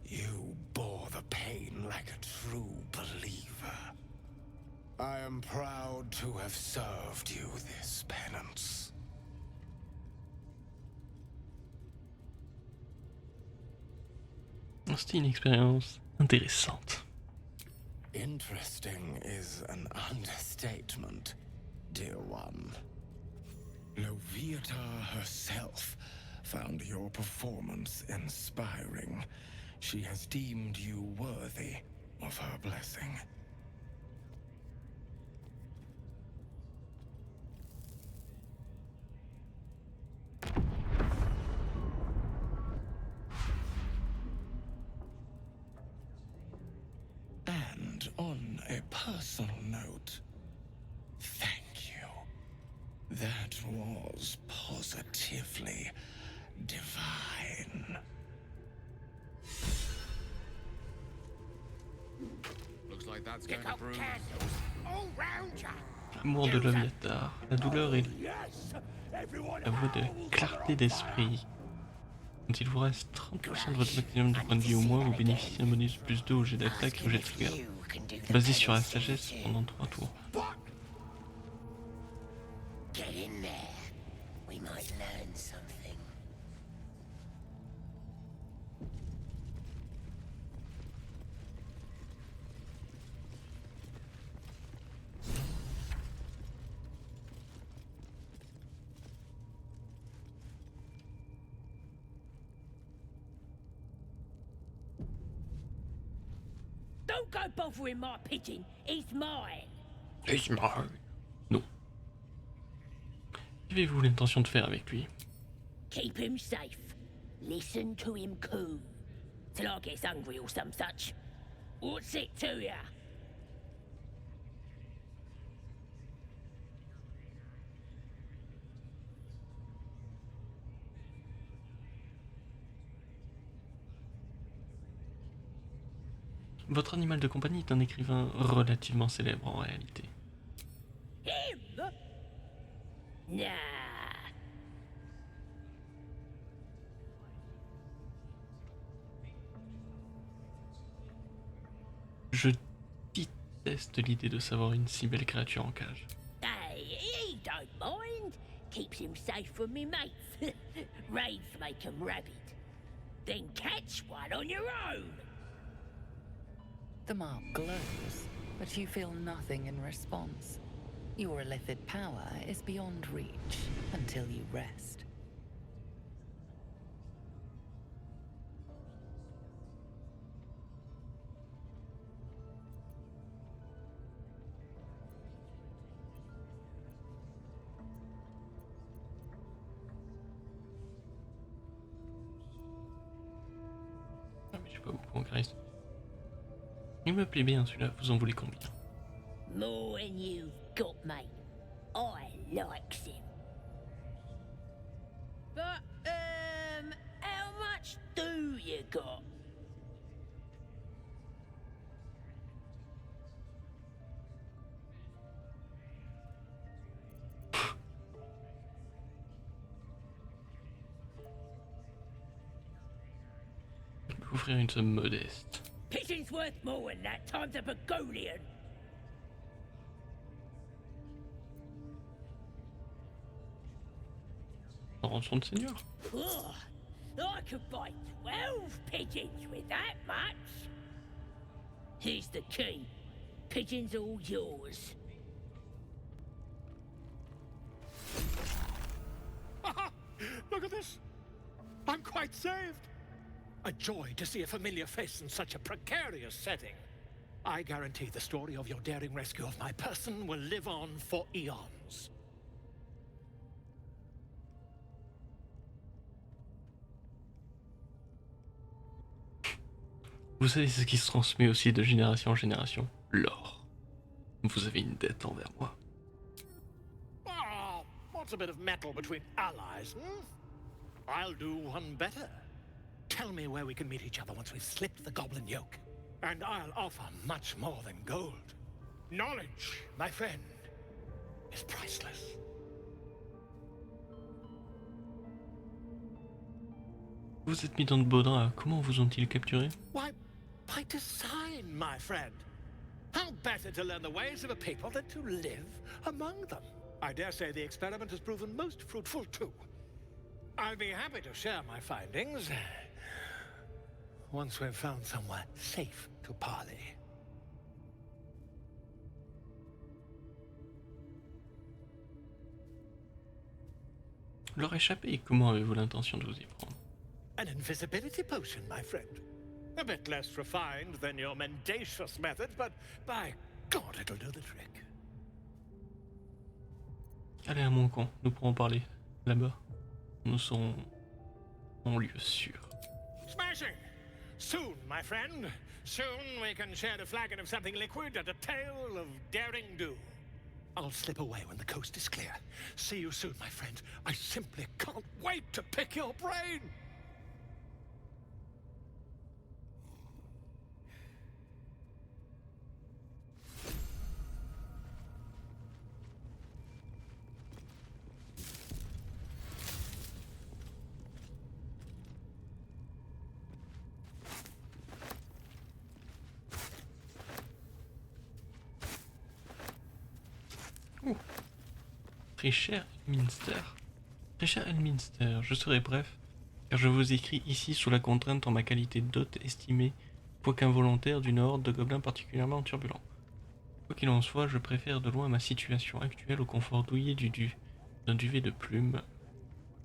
you bore the pain like a true believer. I am proud to have served you this penance. C'était une expérience intéressante. Interesting is an understatement, dear one. Leviathan herself found your performance inspiring. She has deemed you worthy of her blessing. And on a personal note, thank you. That was positively divine. Looks like that's going to bruise. L'amour de Leviathan, la douleur et la voix de clarté d'esprit. Quand il vous reste 30% de votre maximum de points de vie au moins, vous bénéficiez d'un bonus de plus 2 au jet d'attaque et au jet de trigger, basé sur la sagesse pendant 3 tours. Get in there. We might learn something. Don't go bothering my pigeon. He's mine. He's mine. Non. Qu'avez-vous l'intention de faire avec lui? Keep him safe. Listen to him coo. Till I gets hungry or some such. What's it to ya? Votre animal de compagnie est un écrivain relativement célèbre en réalité. Him? Nah. Je déteste l'idée de savoir une si belle créature en cage. Hey, he don't mind. Keeps him safe from me mates. Raids make 'em rabid. Then catch one on your own. The mark glows, but you feel nothing in response. Your illithid power is beyond reach until you rest. Ah mais j'ai pas beaucoup en charisme. Il me plaît bien celui-là, vous en voulez combien? More than you've got, mate. I likes him. But, how much do you got? Je peux offrir une somme modeste. Pigeon's worth more than that times a Begolian. En rançon de seigneur. Ugh, I could buy 12 pigeons with that much. Here's the key. Pigeons all yours. Look at this. I'm quite saved. A joy to see a familiar face in such a precarious setting. I guarantee the story of your daring rescue of my person will live on for eons. Vous savez ce qui se transmet aussi de génération en génération? L'or. Vous avez une dette envers moi. Oh, what's a bit of metal between allies, hmm? I'll do one better. Tell me where we can meet each other once we've slipped the goblin yoke. And I'll offer much more than gold. Knowledge, my friend, is priceless. Vous êtes mis dans de beaux draps, comment vous ont-ils capturé? Why, by design, my friend. How better to learn the ways of a people than to live among them? I dare say the experiment has proven most fruitful too. I'll be happy to share my findings once we've found somewhere safe to parley. Leur échappé, comment avez-vous l'intention de vous y prendre? An invisibility potion, my friend. A bit less refined than your mendacious methods, but by God, it'll do the trick. Allez à mon camp, nous pourrons parler. Là-bas, nous serons en lieu sûr. Smashing! Soon, my friend. Soon we can share a flagon of something liquid and a tale of daring do. I'll slip away when the coast is clear. See you soon, my friend. I simply can't wait to pick your brain! Très cher Elminster. Très cher Elminster, je serai bref, car je vous écris ici sous la contrainte en ma qualité d'hôte estimé, quoique involontaire, d'une horde de gobelins particulièrement turbulents. Quoi qu'il en soit, je préfère de loin ma situation actuelle au confort douillet d'un duvet de plumes,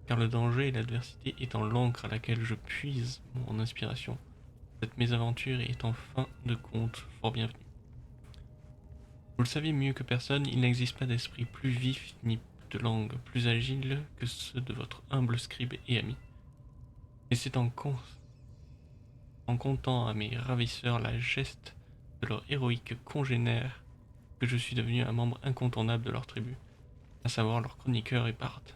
car le danger et l'adversité étant l'encre à laquelle je puise mon inspiration, cette mésaventure est en fin de compte fort bienvenue. Vous le savez mieux que personne, il n'existe pas d'esprit plus vif ni de langue plus agile que ceux de votre humble scribe et ami. Et c'est en comptant à mes ravisseurs la geste de leur héroïque congénère que je suis devenu un membre incontournable de leur tribu, à savoir leur chroniqueur et barde.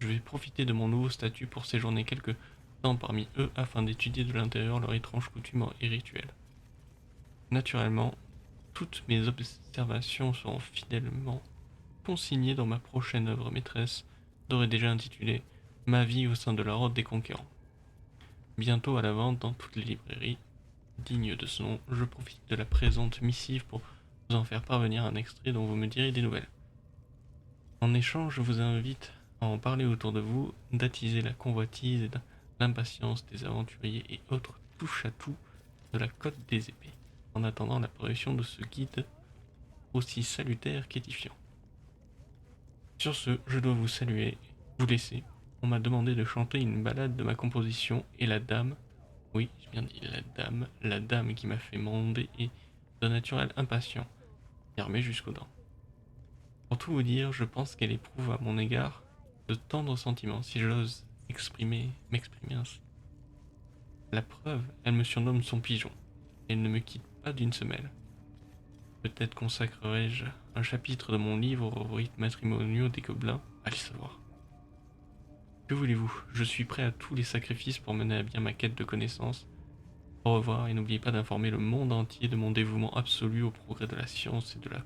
Je vais profiter de mon nouveau statut pour séjourner quelque temps parmi eux afin d'étudier de l'intérieur leurs étranges coutumes et rituels. Naturellement, toutes mes observations seront fidèlement consignées dans ma prochaine œuvre maîtresse, d'ores et déjà intitulée « Ma vie au sein de la Horde des Conquérants ». Bientôt à la vente dans toutes les librairies dignes de ce nom, je profite de la présente missive pour vous en faire parvenir un extrait dont vous me direz des nouvelles. En échange, je vous invite à en parler autour de vous, d'attiser la convoitise et l'impatience des aventuriers et autres touche-à-tout de la Côte des Épées, en attendant la parution de ce guide aussi salutaire qu'édifiant. Sur ce, je dois vous saluer, vous laisser. On m'a demandé de chanter une ballade de ma composition et la dame, oui, j'ai bien dit la dame qui m'a fait monder est d'un naturel impatient, fermé jusqu'aux dents. Pour tout vous dire, je pense qu'elle éprouve à mon égard de tendres sentiments, si j'ose m'exprimer ainsi. La preuve, elle me surnomme son pigeon, et elle ne me quitte pas d'une semelle. Peut-être consacrerai-je un chapitre de mon livre aux rites matrimoniaux des gobelins, allez savoir. Que voulez-vous, je suis prêt à tous les sacrifices pour mener à bien ma quête de connaissances. Au revoir et n'oubliez pas d'informer le monde entier de mon dévouement absolu au progrès de la science et de la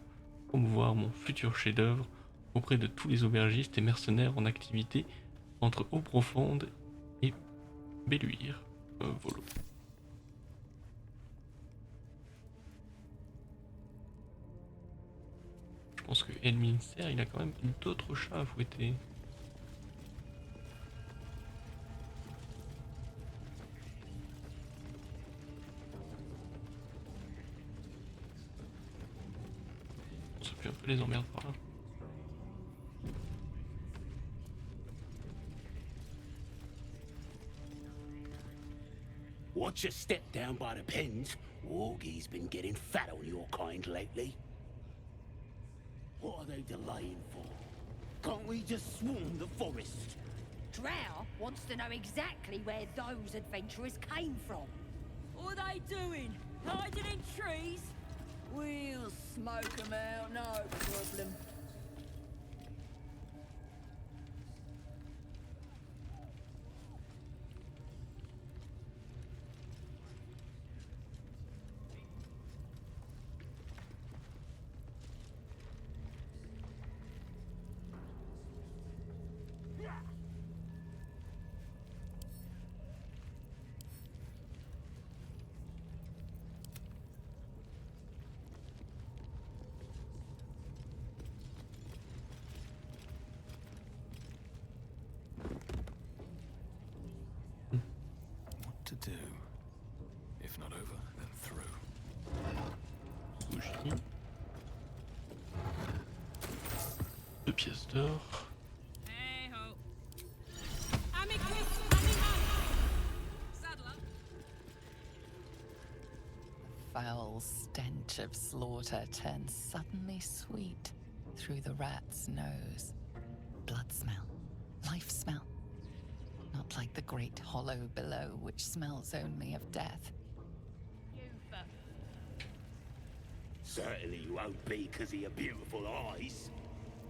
promouvoir mon futur chef-d'œuvre auprès de tous les aubergistes et mercenaires en activité entre eaux profondes et Belluire. Volo. Je pense que Elminster, il a quand même d'autres chats à fouetter. Ça fait un peu les emmerdes par là. Watch your step down by the pens. Wargie's been getting fat on your kind lately. What are they delaying for? Can't we just swarm the forest? Drow wants to know exactly where those adventurers came from. What are they doing? Hiding in trees? We'll smoke 'em out, no problem. To do. If not over, then through. Sushi. 2 pièces d'or. The foul stench of slaughter turns suddenly sweet through the rat's nose. Blood smell, life smell. Not like the great hollow below, which smells only of death. Certainly you won't be because of your beautiful eyes.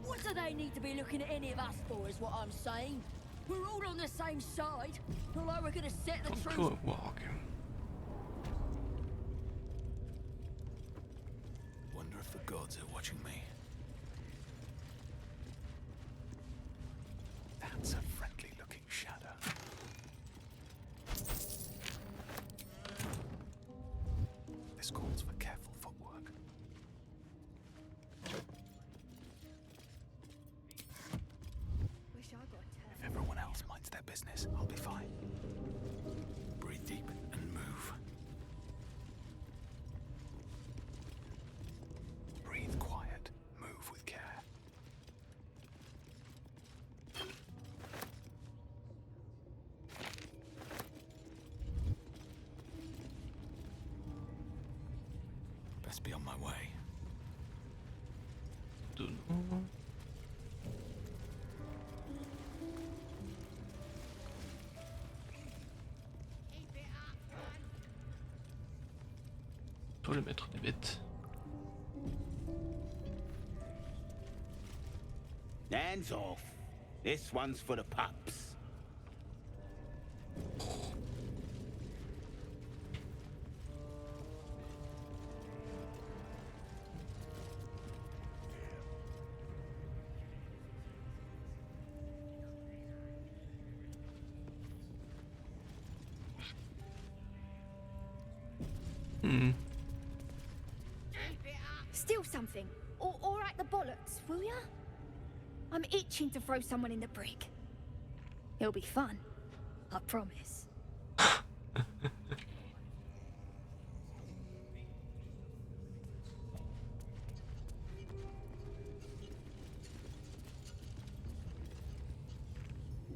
What do they need to be looking at any of us for, is what I'm saying? We're all on the same side. Not like we're gonna set the truth. Good walk. Wonder if the gods are watching me. That's a friendly-looking shadow. This calls for careful footwork. Best be on my way. Toi le maître des bêtes. Hands off. This one's for the pups. Steal something. Or at the bollocks, will ya? I'm itching to throw someone in the brig. It'll be fun. I promise.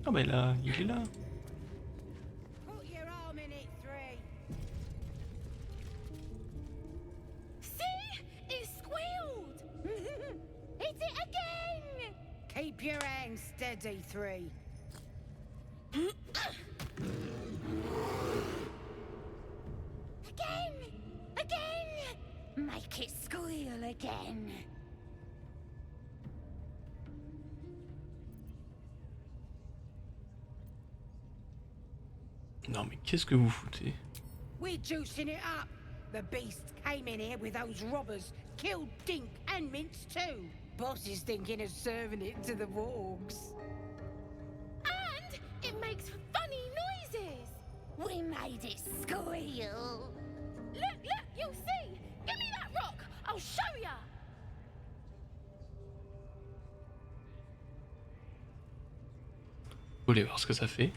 Ah bah là, il est là. Put your arm in it, 3. See? It squealed! Hit it again! Keep your hands steady, 3. Again! Again! Make it squeal again. Non mais qu'est-ce que vous foutez? We're juicing it up. The beast came in here with those robbers, killed Dink and Mince too. Boss is thinking of serving it to the wargs. And it makes funny noises. We made it squeal. Look, you'll see. Give me that rock. I'll show ya. Vous voulez voir ce que ça fait?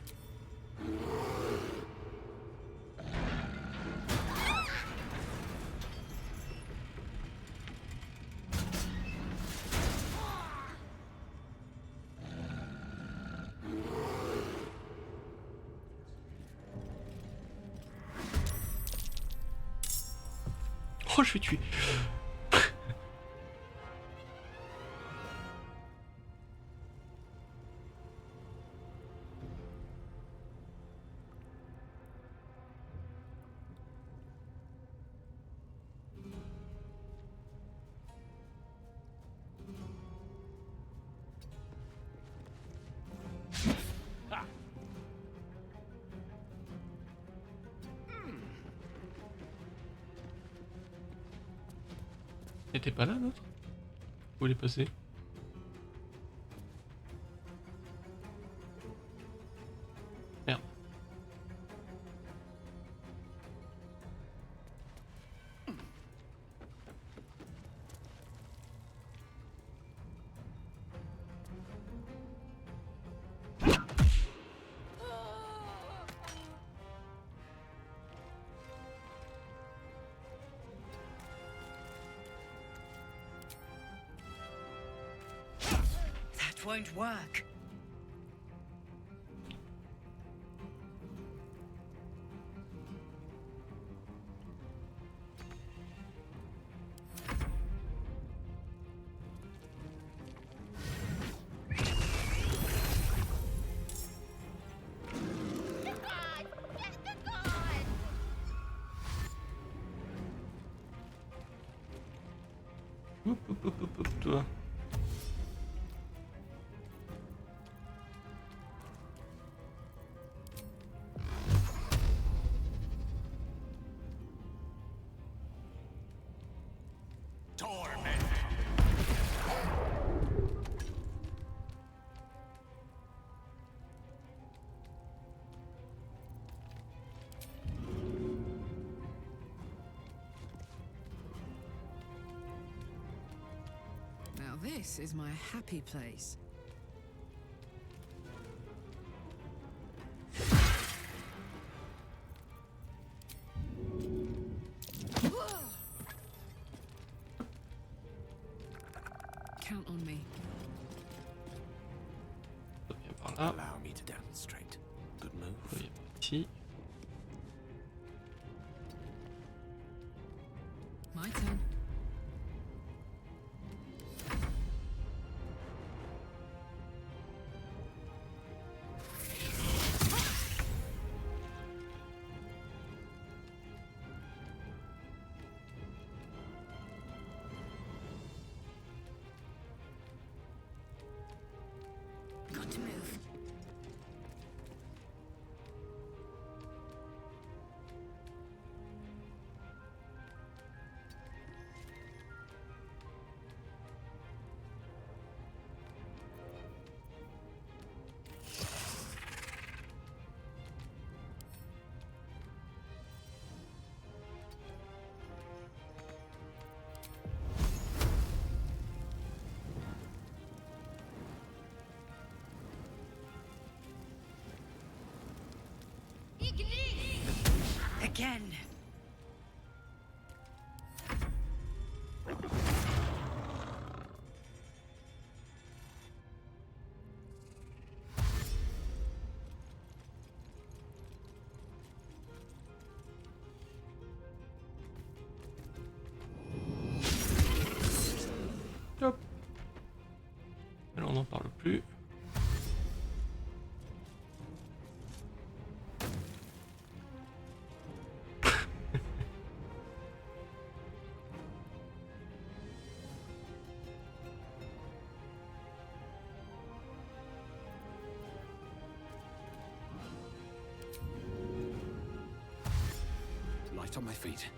Oh, je vais tuer. T'étais pas là, l'autre? Où il est passé? Merde. That won't work. Toi. Now this is my happy place. Count on me. Par là. Allow me to demonstrate. Good move. Oui, ici. My turn. again. Hop. Et là, on n'en parle plus. Light on my feet.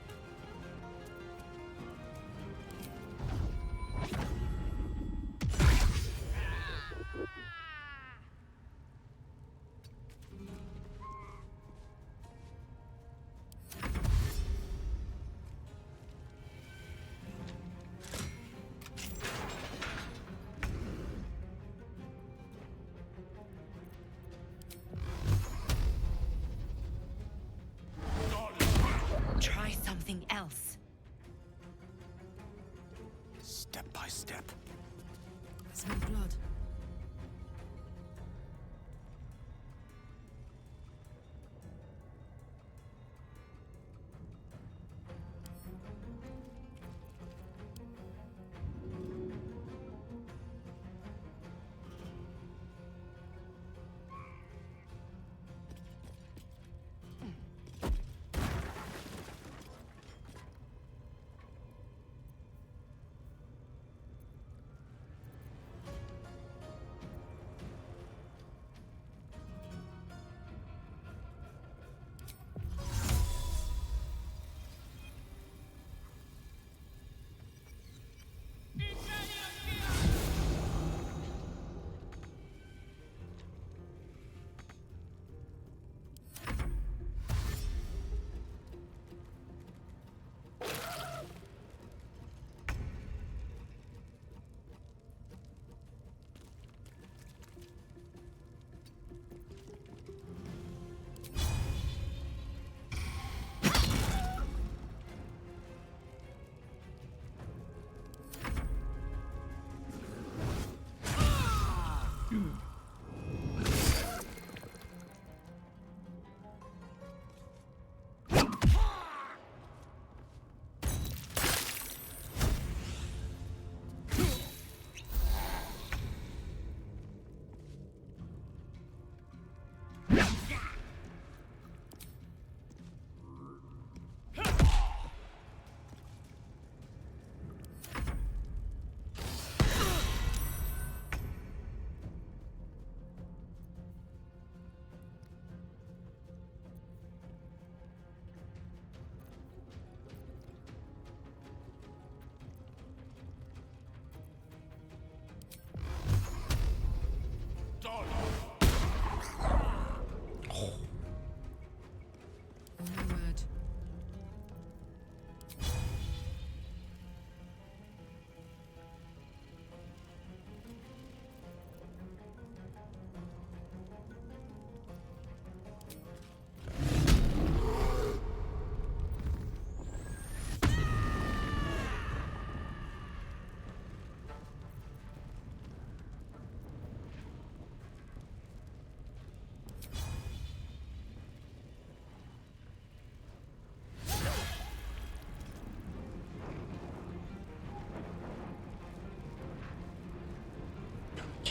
Try something else. Step by step. I smell blood.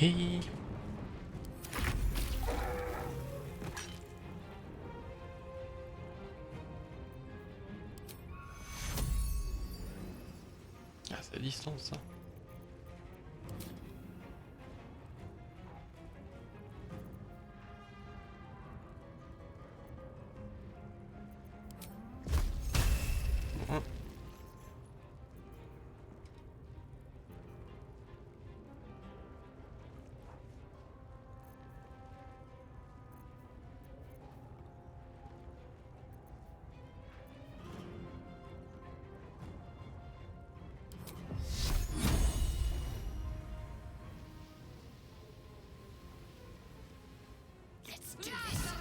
Ok. Ah, c'est à distance ça. Bon. Let's do this.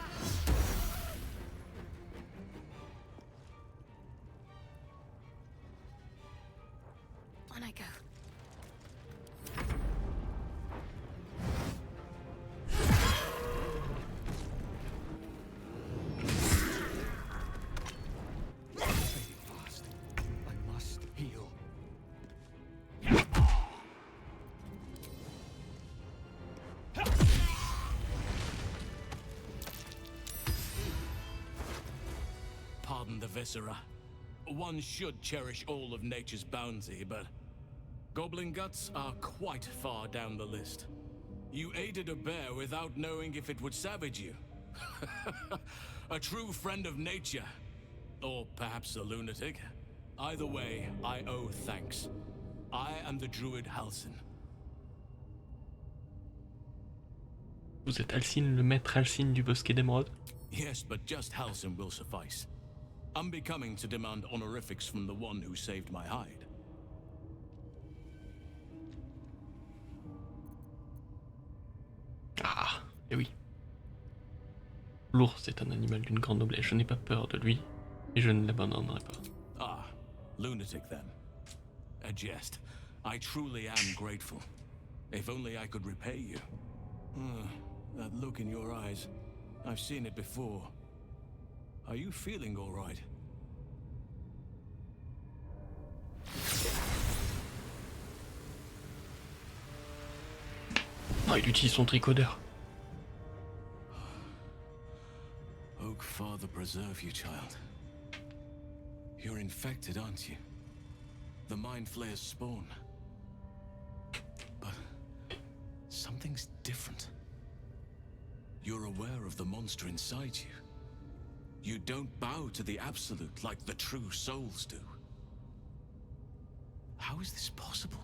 viscera. One should cherish all of nature's bounty, but goblin guts are quite far down the list. You aided a bear without knowing if it would savage you. A true friend of nature. Or perhaps a lunatic. Either way, I owe thanks. I am the druid Halsin. Vous êtes Halsin, le maître Halsin du bosquet d'émeraude? Yes, but just Halsin will suffice. Unbecoming to demand honorifics from the one who saved my hide. Ah, eh oui. L'ours est un animal d'une grande noblesse. Je n'ai pas peur de lui, et je ne l'abandonnerai pas. Ah, lunatic then. A jest. I truly am grateful. If only I could repay you. That look in your eyes. I've seen it before. Are you feeling all right? Ah, il utilise son tricodeur. Oak Father preserve you, child. You're infected, aren't you? The Mind Flayer's spawn. But something's different. You're aware of the monster inside you. You don't bow to the Absolute like the true souls do. How is this possible?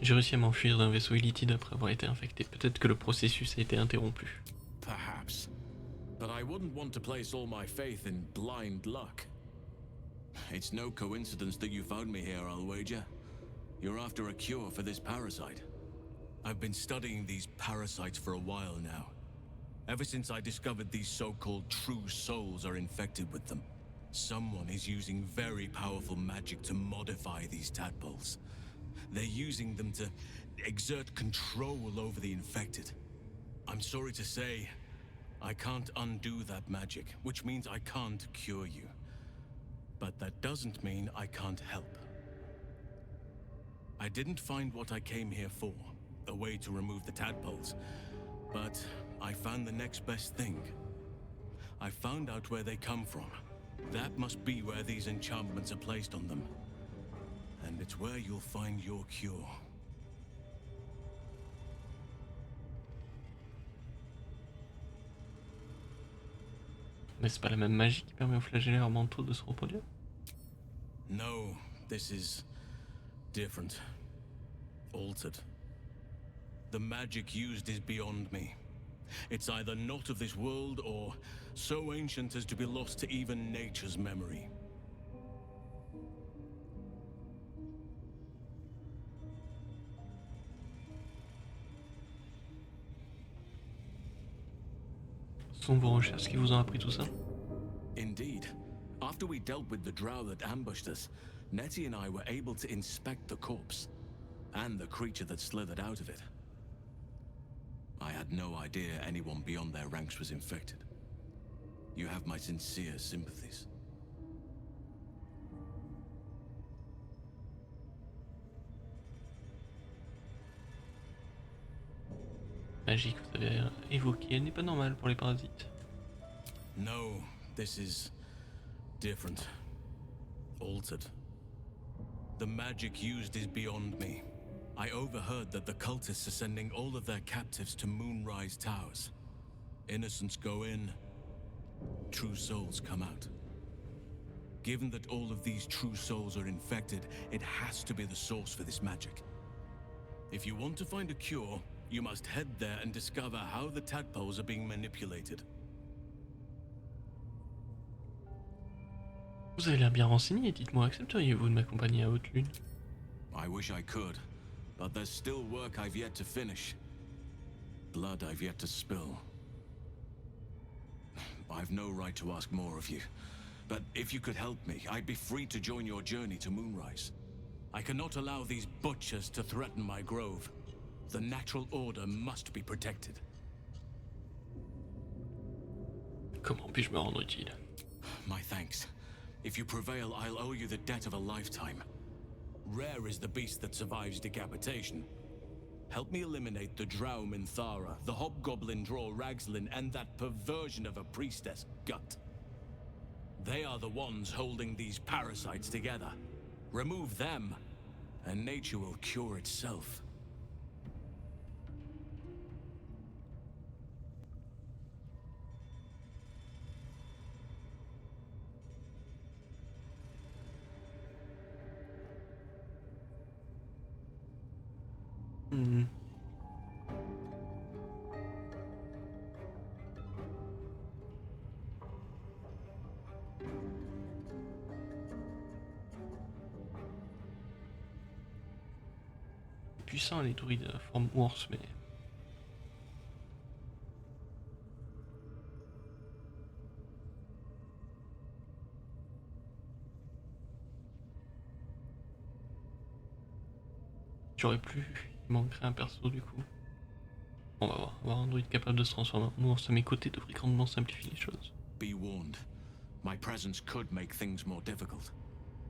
J'ai réussi à m'enfuir d'un vaisseau illitide après avoir été infecté. Peut-être que le processus a été interrompu. Perhaps. But I wouldn't want to place all my faith in blind luck. It's no coincidence that you found me here, I'll wager. You're after a cure for this parasite. I've been studying these parasites for a while now. Ever since I discovered these so-called true souls are infected with them. Someone is using very powerful magic to modify these tadpoles. They're using them to exert control over the infected. I'm sorry to say, I can't undo that magic, which means I can't cure you. But that doesn't mean I can't help. I didn't find what I came here for, a way to remove the tadpoles, but I found the next best thing. I found out where they come from. That must be where these enchantments are placed on them. And it's where you'll find your cure. Mais c'est pas la même magie qui permet aux flagellaires mentaux de se reproduire? No, this is different. Altered. The magic used is beyond me. It's either not of this world or so ancient as to be lost to even nature's memory. Ce sont vos recherches qui vous ont appris tout ça? Indeed. After we dealt with the drow that ambushed us, Nettie and I were able to inspect the corpse, and the creature that slithered out of it. I had no idea anyone beyond their ranks was infected. You have my sincere sympathies. Magie que vous avez évoquée, elle n'est pas normale pour les parasites. No, this is different. Altered. The magic used is beyond me. I overheard that the cultists are sending all of their captives to Moonrise Towers. Innocents go in, true souls come out. Given that all of these true souls are infected, it has to be the source for this magic. If you want to find a cure, you must head there and discover how the tadpoles are being manipulated. Vous avez l'air bien renseigné, dites-moi, accepteriez-vous de m'accompagner à Haute Lune? I wish I could, but there's still work I've yet to finish. Blood I've yet to spill. I've no right to ask more of you, but if you could help me, I'd be free to join your journey to Moonrise. I cannot allow these butchers to threaten my grove. The natural order must be protected. Comment puis-je me rendre utile? My thanks. If you prevail, I'll owe you the debt of a lifetime. Rare is the beast that survives decapitation. Help me eliminate the Drow Minthara, the Hobgoblin Draw Ragslin, and that perversion of a priestess, Gut. They are the ones holding these parasites together. Remove them, and nature will cure itself. Puissant les druides forme ours, mais j'aurais plus, il manquerait un perso du coup. On va voir, avoir un druide capable de se transformer en ours à mes côtés devrait grandement simplifier les choses. Be warned. My presence could make things more difficult.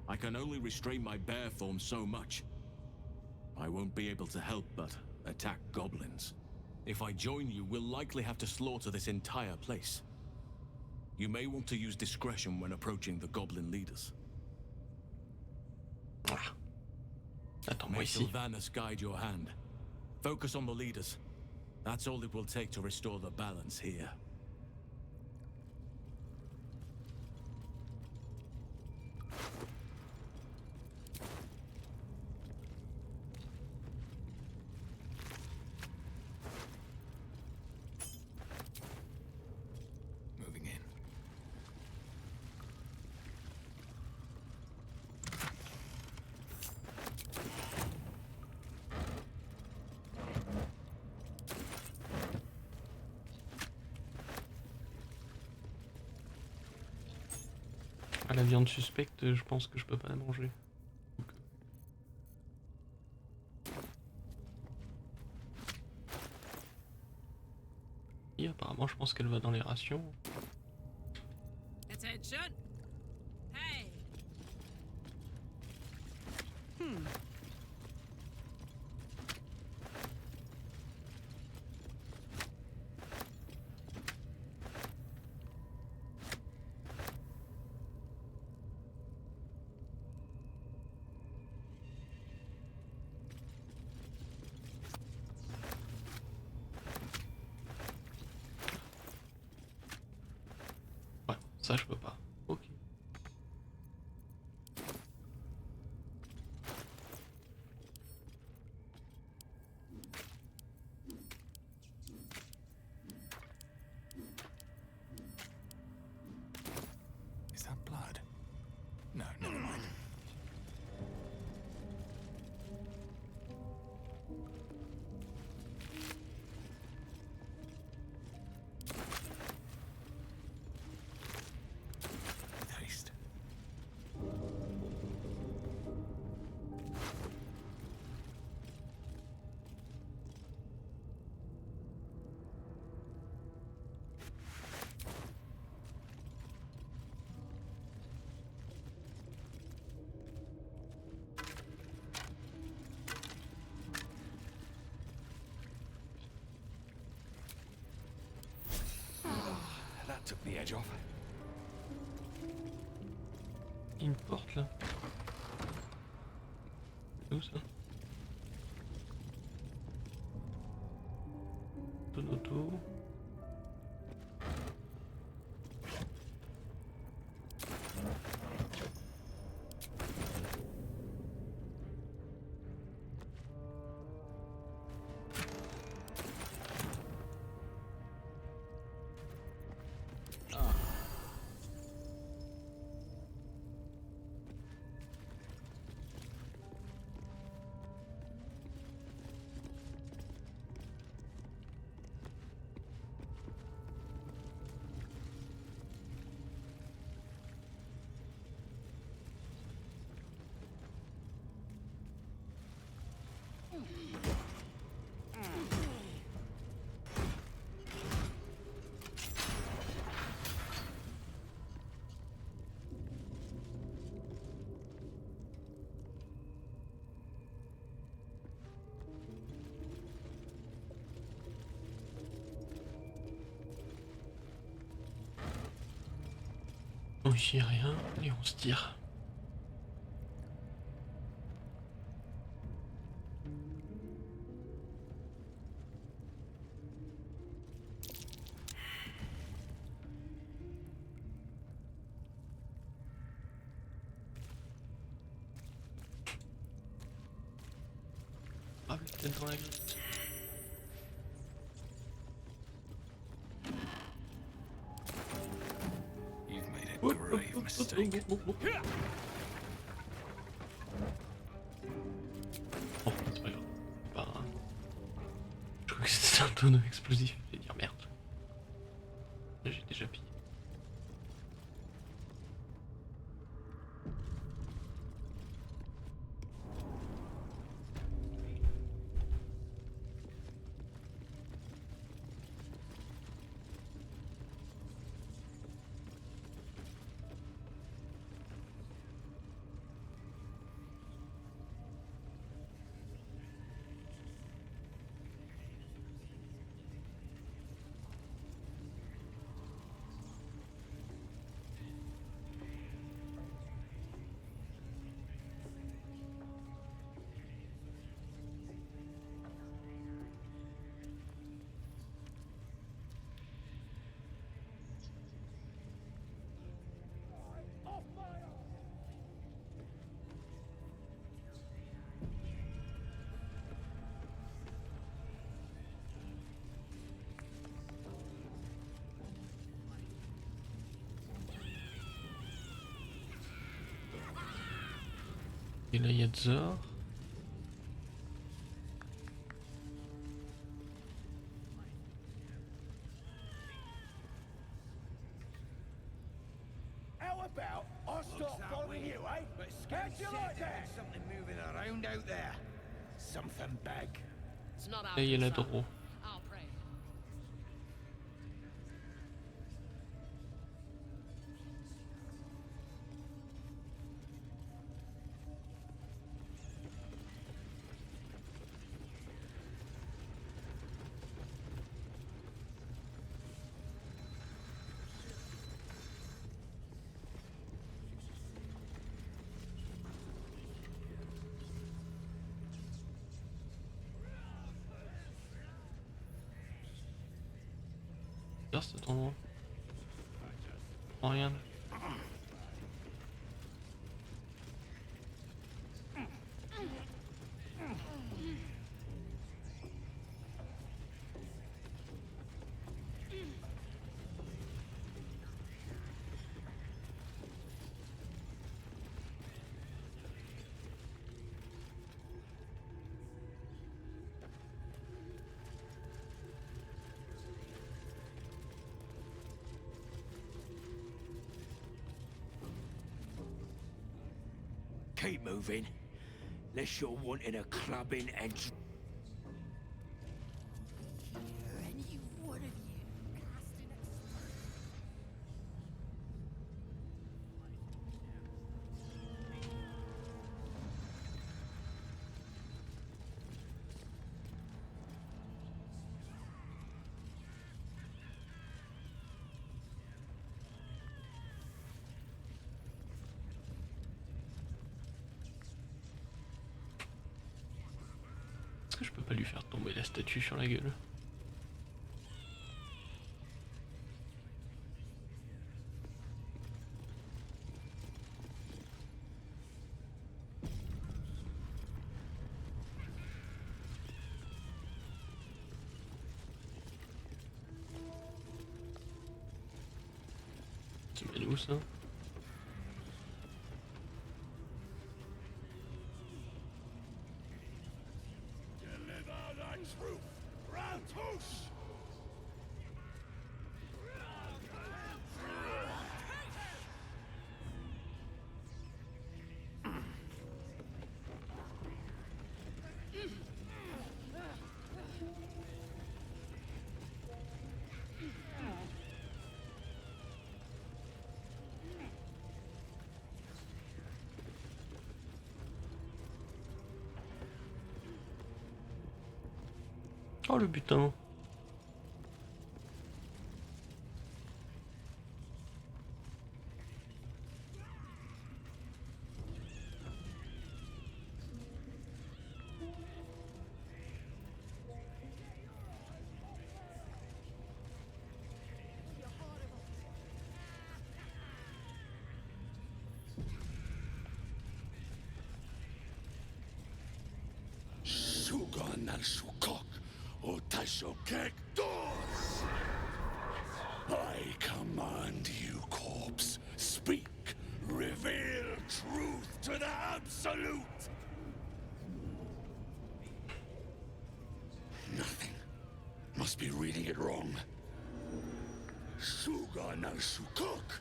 I can only restrain my bear form so much. I won't be able to help but attack goblins. If I join you, we'll likely have to slaughter this entire place. You may want to use discretion when approaching the goblin leaders. Attends-moi May ici. Sylvanus guide your hand. Focus on the leaders. That's all it will take to restore the balance here. Moving in. Ah, la viande suspecte, je pense que je peux pas la manger. Et apparemment, je pense qu'elle va dans les rations. Attention! Hey! Ouais, ça je peux pas. Ok. Is that blood? No, never mind. With haste. That took the edge off. Il y a une porte là. C'est où ça? Ton auto. Bon, ici rien, et on se tire. Ah, peut-être dans la grille. You've made a grave mistake. Oh, c'est pas grave. Pas... Je crois que c'était un tonneau explosif. Je vais dire merde. Là, j'ai déjà pillé. Et là, il y a Zor. How about I start following you, eh? How'd you like that? Something moving around out there. Something big. It's not Là, il y a la draw. Bizarre cet endroit. Oh, rien. Keep moving. Unless you're wanting a clubbing and... Est-ce que je peux pas lui faire tomber la statue sur la gueule? Tu mets où ça? Oh le butin. nal shukok o tashokek dos. I command you, corpse. Speak. Reveal truth to the Absolute. Nothing. Must be reading it wrong. Suga no shukok.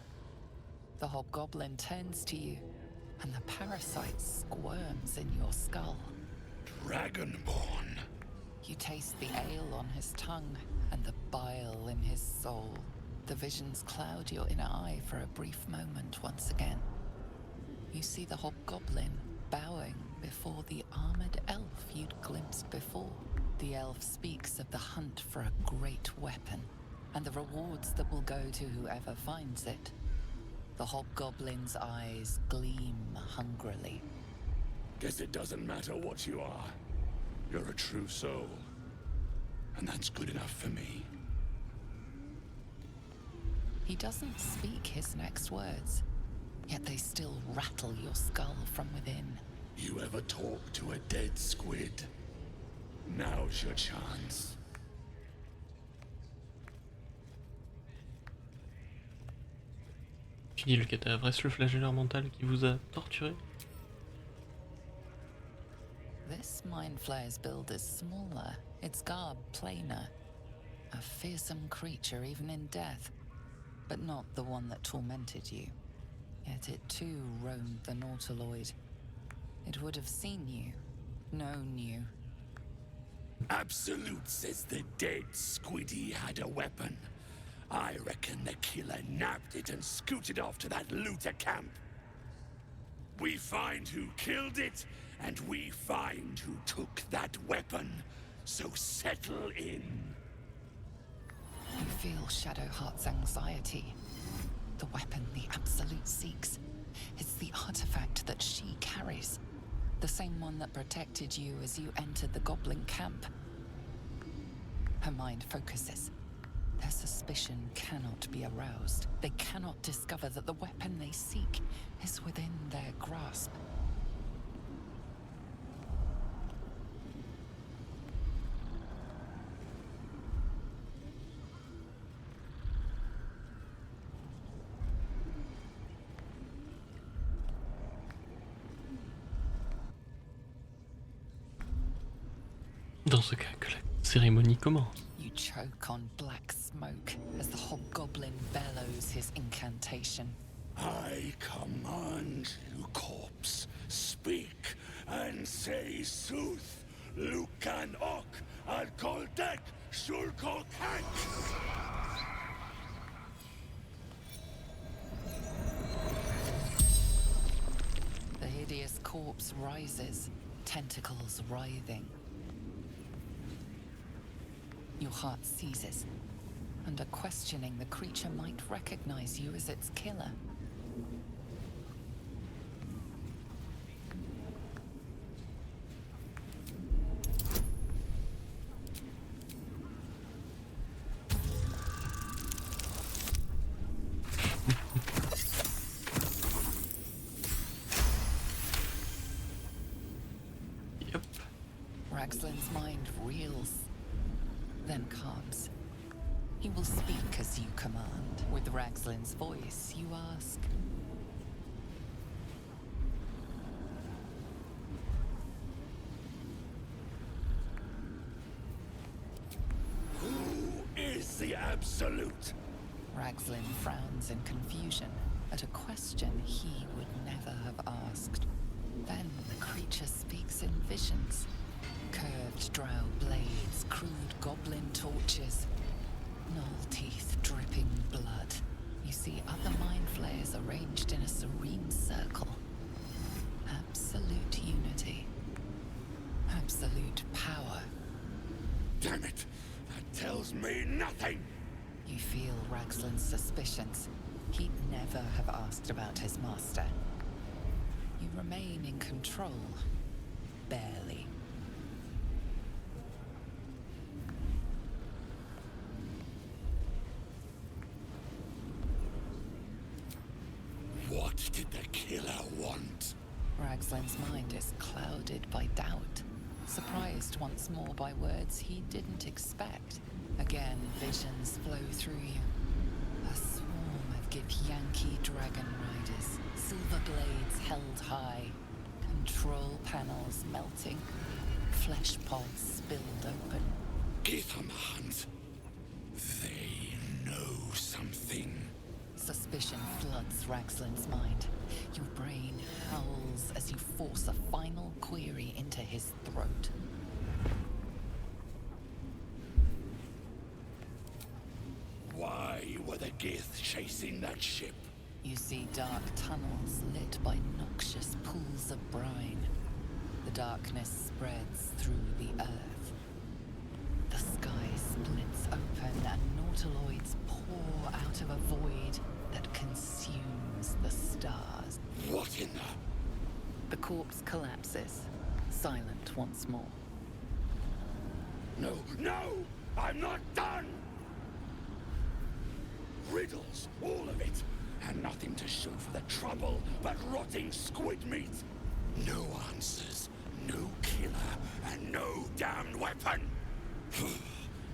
The hobgoblin turns to you, and the parasite squirms in your skull. Dragonborn. You taste the ale on his tongue and the bile in his soul. The visions cloud your inner eye for a brief moment once again. You see the hobgoblin bowing before the armored elf you'd glimpsed before. The elf speaks of the hunt for a great weapon and the rewards that will go to whoever finds it. The hobgoblin's eyes gleam hungrily. Guess it doesn't matter what you are. You're a true soul. And that's good enough for me. He doesn't speak his next words, yet they still rattle your skull from within. You ever talk to a dead squid? Now's your chance. Tu dis le cadavre, est-ce le flagellaire mental qui vous a torturé? This mind flayer's build is smaller, its garb plainer. A fearsome creature even in death, but not the one that tormented you. Yet it too roamed the Nautiloid. It would have seen you, known you. Absolute says the dead squiddy had a weapon. I reckon the killer nabbed it and scooted off to that looter camp. We find who killed it, and we find who took that weapon. So settle in. You feel Shadowheart's anxiety. The weapon the Absolute seeks. It's the artifact that she carries. The same one that protected you as you entered the goblin camp. Her mind focuses. Their suspicion cannot be aroused. They cannot discover that the weapon they seek is within their grasp. Dans ce cas, que la cérémonie commence. You choke on black smoke as the hobgoblin bellows his incantation. I command you, corpse. Speak and say sooth. Lucan ok al koldek shulkol kank. The hideous corpse rises, tentacles writhing. Your heart seizes. Under questioning, the creature might recognize you as its killer. Yep. Ragslin's mind reels, then calms. He will speak as you command. With Ragslin's voice, you ask. Who is the Absolute? Ragslin frowns in confusion at a question he would never have asked. Then the creature speaks in visions. Curved drow blades, crude goblin torches, gnoll teeth dripping blood. You see other mind flayers arranged in a serene circle. Absolute unity. Absolute power. Damn it! That tells me nothing! You feel Ragslin's suspicions. He'd never have asked about his master. You remain in control. Barely. What did the killer want? Ragslin's mind is clouded by doubt. surprised once more by words he didn't expect. Again, visions flow through you. A swarm of Githyanki dragon riders, silver blades held high, control panels melting, flesh pods spilled open. Githamhunt. They know something. Suspicion floods Raxlin's mind. Your brain howls as you force a final query into his throat. Why were the Gith chasing that ship? You see dark tunnels lit by noxious pools of brine. The darkness spreads through the earth. The sky splits open and nautiloids pour out of a void that consumes the stars. What in the... The corpse collapses, silent once more. No, no! I'm not done! Riddles, all of it, and nothing to show for the trouble but rotting squid meat. No answers, no killer, and no damned weapon.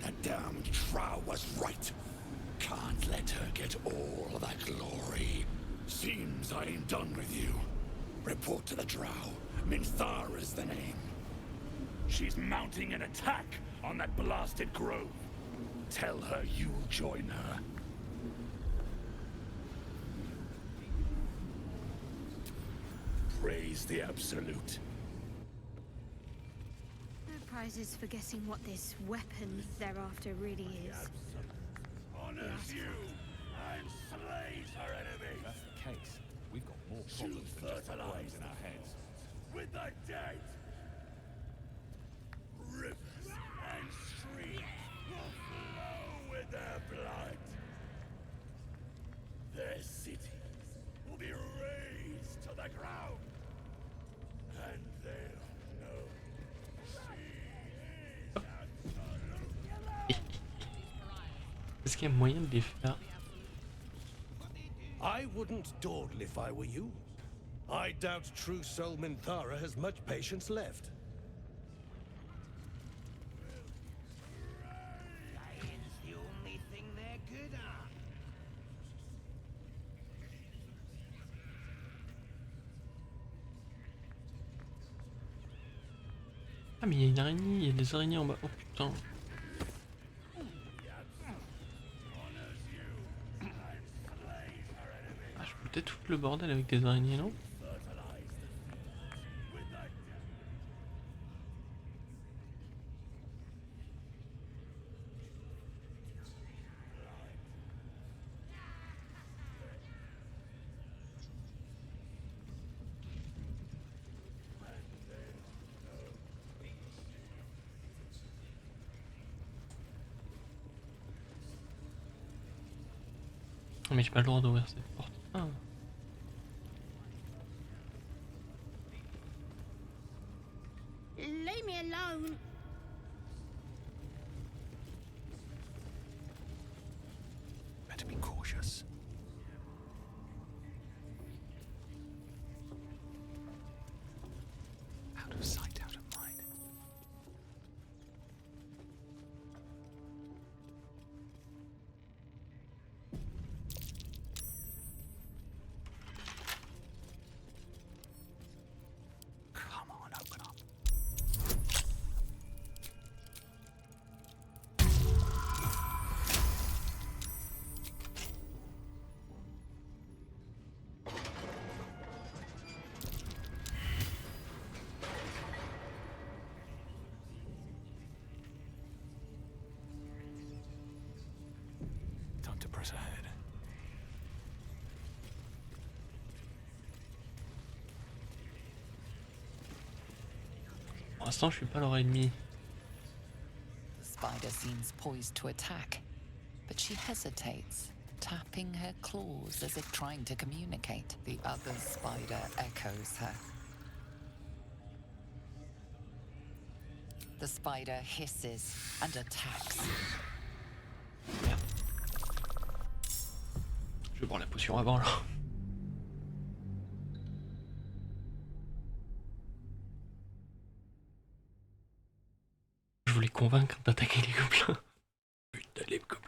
That damned Drow was right. Can't let her get all of that glory. Seems I ain't done with you. Report to the Drow. Minthara's the name. She's mounting an attack on that blasted grove. Tell her you'll join her. Praise the Absolute. No prizes for guessing what this weapon thereafter really is. Honors you and slays her enemies. That's the case. We've got more problems She'll than just the fertilize worms in our heads. with the dead. Rivers and streams will flow with their blood. Their cities will be razed to the ground. And they'll know she is absolute. Est-ce qu'il y a moyen de les faire? I wouldn't dawdle if I were you. I doubt true soul Minthara has much patience left. Lion's the only thing they're good at. Ah mais il y a une araignée, il y a des araignées en bas. Oh putain. Ah, je peux peut-être foutre le bordel avec des araignées, non? Mais j'ai pas le droit d'ouvrir cette porte. Ah. Leave me alone. Better be cautious. Out of sight, out of mind. Come on, open up. Time to press ahead. Pour l'instant, je suis pas leur ennemi. The spider seems poised to attack, but she hesitates, tapping her claws as if trying to communicate. The other spider echoes her. The spider hisses and attacks. Merde. Je vais boire la potion avant là. veux les convaincre d'attaquer les gobelins. Putain, les gobelins.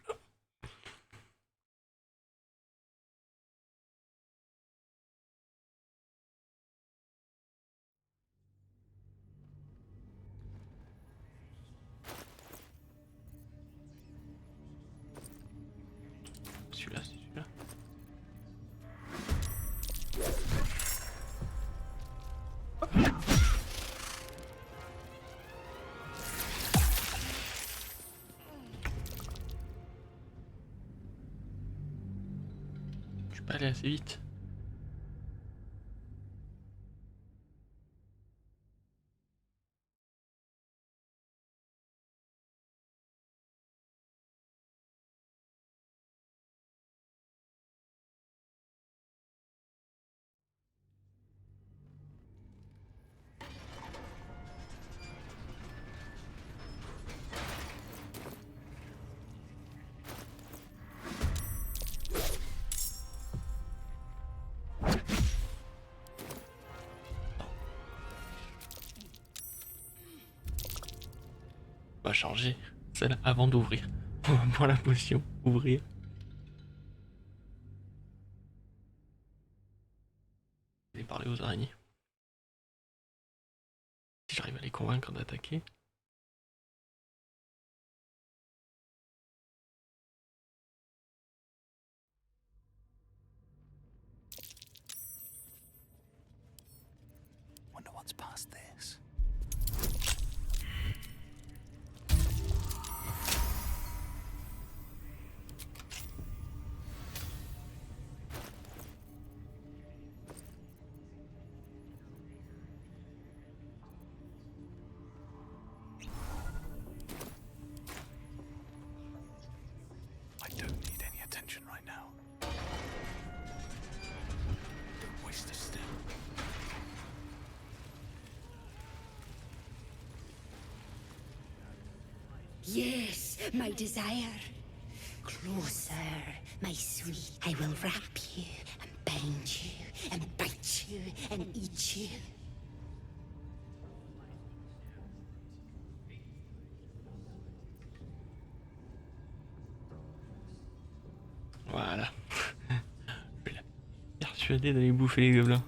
Celui-là, c'est celui-là. Je suis pas allé assez vite. On va charger celle avant d'ouvrir. On va boire la potion, ouvrir. Et parler aux araignées. Si j'arrive à les convaincre d'attaquer. Wonder what's past this. I don't need any attention right now. Don't waste a step. Yes, my desire. Closer, my sweet. I will wrap you and bind you and bite you and eat you. Voilà. Je vais la persuader d'aller bouffer les gobelins.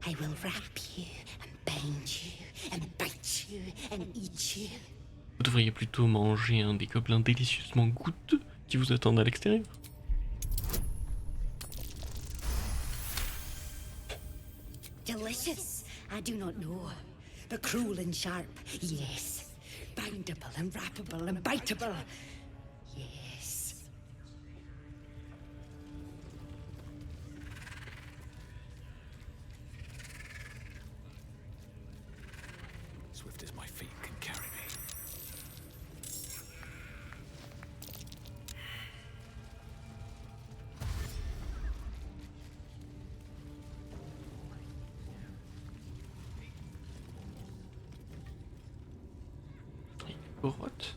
I will wrap you and bind you and bite you and eat you. Vous devriez plutôt manger un des gobelins délicieusement goûteux qui vous attendent à l'extérieur. Delicious, I do not know. But cruel and sharp, yes. Bindable and wrappable and biteable, yes. Swift as my feet can carry me. Grotte.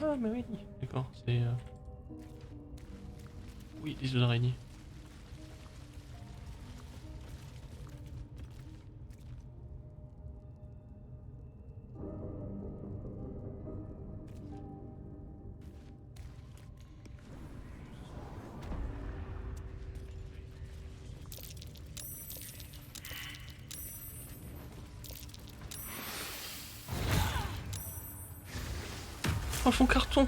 Ah mais oui, d'accord, c'est... Oui, des œufs d'araignée. Oh, son carton!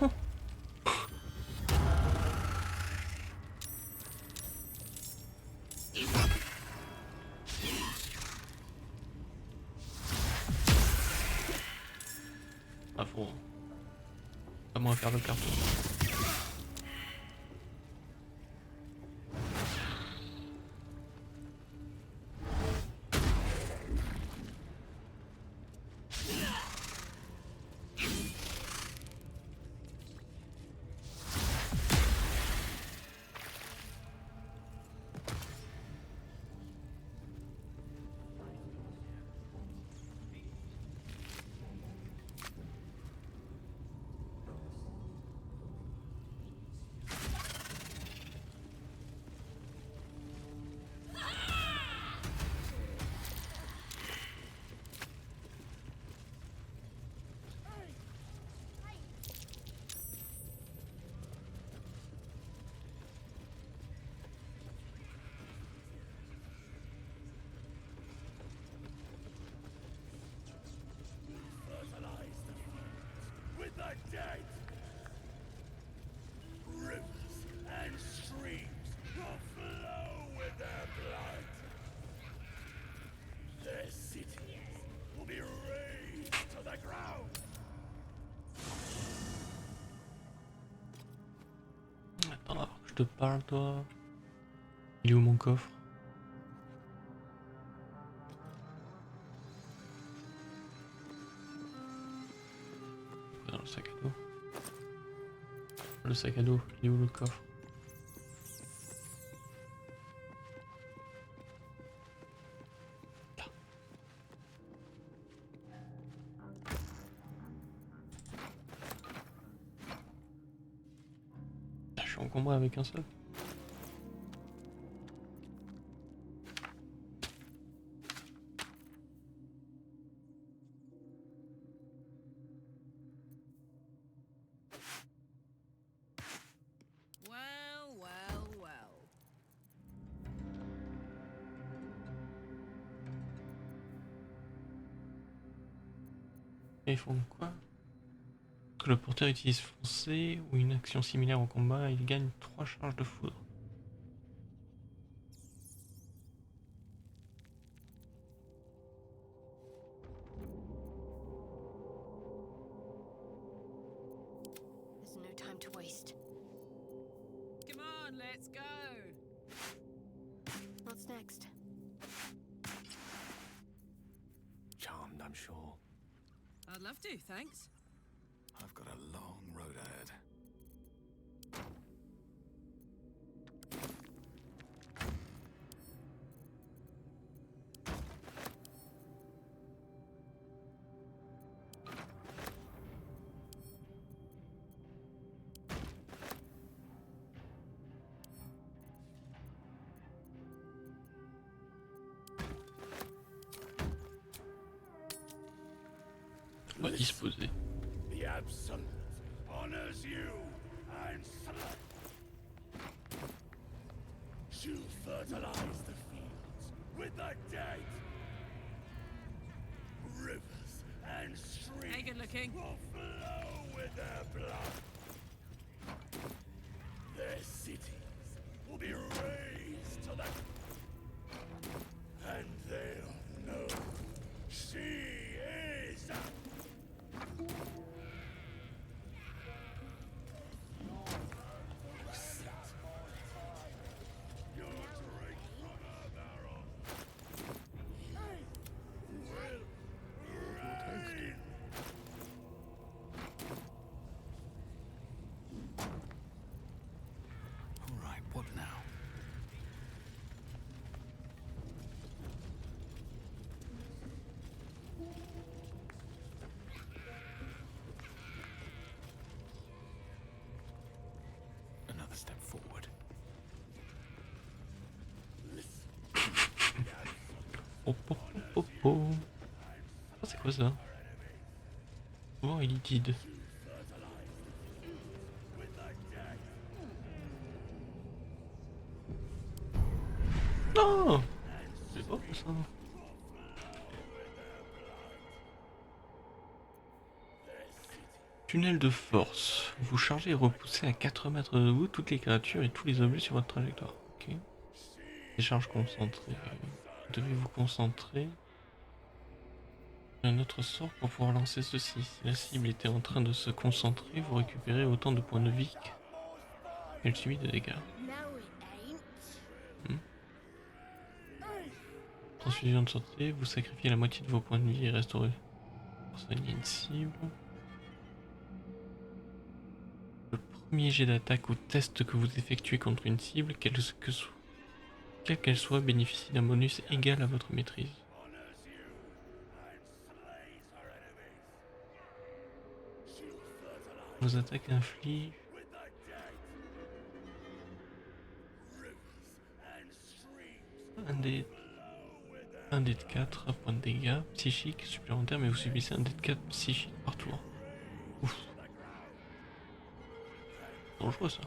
Ah, faut pas moins faire le carton. With the dead! Rivers and streams will flow with their blood. Their cities will be razed to the ground. Attends, avant que je te parle, toi. Il est où mon coffre? Dans le sac à dos. Le sac à dos, il est où le coffre? Là. Ah, je suis encombré avec un seul. Well, well, well. Et ils font quoi? Que le porteur utilise foncé ou une action similaire au combat, il gagne 3 charges de foudre. There's no time to waste. Come on, let's go. What's next? Charmed, I'm sure. I'd love to, thanks. I've got a long road ahead. On va disposer. The Absolute honors you and she'll fertilize the fields with the dead. Rivers and streams Hey, good looking. will flow with their blood. Their cities will be razed to the... And they'll know she is... All right, what now? Another step forward. Oh, oh, oh, oh. Ah, c'est quoi ça? Oh, il est liquide. Non! C'est pas ça. Tunnel de force. Vous chargez et repoussez à 4 mètres de vous toutes les créatures et tous les objets sur votre trajectoire. Ok. Décharge concentrée. Devez vous concentrer. Un autre sort pour pouvoir lancer ceci. Si la cible était en train de se concentrer, vous récupérez autant de points de vie qu'elle subit de dégâts. Transfusion de santé, vous sacrifiez la moitié de vos points de vie et restaurez pour soigner une cible. Le premier jet d'attaque ou test que vous effectuez contre une cible, quelle qu'elle soit, bénéficie d'un bonus égal à votre maîtrise. Vos attaques infligent un dé de 4 points de dégâts psychiques supplémentaires, mais vous subissez un dé de 4 psychiques par tour. Ouf. Dangereux ça.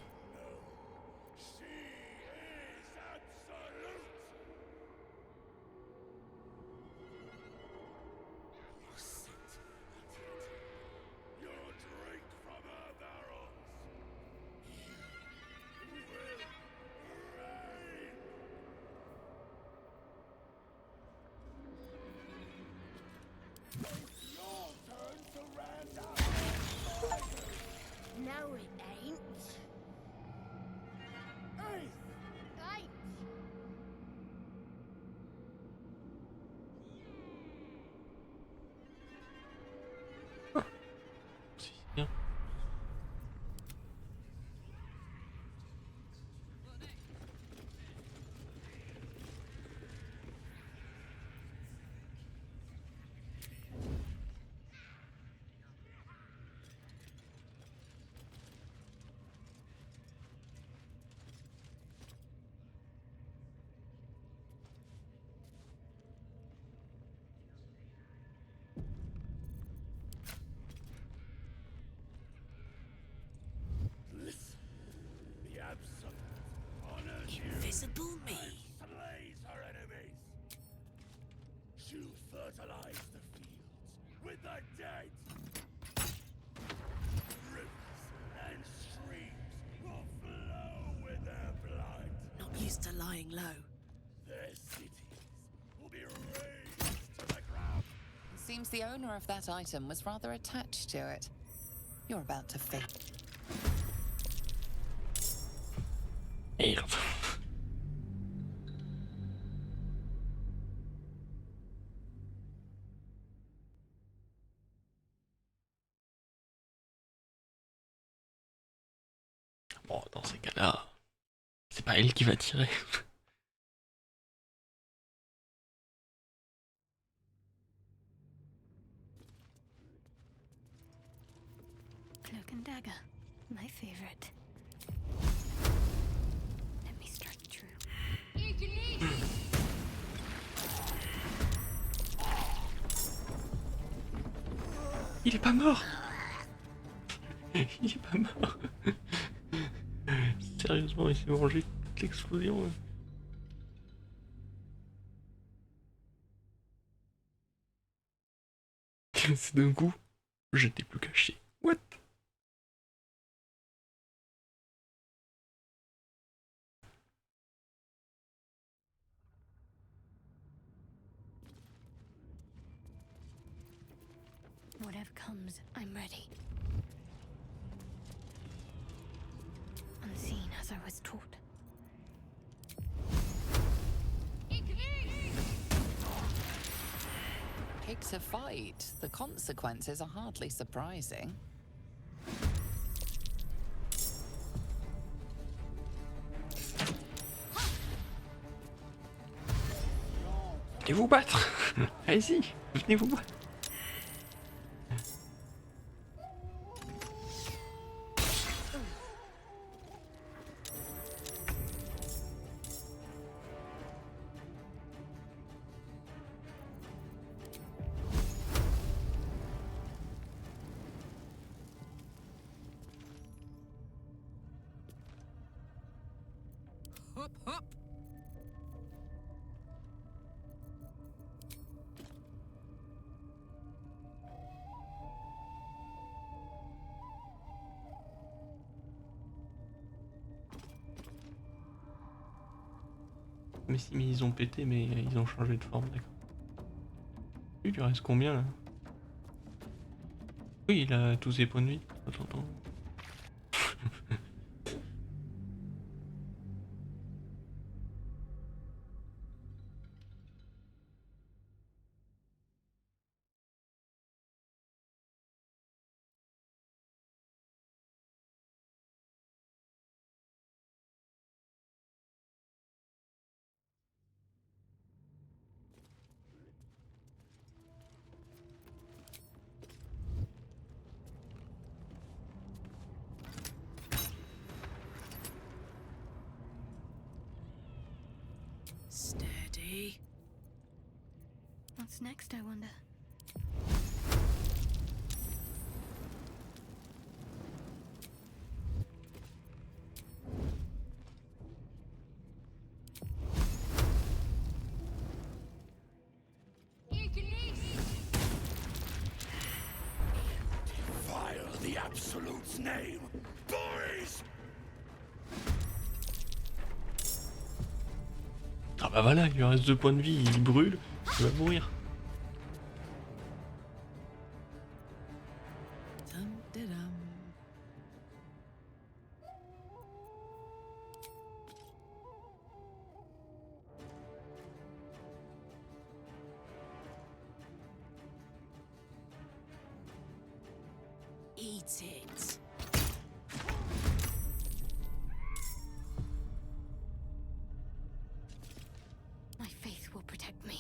No, it ain't. Hey! Si, bien. Invisible me. Slays her enemies. She'll fertilize the fields with the dead. Rivers and streams will flow with their blood. Not used to lying low. Their cities will be razed to the ground. Seems the owner of that item was rather attached to it. You're about to fail. Merde. Bon, dans ces cas-là, c'est pas elle qui va tirer. Cloak and dagger, my favorite. Let me strike true. Il est pas mort. Il est pas mort. Sérieusement, il s'est mangé toute l'explosion. C'est d'un coup, j'étais plus caché. What? Whatever comes, I'm ready. Unseen as I was taught. Pick to fight. The consequences are hardly surprising. Venez vous battre. Allez-y, venez vous battre. Hop, hop. Mais si, mais ils ont pété, mais ils ont changé de forme, d'accord. Il lui reste combien là? Oui, il a tous ses points de vie. Attends, attends. Steady. What's next, I wonder? Fire the Absolute's name, boys! Ah bah voilà, il lui reste 2 points de vie, il brûle, il va mourir. Dum-de-dum. Eat it. My faith will protect me.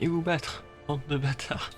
Et vous battre, bande de bâtards.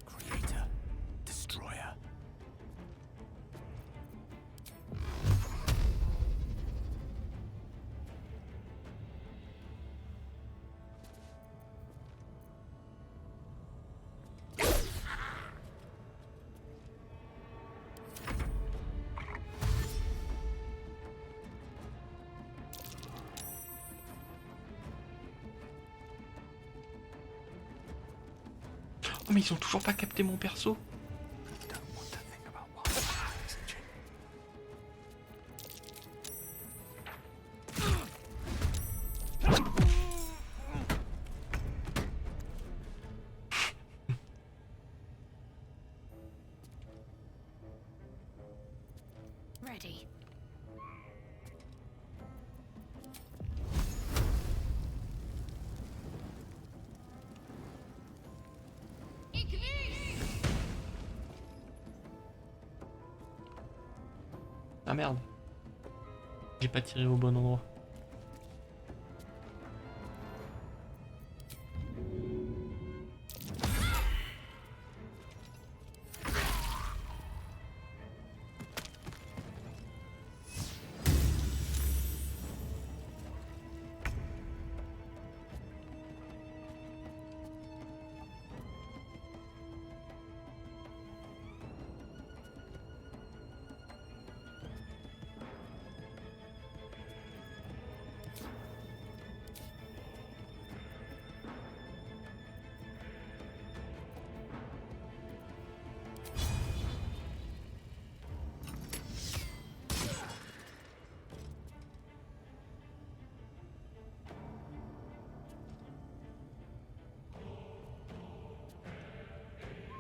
Creator, destroyer. Oh mais ils ont toujours pas capté mon perso. Ready. Ah merde. J'ai pas tiré au bon endroit.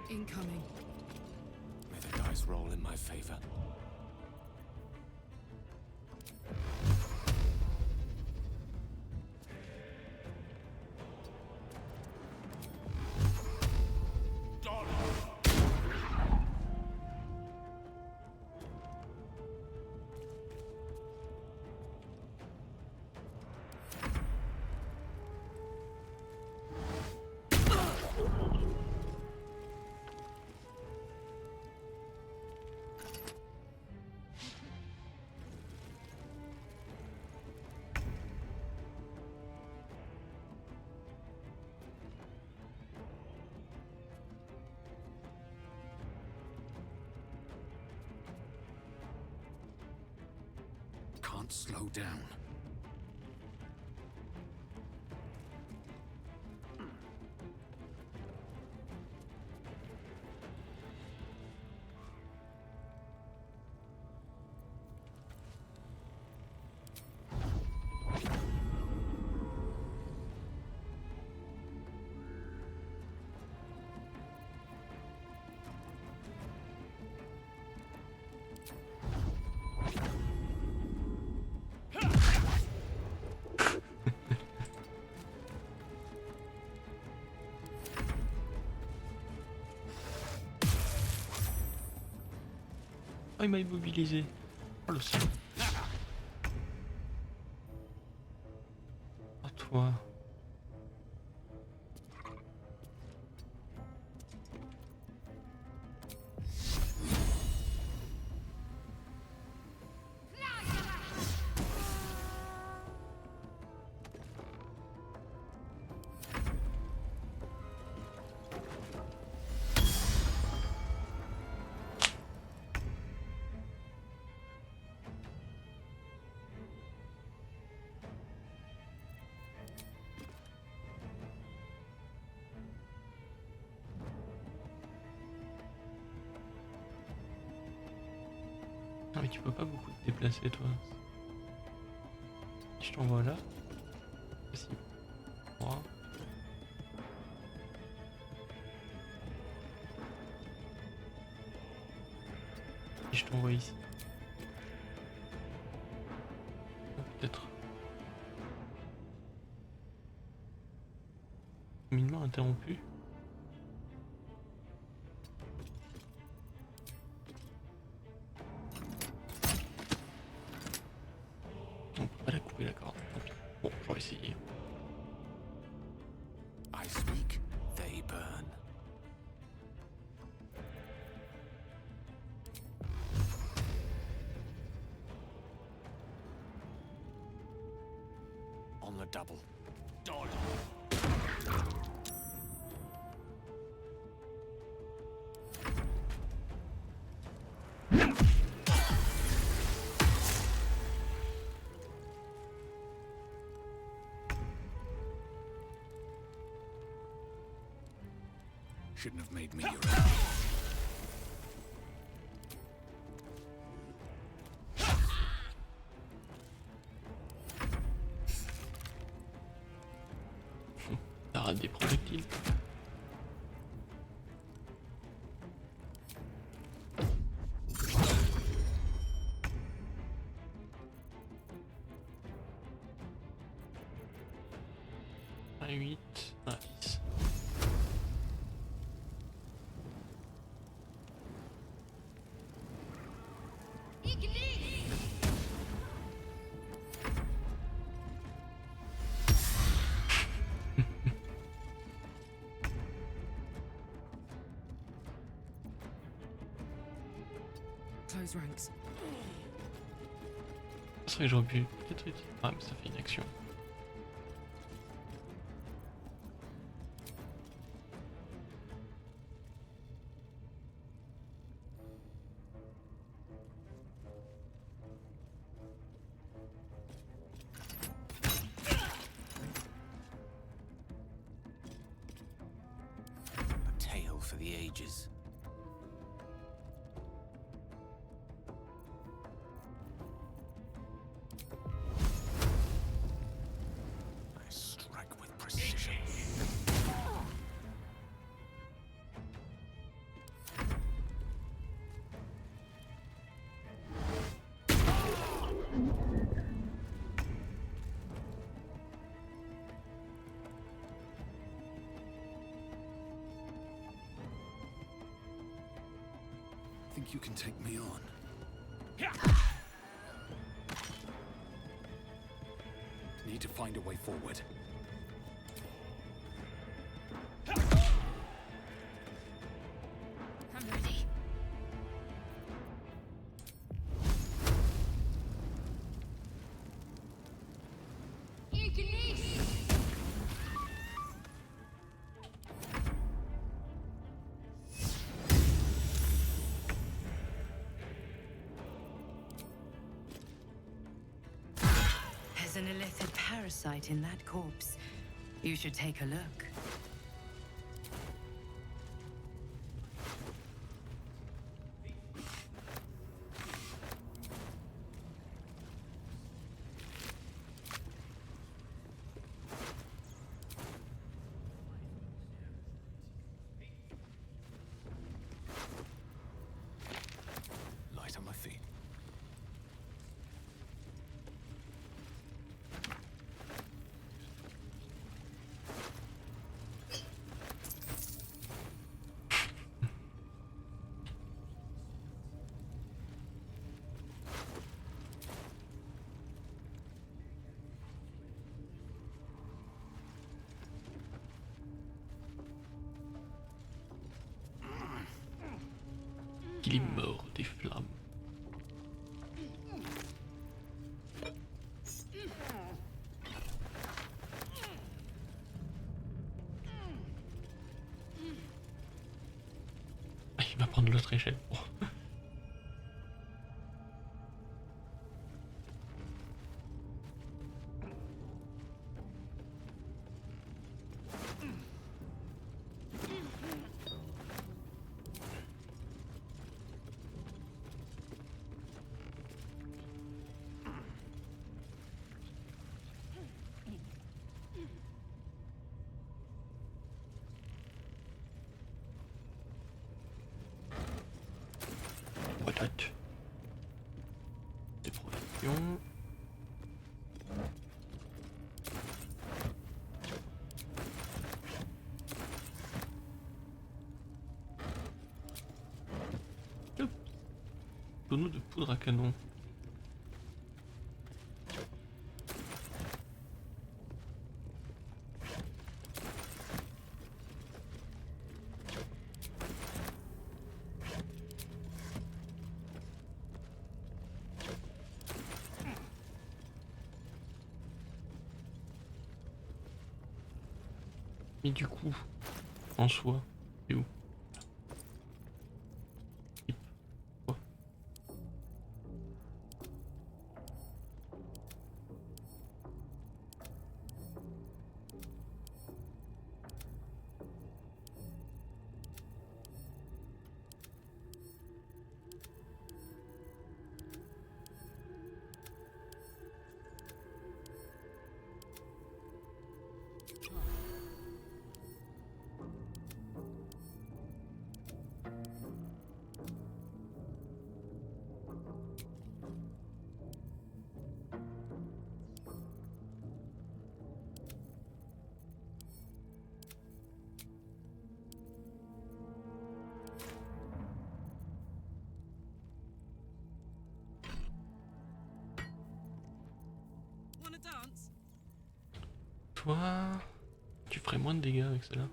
Incoming. May the dice roll in my favor. can't slow down. Oh, il m'a immobilisé. Oh le salaud. Oh toi. Non mais tu peux pas beaucoup te déplacer toi. Je t'envoie là. Ici. 3. Et je t'envoie ici. Peut-être. Cheminement interrompu. On peut pas la couper la corde. Tant pis. Bon, j'aurais essayé. I speak, they burn. On the double. Dodge. Shouldn't have made me your enemy. T'arrêtes des projectiles. Un 8, un 10. Close ranks. C'est vrai que j'aurais pu peut-être utiliser. Ah mais ça fait une action. A tale for the ages. I strike with precision. Think you can take me on? Need to find a way forward. I'm ready. parasite in that corpse. You should take a look. Light on my feet. Il est mort des flammes. Ah, il va prendre l'autre échelle. Oh. Patate. Des provisions. Hop. Tonneau de poudre à canon. Mais du coup, en soi, c'est où? Quoi? Wanna dance? Toi, tu ferais moins de dégâts avec celle-là.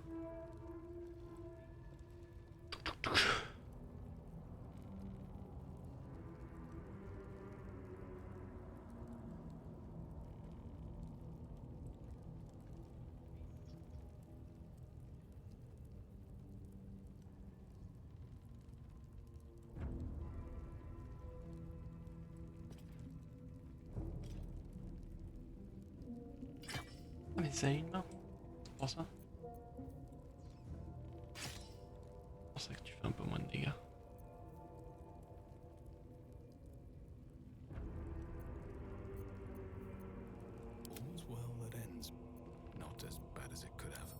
Ah mais ça a une main. C'est pour ça. C'est pour ça que tu fais un peu moins de dégâts. All's well that ends. Not as bad as it could have.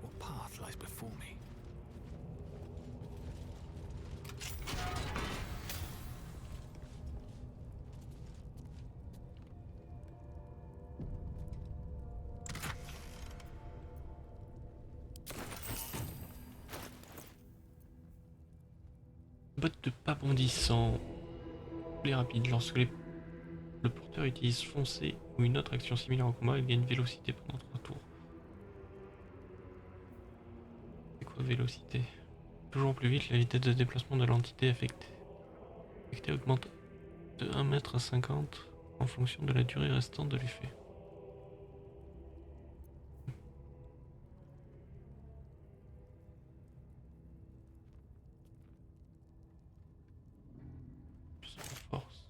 What path lies before me? Botte de pas bondissant. Les rapides lorsque les le porteur utilise foncer ou une autre action similaire au combat, il gagne vélocité pendant 3 tours. C'est quoi vélocité? Toujours plus vite, la vitesse de déplacement de l'entité affectée augmente de 1 mètre à 50 en fonction de la durée restante de l'effet. Plus de force.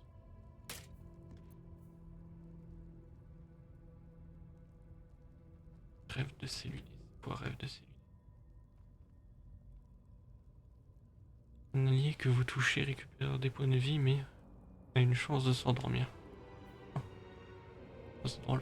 Rêve de cellules. Quoi, rêve de cellules? Un allié que vous touchez récupère des points de vie, mais a une chance de s'endormir. Ah, c'est drôle.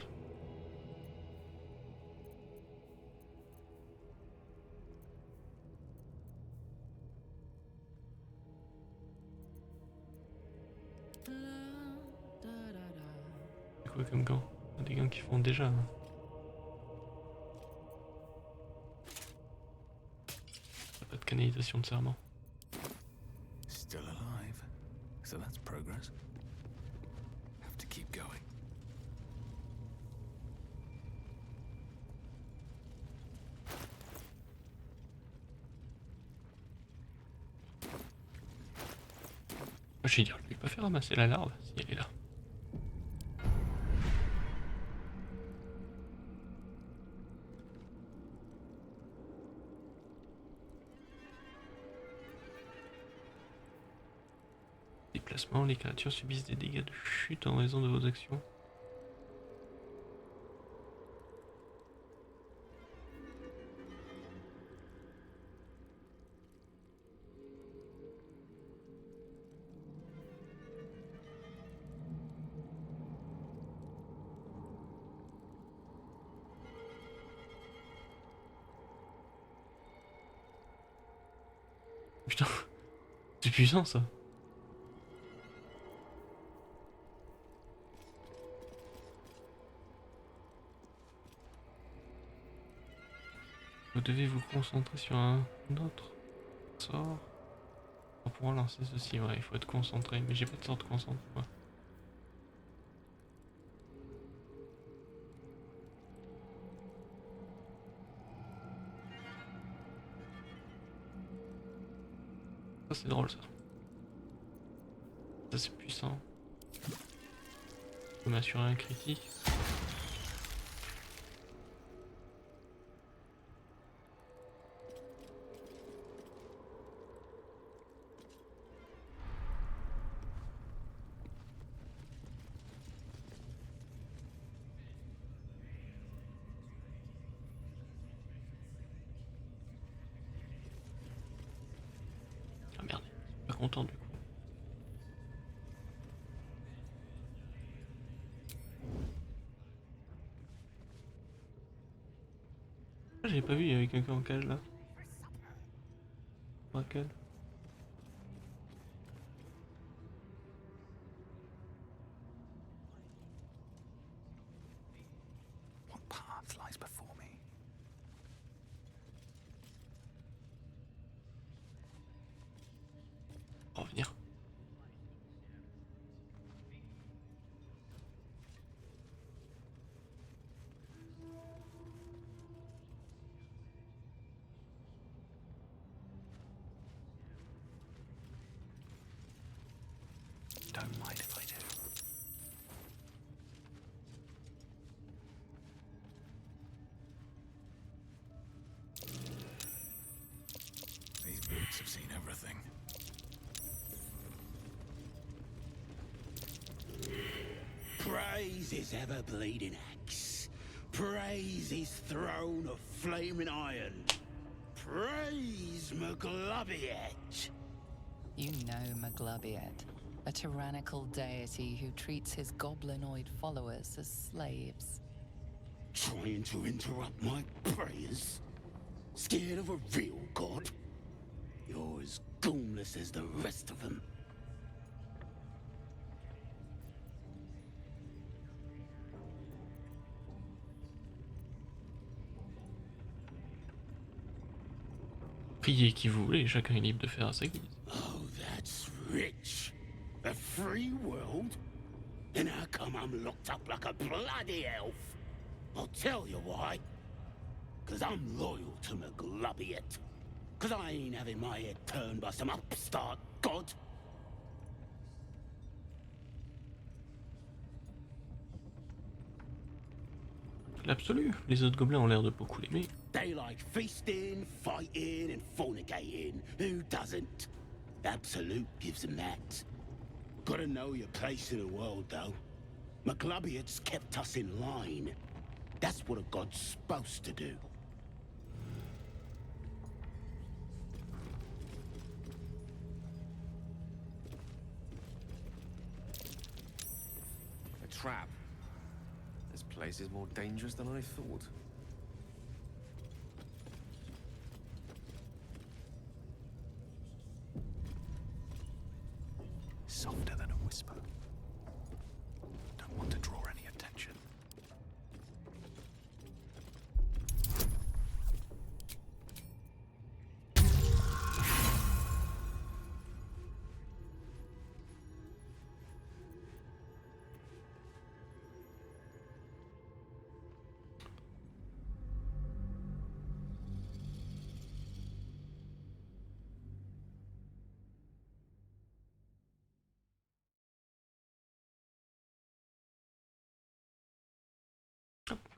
C'est quoi comme gants? Des gants qui font déjà. Hein. Pas de canalisation de serment. Still alive. So that's progress. Have to keep going. Je vais dire, lui pas faire ramasser la larve si elle est là. Déplacement, les créatures subissent des dégâts de chute en raison de vos actions. Putain, c'est puissant ça. Vous devez vous concentrer sur un autre sort pour pouvoir lancer ceci. Ouais, il faut être concentré, mais j'ai pas de sort de concentre. Ouais. Ça c'est drôle ça. Ça c'est puissant. Je peux m'assurer un critique. Ah merde, je suis pas content du coup. J'ai pas vu, il y avait quelqu'un en cage là. Laquelle? What path lies before me? Revenir. Don't mind if I do. These boots have seen everything. Praise his ever-bleeding axe. Praise his throne of flaming iron. Praise Maglobiet. You know Maglobiet, a tyrannical deity who treats his goblinoid followers as slaves. Trying to interrupt my prayers? Scared of a real god? You're as goonless as the rest of them. Priez qui vous voulez, chacun est libre de faire à sa guise. Oh, that's rich. A free world? In our come I'm locked up like a bloody elf? I'll tell you why. 'Cause I'm loyal to McGlubbiot. 'Cause I ain't having my head turned by some upstart god. L'absolu. Les autres gobelins ont l'air de beaucoup l'aimer. They like feasting, fighting, and fornicating. Who doesn't? Absolute gives them that. Gotta know your place in the world, though. McGlubbiot's kept us in line. That's what a god's supposed to do. A trap. This place is more dangerous than I thought. Softer than a whisper. Don't want to draw any attention.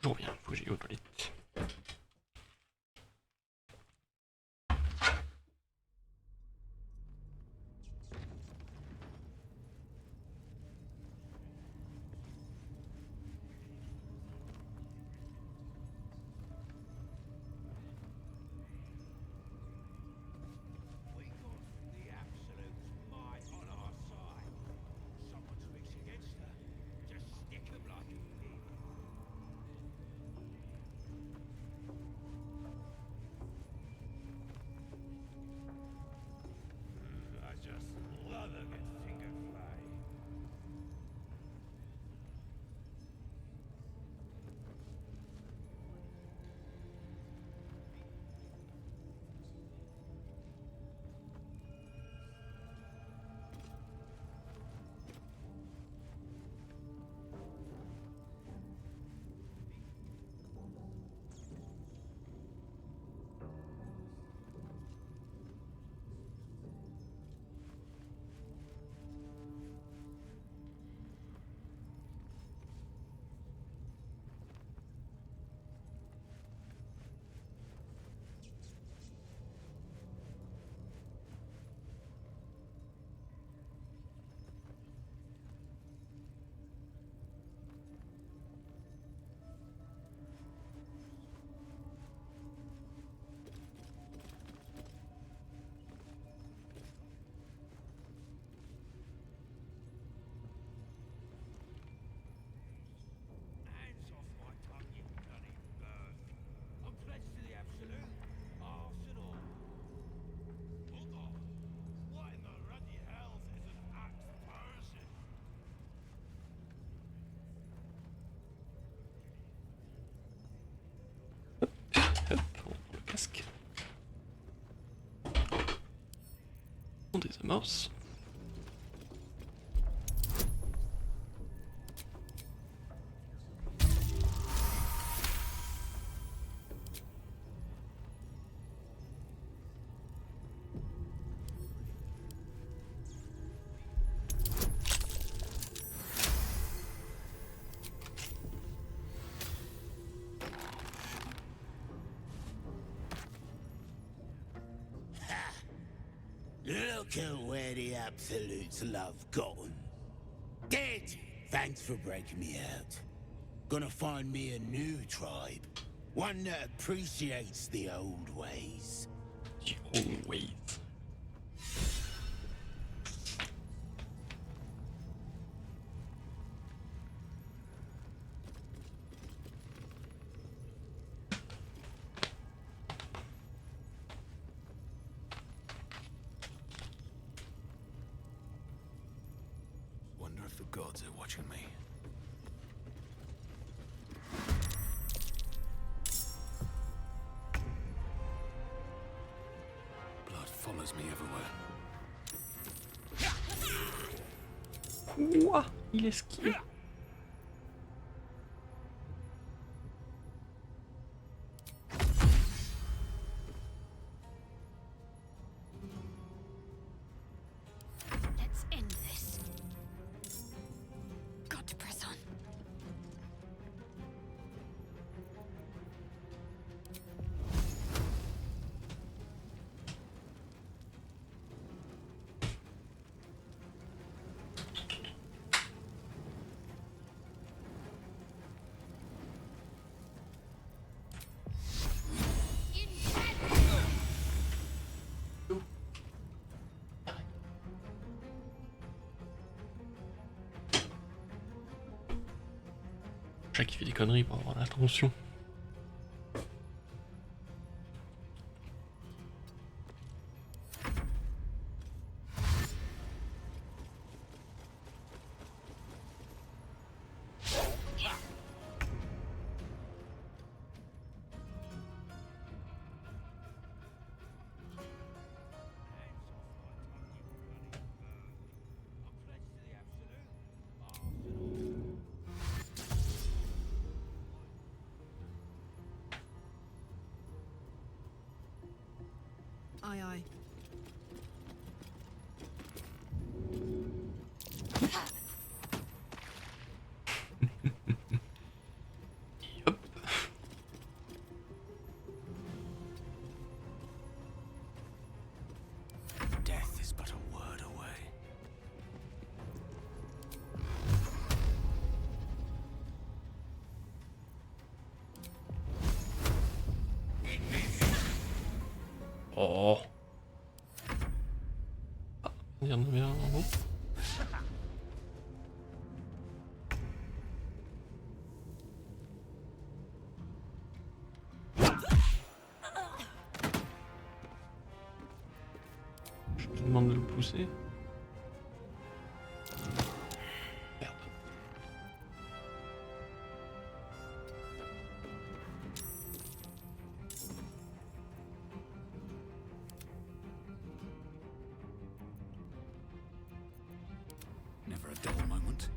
Je reviens, faut que j'aille aux toilettes. Casque. On désamorce. Look at where the Absolutes love gotten. Dead! Thanks for breaking me out. Gonna find me a new tribe. One that appreciates the old ways. The old ways. Wonder if the gods are watching me. Blood follows me everywhere. Quoi? Il esquive. Chat qui fait des conneries pour avoir l'attention. Aye, aye. Death is but a word away. Oh. Ah, il y en avait un en haut. Je te demande de le pousser. Merde. Never a dull moment.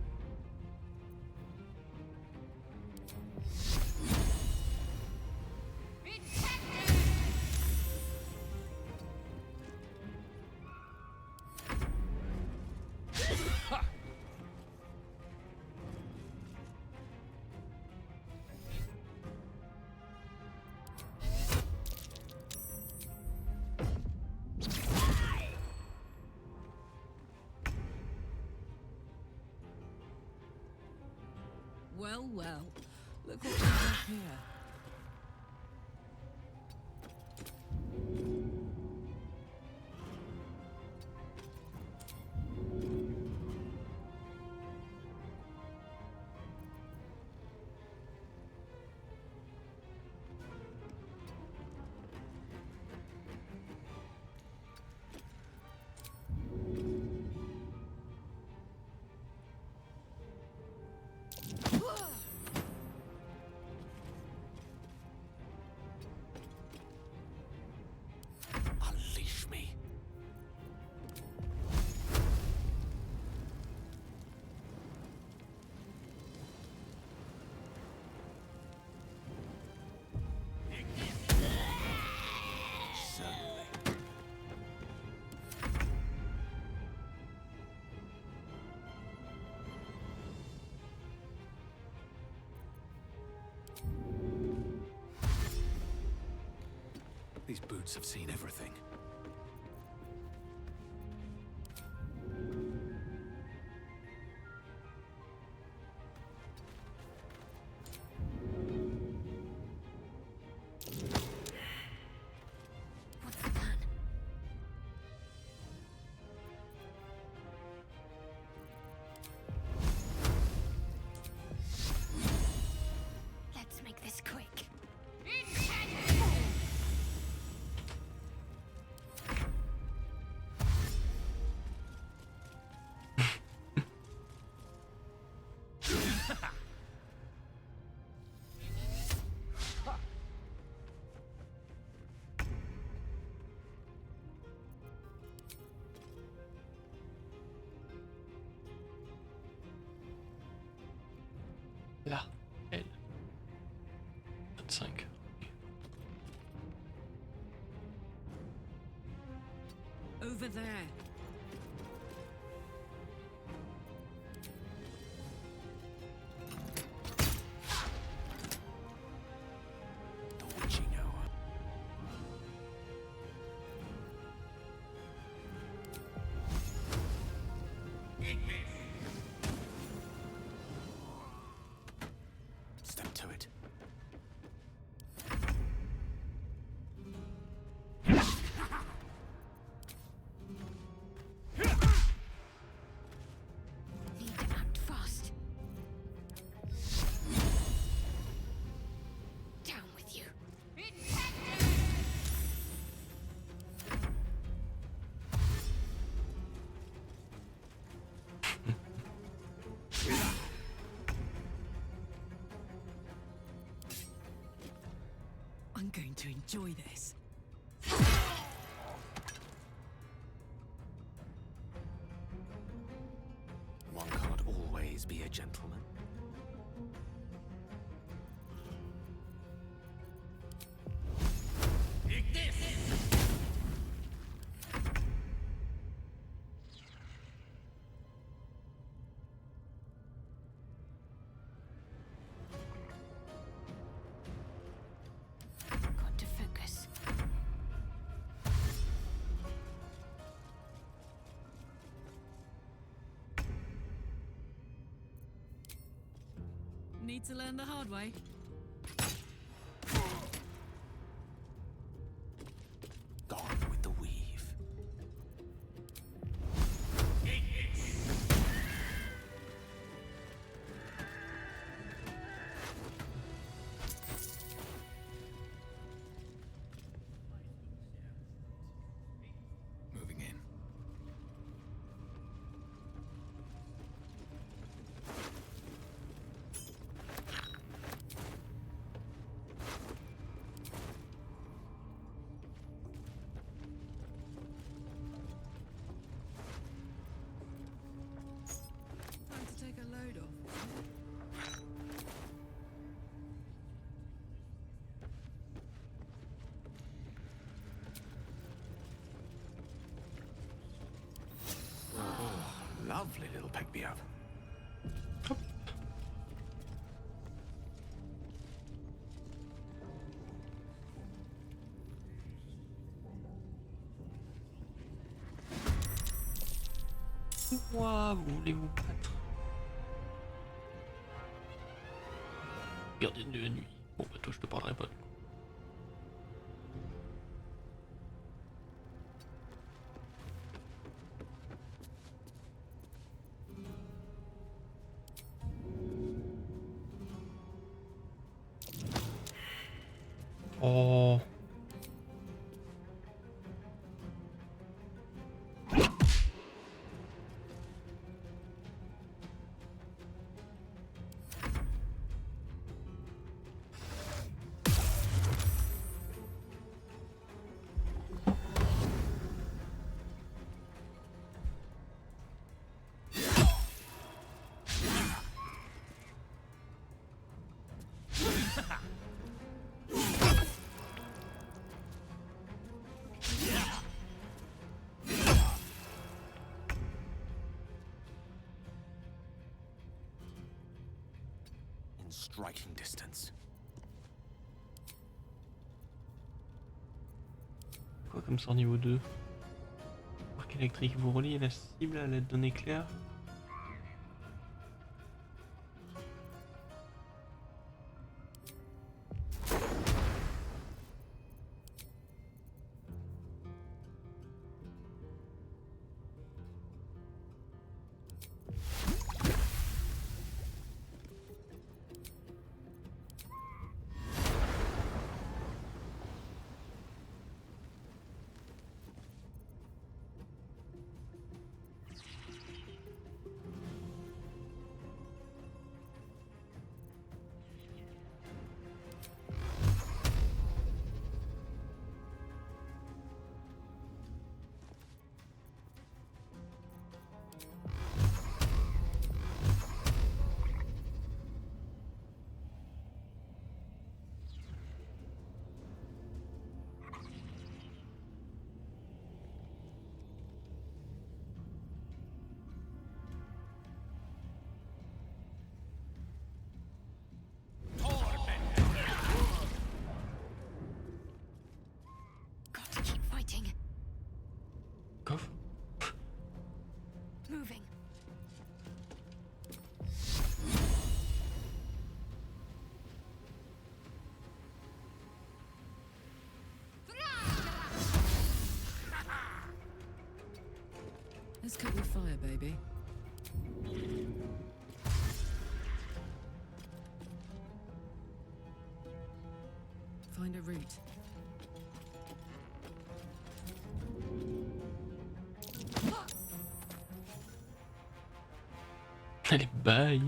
Well, well. Look what we have here. Unleash me. Certainly. These boots have seen everything. What's the plan? Let's make this quick. Là, elle. 25. Over there. The witching hour. Step to it. going to enjoy this. One can't always be a gentleman. Got to focus. Need to learn the hard way. Gone with the weave. Moving in. Time to take a load off. Lovely little pick me up. Ouah, vous voulez vous battre? Gardienne de la nuit. Bon bah toi je te parlerai pas. Oh. In striking distance. Quoi comme sort niveau 2? Arc électrique, vous reliez la cible à l'aide d'un éclair. Got to keep fighting. Coffre. Moving. Let's cook with fire, baby. Find a route. Allez, bye.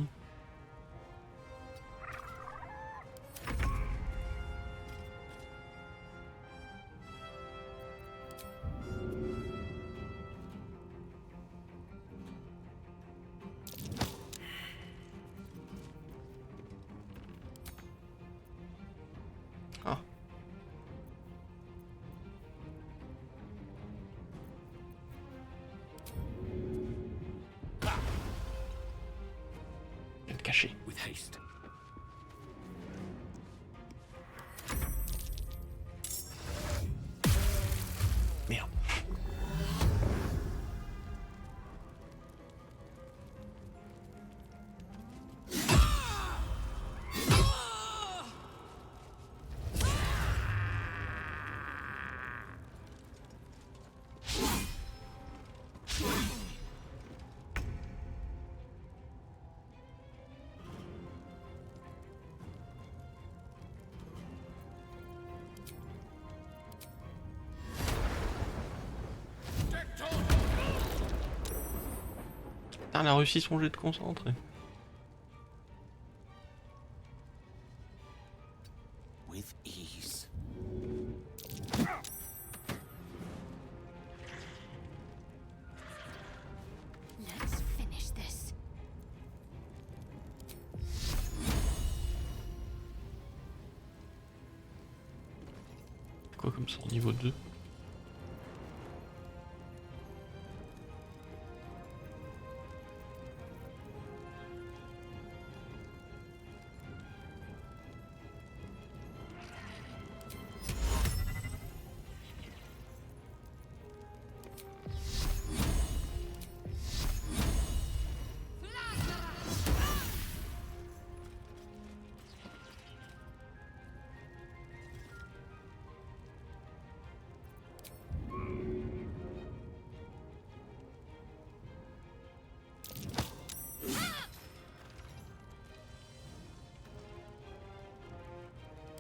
Ah. Il est caché. With haste. Merde. Putain, elle a réussi son jet de concentré. With ease. Let's finish this. Quoi comme ça, niveau 2?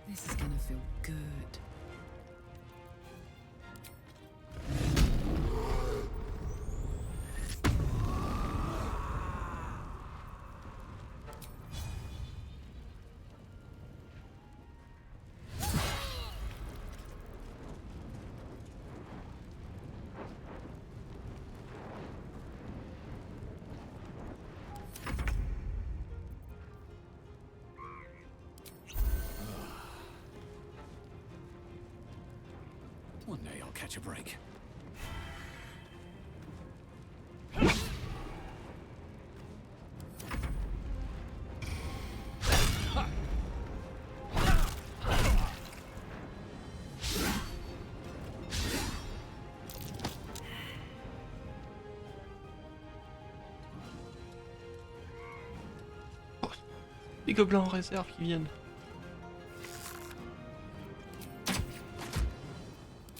This is gonna feel good. One day I'll catch a break. Les gobelins en réserve qui viennent.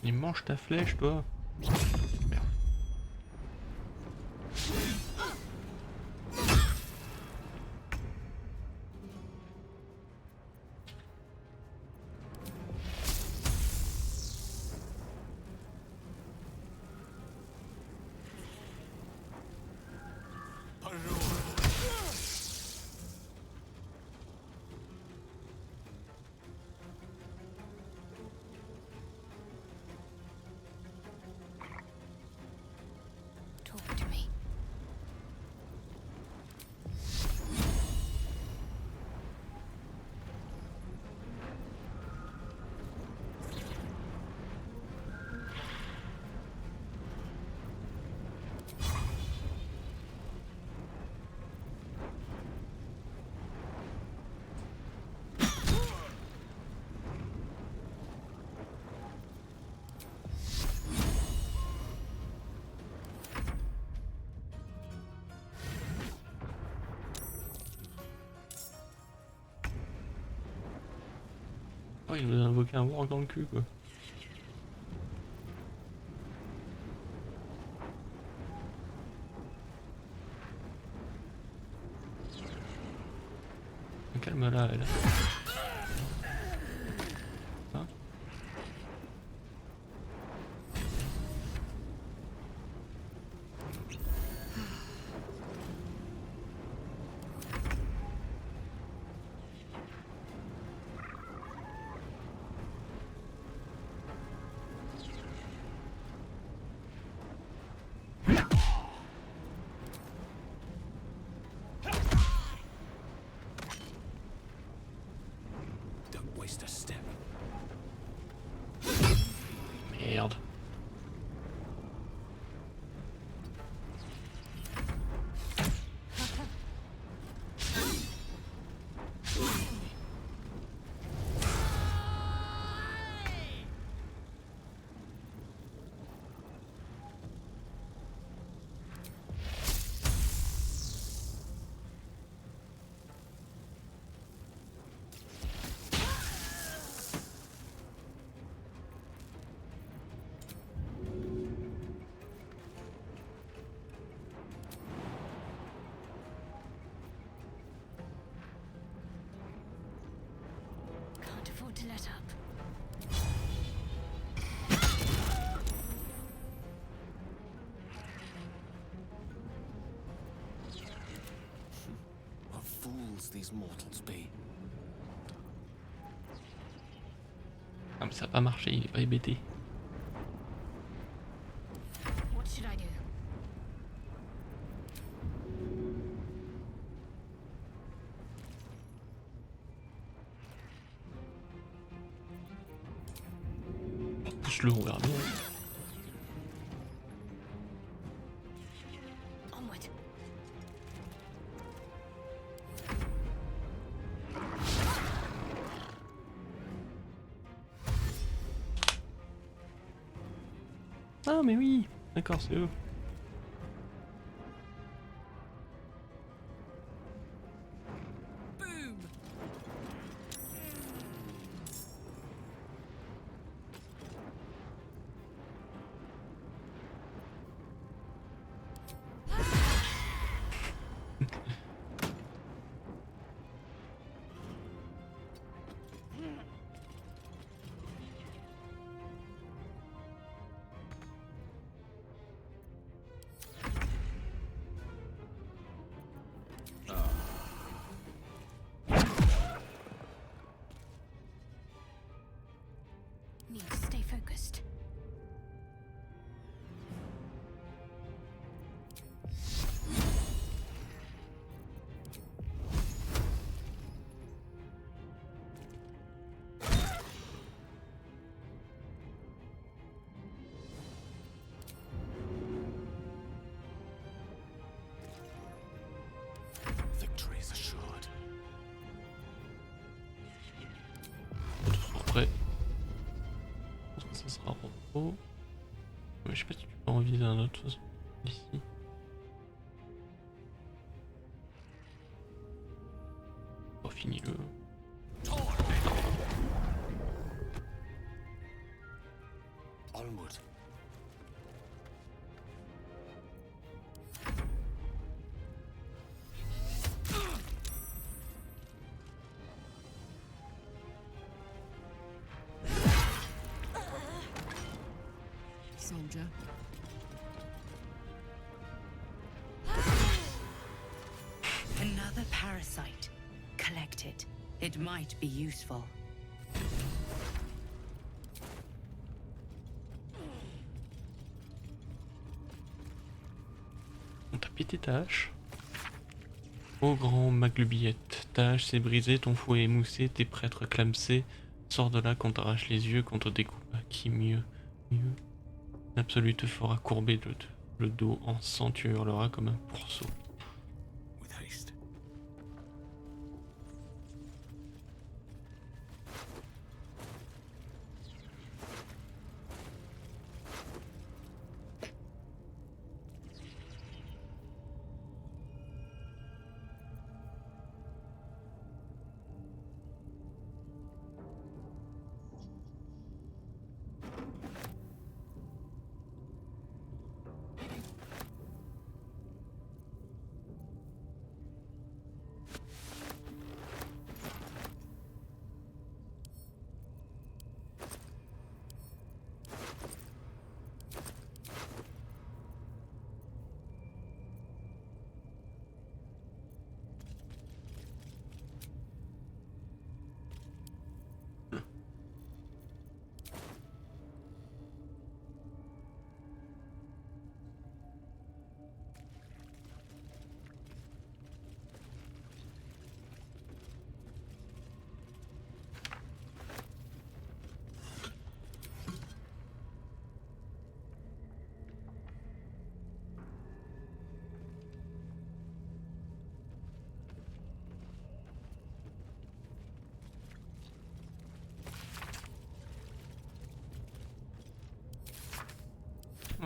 Il mange ta flèche, toi. Merde. Talk to me. Oh, il nous a invoqué un warg dans le cul, quoi. Calme-la, elle. Hein? Don't waste a step. merde. Can't afford to let up. What fools these mortals be. Ah mais ça a pas marché, il est pas hébété. What should I do? Pousse-le, on verra bien. Onward. Ah mais oui, d'accord, c'est eux. Need to stay focused. Victory is assured. Après, je pense que ça sera repos. Mais je sais pas si tu peux en viser un autre façon d'ici. Oh, finis-le. Onward. Soldier. Another parasite. Collect it. It might be useful. On t'a pété ta hache. Ô grand Maglubillette, ta hache s'est brisée, ton fouet est moussé, tes prêtres clamsés. Sors de là qu'on t'arrache les yeux, qu'on te découpe. À qui mieux? Mieux. L'absolu te fera courber le dos en sang, tu hurleras comme un pourceau. With haste.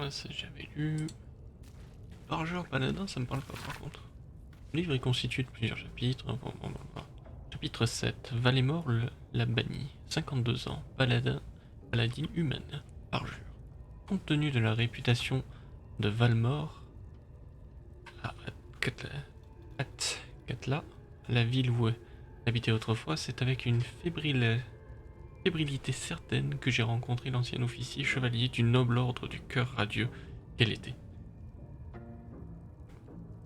Ouais, ça j'avais lu. Bargeur paladin, ça me parle pas par contre. Le livre est constitué de plusieurs chapitres. Chapitre 7. Valémort la bannie. 52 ans. Paladine humaine. Parjure. Compte tenu de la réputation de Valmore à Katla, la ville où elle habitait autrefois, c'est avec une fébrilité certaine que j'ai rencontré l'ancien officier chevalier du noble ordre du cœur radieux qu'elle était.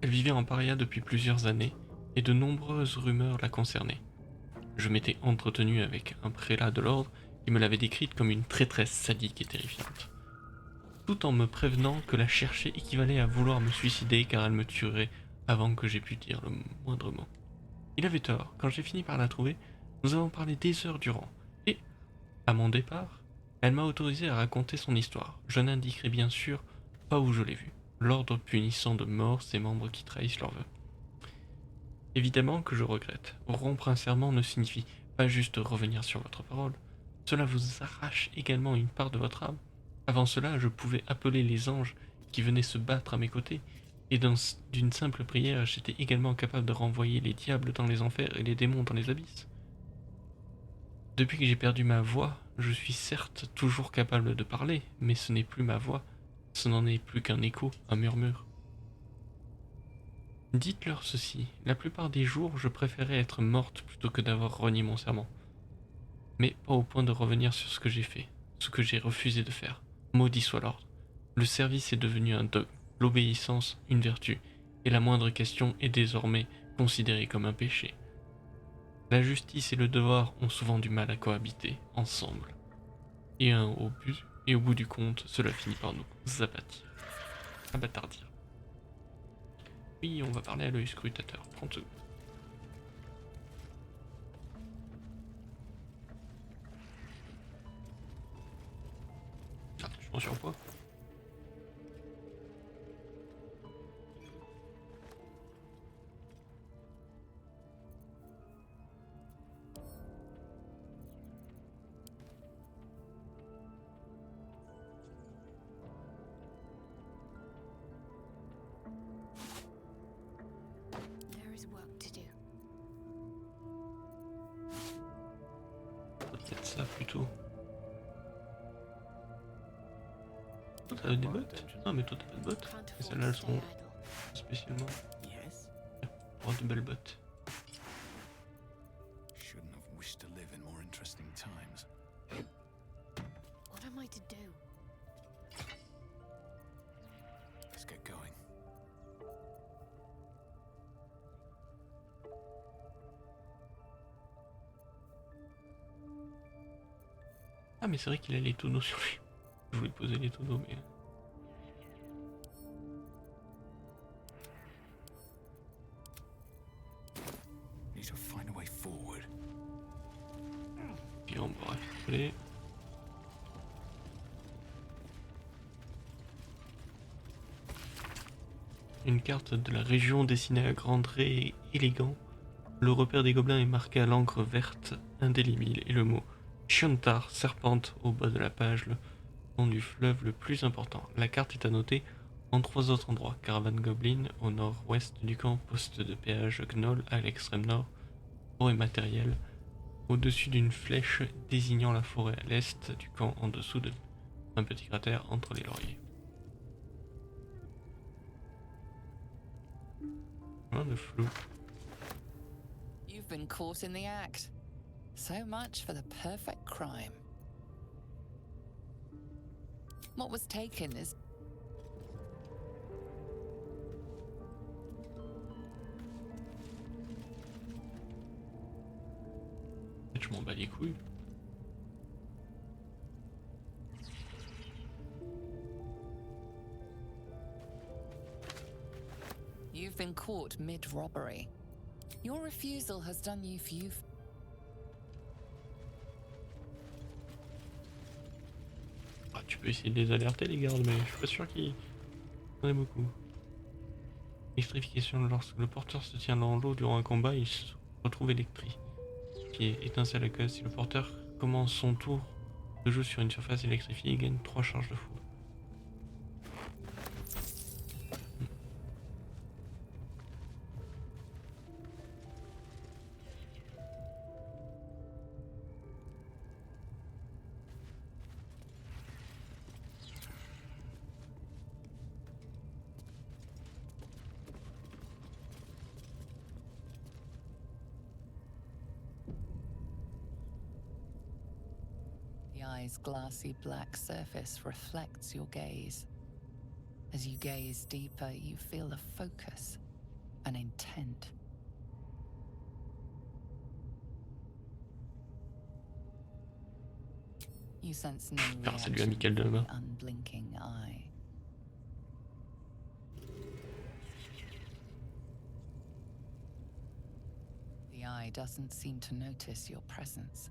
Elle vivait en paria depuis plusieurs années, et de nombreuses rumeurs la concernaient. Je m'étais entretenu avec un prélat de l'ordre qui me l'avait décrite comme une traîtresse sadique et terrifiante, tout en me prévenant que la chercher équivalait à vouloir me suicider car elle me tuerait avant que j'aie pu dire le moindre mot. Il avait tort, quand j'ai fini par la trouver, nous avons parlé des heures durant, et, à mon départ, elle m'a autorisé à raconter son histoire. Je n'indiquerai bien sûr pas où je l'ai vue, l'ordre punissant de mort ses membres qui trahissent leurs vœux. Évidemment que je regrette. Rompre un serment ne signifie pas juste revenir sur votre parole. Cela vous arrache également une part de votre âme. Avant cela, je pouvais appeler les anges qui venaient se battre à mes côtés, et d'une simple prière, j'étais également capable de renvoyer les diables dans les enfers et les démons dans les abysses. Depuis que j'ai perdu ma voix, je suis certes toujours capable de parler, mais ce n'est plus ma voix, ce n'en est plus qu'un écho, un murmure. Dites-leur ceci, la plupart des jours, je préférais être morte plutôt que d'avoir renié mon serment. Mais pas au point de revenir sur ce que j'ai fait, ce que j'ai refusé de faire. Maudit soit l'ordre. Le service est devenu un dogme, l'obéissance une vertu, et la moindre question est désormais considérée comme un péché. La justice et le devoir ont souvent du mal à cohabiter ensemble. Et au bout du compte, cela finit par nous abattardir. Oui, on va parler à l'œil scrutateur. 30 secondes. Ah, je suis en surpoids. Peut-être ça plutôt. Toi t'as des bottes? Non mais toi t'as pas de bottes. Et celles-là elles sont spécialement pour de belles bottes. Shouldn't have wished to live in more interesting times. What am I to do? Let's get going. Ah mais c'est vrai qu'il a les tonneaux sur lui. Je voulais poser les tonneaux mais... Need to find a way forward. Bien, bref, allez. Une carte de la région dessinée à grands traits et élégant. Le repère des gobelins est marqué à l'encre verte indélébile et le mot Shiontar serpente au bas de la page, le nom du fleuve le plus important. La carte est annotée en 3 autres endroits. Caravane Goblin au nord-ouest du camp, poste de péage Gnoll à l'extrême nord, forêt matérielle au-dessus d'une flèche désignant la forêt à l'est du camp en dessous d'un petit cratère entre les lauriers. Plein de flou. You've been caught in the act. So much for the perfect crime. What was taken is... Je m'en bats les couilles. You've been caught mid-robbery. Your refusal has done you few... Ah, tu peux essayer de les alerter les gardes, mais je suis pas sûr qu'il y en ait beaucoup. Électrification, lorsque le porteur se tient dans l'eau durant un combat, il se retrouve électrique. Qui est étincelle à cause. Si le porteur commence son tour de jeu sur une surface électrifiée, il gagne 3 charges de foudre. The eye's glassy black surface reflects your gaze. As you gaze deeper, you feel a focus, an intent. You sense no Salut reaction amical de from là-bas. the unblinking eye. The eye doesn't seem to notice your presence.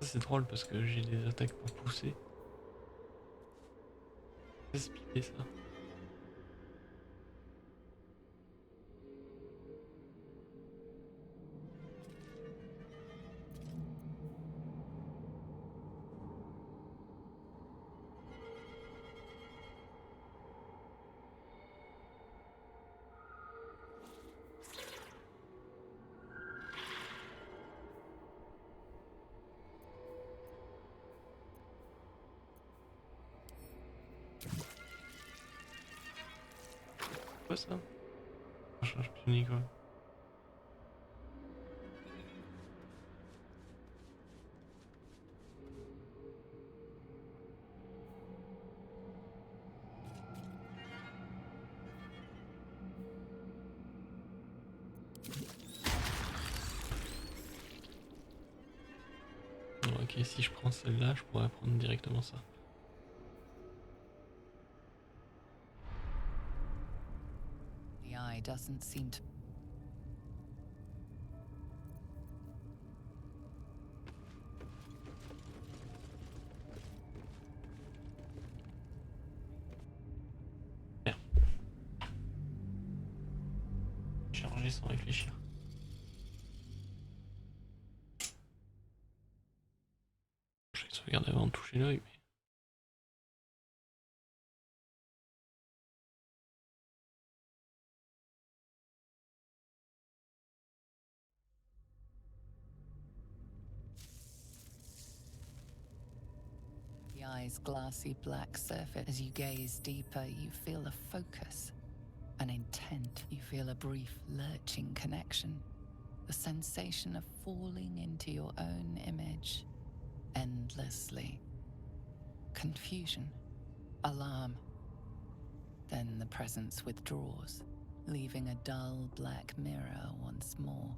C'est drôle parce que j'ai des attaques pour pousser. C'est speedé ça. Quoi ça? Un champignon quoi. Ok, si je prends celle-là, je pourrais prendre directement ça. The eye doesn't seem to... Charger sans réfléchir. Je vais sauvegarder avant de toucher l'œil. Mais... The eye's glassy black surface. As you gaze deeper, you feel a focus, an intent. You feel a brief lurching connection, the sensation of falling into your own image endlessly. Confusion, alarm. Then the presence withdraws, leaving a dull black mirror once more.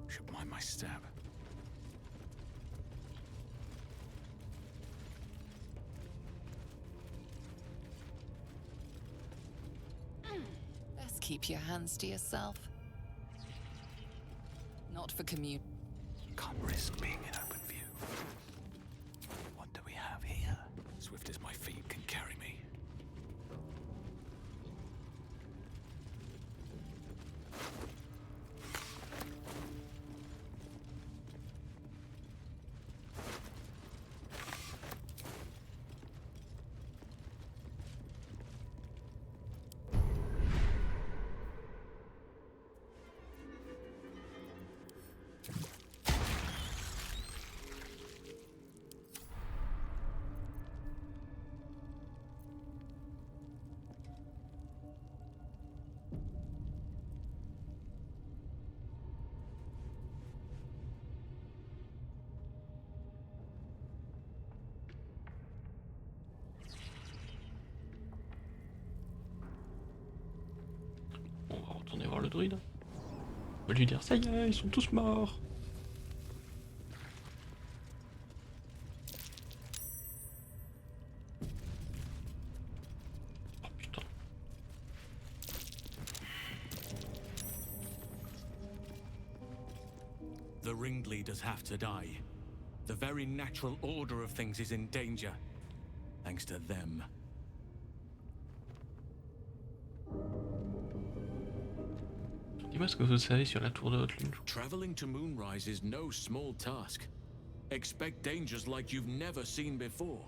Should mind my stab. Best keep your hands to yourself. Not for commute. Can't risk being in open view. What do we have here? Swift as my feet can carry me. On va retourner voir le druide. On va lui dire ça y est, ils sont tous morts. Oh putain. The ringleaders have to die. The very natural order of things is in danger. Thanks to them. Dis-moi ce que vous savez sur la tour de haute lune. Traveling to Moonrise is no small task. Expect dangers like you've never seen before.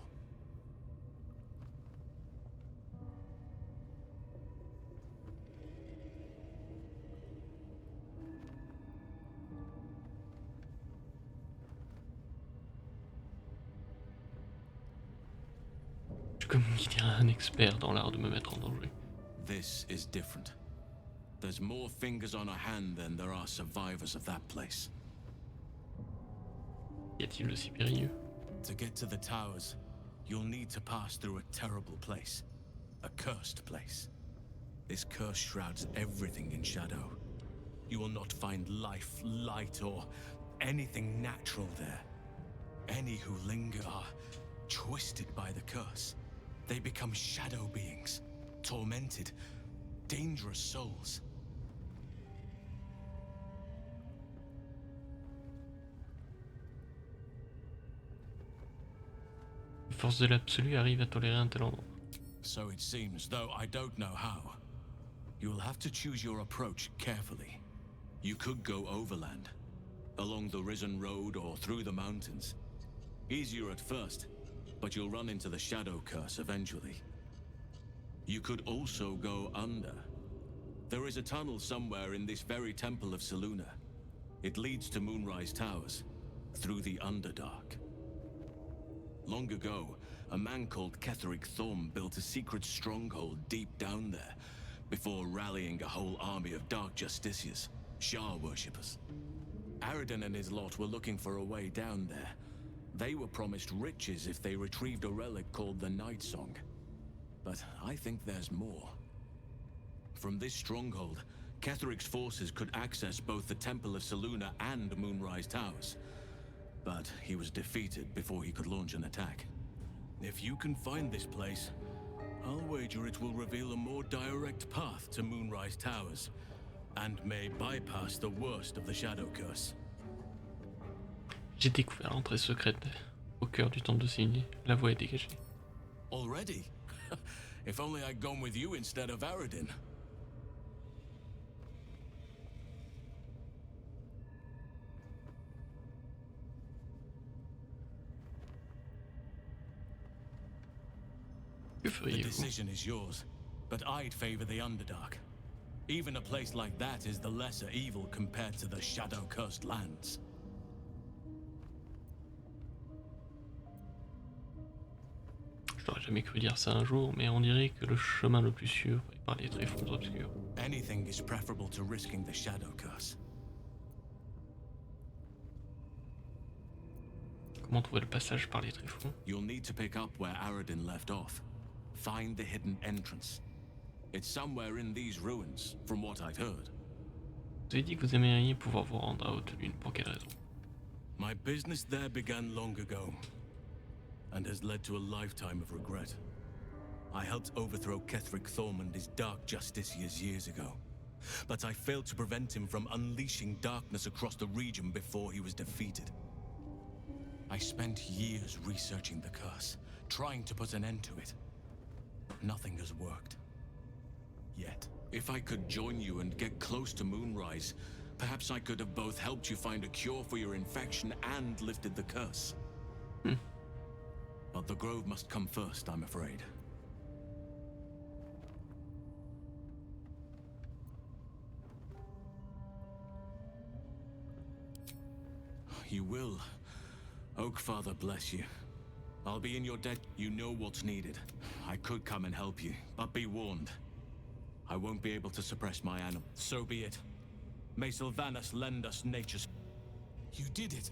Je suis comme qui dirait un expert dans l'art de me mettre en danger. This is different. There's more fingers on a hand than there are survivors of that place. Y a-t-il de si périlleux? To get to the towers, you'll need to pass through a terrible place. A cursed place. This curse shrouds everything in shadow. You will not find life, light, or anything natural there. Any who linger are twisted by the curse. They become shadow beings, tormented, dangerous souls. Les forces de l'absolu arrivent à tolérer un tel endroit. So it seems, though I don't know how. You'll have to choose your approach carefully. You could go overland, along the Risen Road or through the mountains. Easier at first, but you'll run into the Shadow Curse eventually. You could also go under. There is a tunnel somewhere in this very temple of Selûne. It leads to Moonrise Towers, through the Underdark. Long ago, a man called Ketheric Thorm built a secret stronghold deep down there, before rallying a whole army of Dark Justiciars, Shah worshippers. Aradin and his lot were looking for a way down there. They were promised riches if they retrieved a relic called the Night Song. But I think there's more. From this stronghold, Ketheric's forces could access both the Temple of Selûne and Moonrise Towers. But he was defeated before he could launch an attack. If you can find this place, I'll wager it will reveal a more direct path to Moonrise Towers, and may bypass the worst of the Shadow Curse. J'ai découvert l'entrée secrète au cœur du temple de Selûne. La voie est dégagée. Already? If only I'd gone with you instead of Aradin. The decision is yours, but I'd favor the Underdark. Even a place like that is the lesser evil compared to the shadow-cursed lands. Je n'aurais jamais cru dire ça un jour, mais on dirait que le chemin le plus sûr est par les tréfonds obscurs. Anything is preferable to risking the shadow curse. Comment trouver le passage par les tréfonds? You'll need to pick up where Aradin left off. Find the hidden entrance. It's somewhere in these ruins, from what I've heard. Vous avez dit que vous aimeriez pouvoir vous rendre à Haute Lune. Pour quelle raison? My business there began long ago, and has led to a lifetime of regret. I helped overthrow Ketheric Thorm and his Dark Justiciars years ago, but I failed to prevent him from unleashing darkness across the region before he was defeated. I spent years researching the curse, trying to put an end to it. Nothing has worked. Yet. If I could join you and get close to Moonrise, perhaps I could have both helped you find a cure for your infection and lifted the curse. But the Grove must come first, I'm afraid. You will. Oakfather bless you. I'll be in your debt. You know what's needed. I could come and help you, but be warned. I won't be able to suppress my animal. So be it. May Sylvanas lend us nature's... You did it.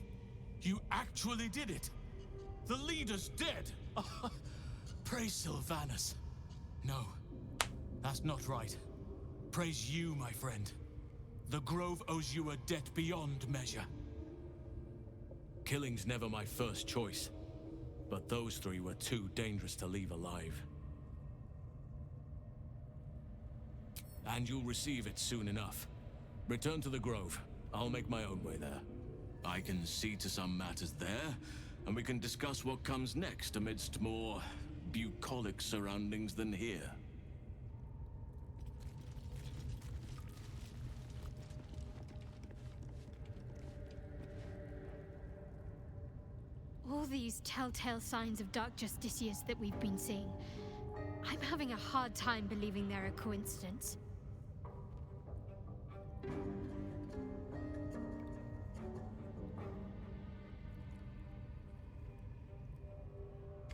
You actually did it. The leader's dead. Praise Sylvanas. No, that's not right. Praise you, my friend. The Grove owes you a debt beyond measure. Killing's never my first choice, but those three were too dangerous to leave alive. And you'll receive it soon enough. Return to the Grove. I'll make my own way there. I can see to some matters there, and we can discuss what comes next amidst more bucolic surroundings than here. these telltale signs of Dark Justicius that we've been seeing, I'm having a hard time believing they're a coincidence.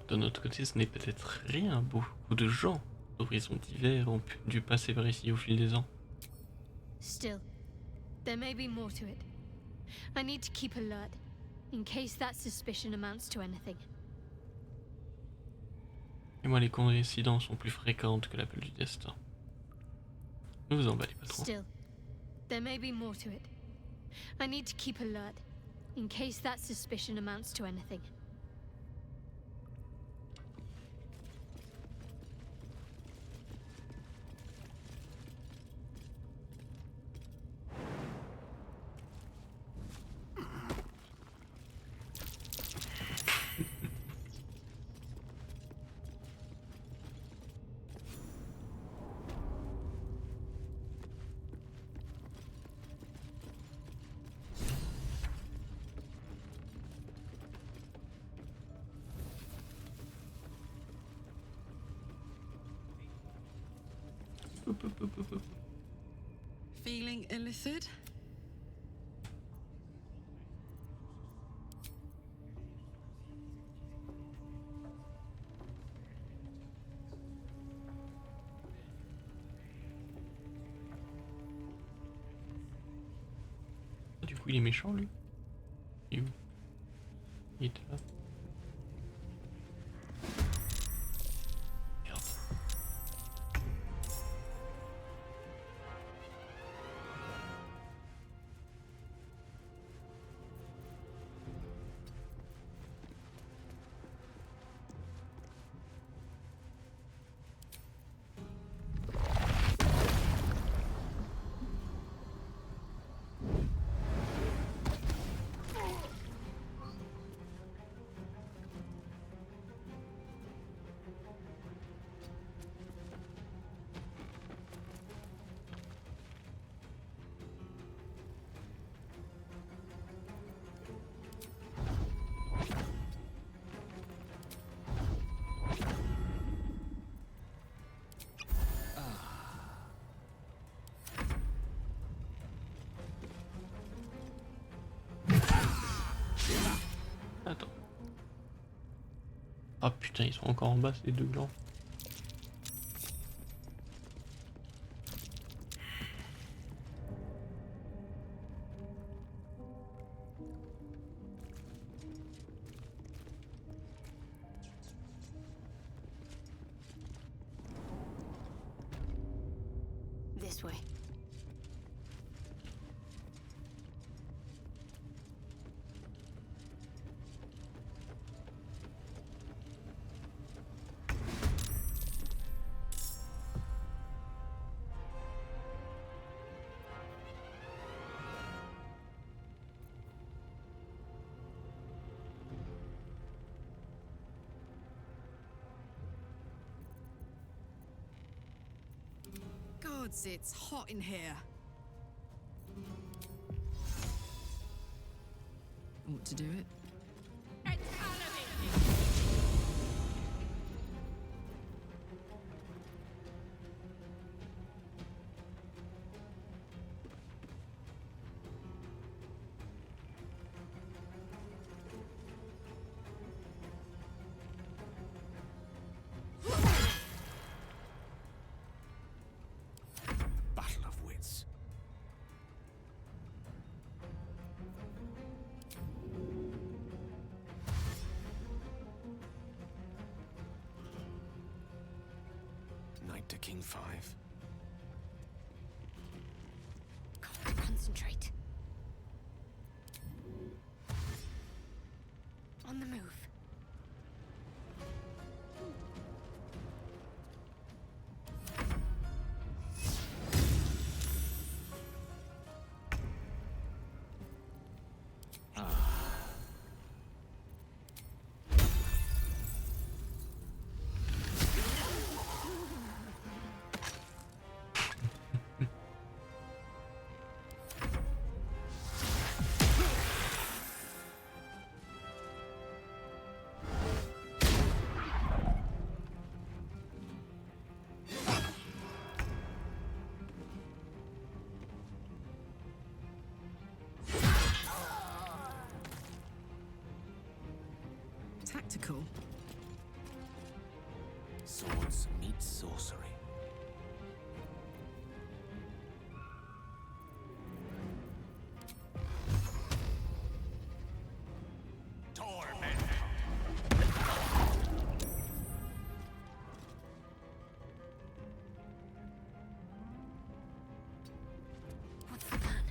De notre côté, ce n'est peut-être rien. Beaucoup de gens d'horizons divers ont dû passer par ici au fil des ans. Still, there may be more to it. I need to keep alert, in case that suspicion amounts to anything. Et moi, les coïncidences sont plus fréquentes que l'appel du destin. Ne vous emballez pas trop. Still, there may be more to it. I need to keep alert, in case that suspicion amounts to anything. Feeling illicit? Du coup, il est méchant, lui. Il est où? Il était là. Attends. Ah putain, ils sont encore en bas ces deux glands. This way. Gods, it's hot in here. Want to do it? Battle of wits. Knight to King 5. Concentrate. On the move. spectacle. Swords meet sorcery. What's the plan?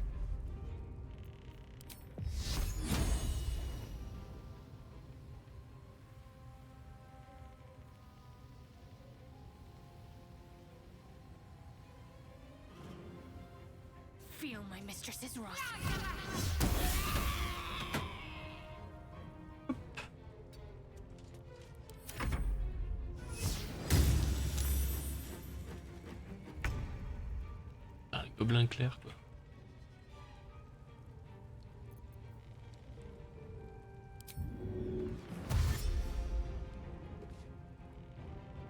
Feel my mistress's wrath. Ah, les gobelins clairs quoi.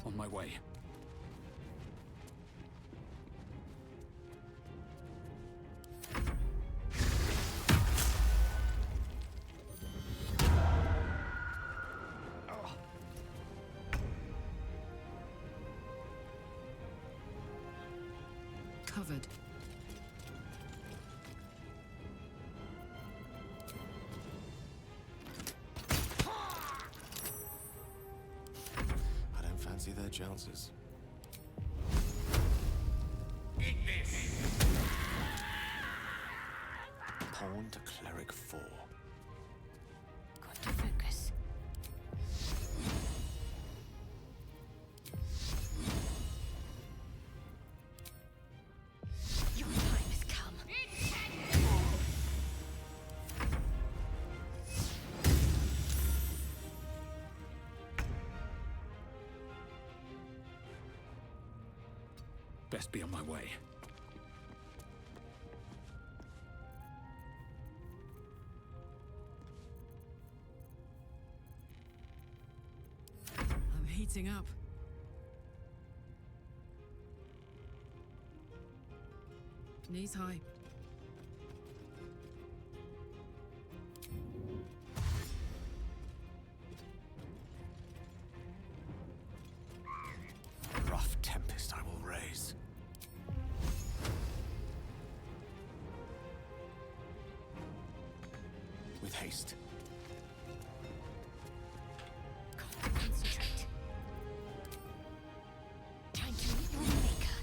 On my way. Covered. I don't fancy their chances. Pawn to cleric 4. Got to focus. Your time has come. Best be on my way. I'm heating up. Knees high. Rough tempest I will raise. With haste. Concentrate. Time to meet your maker.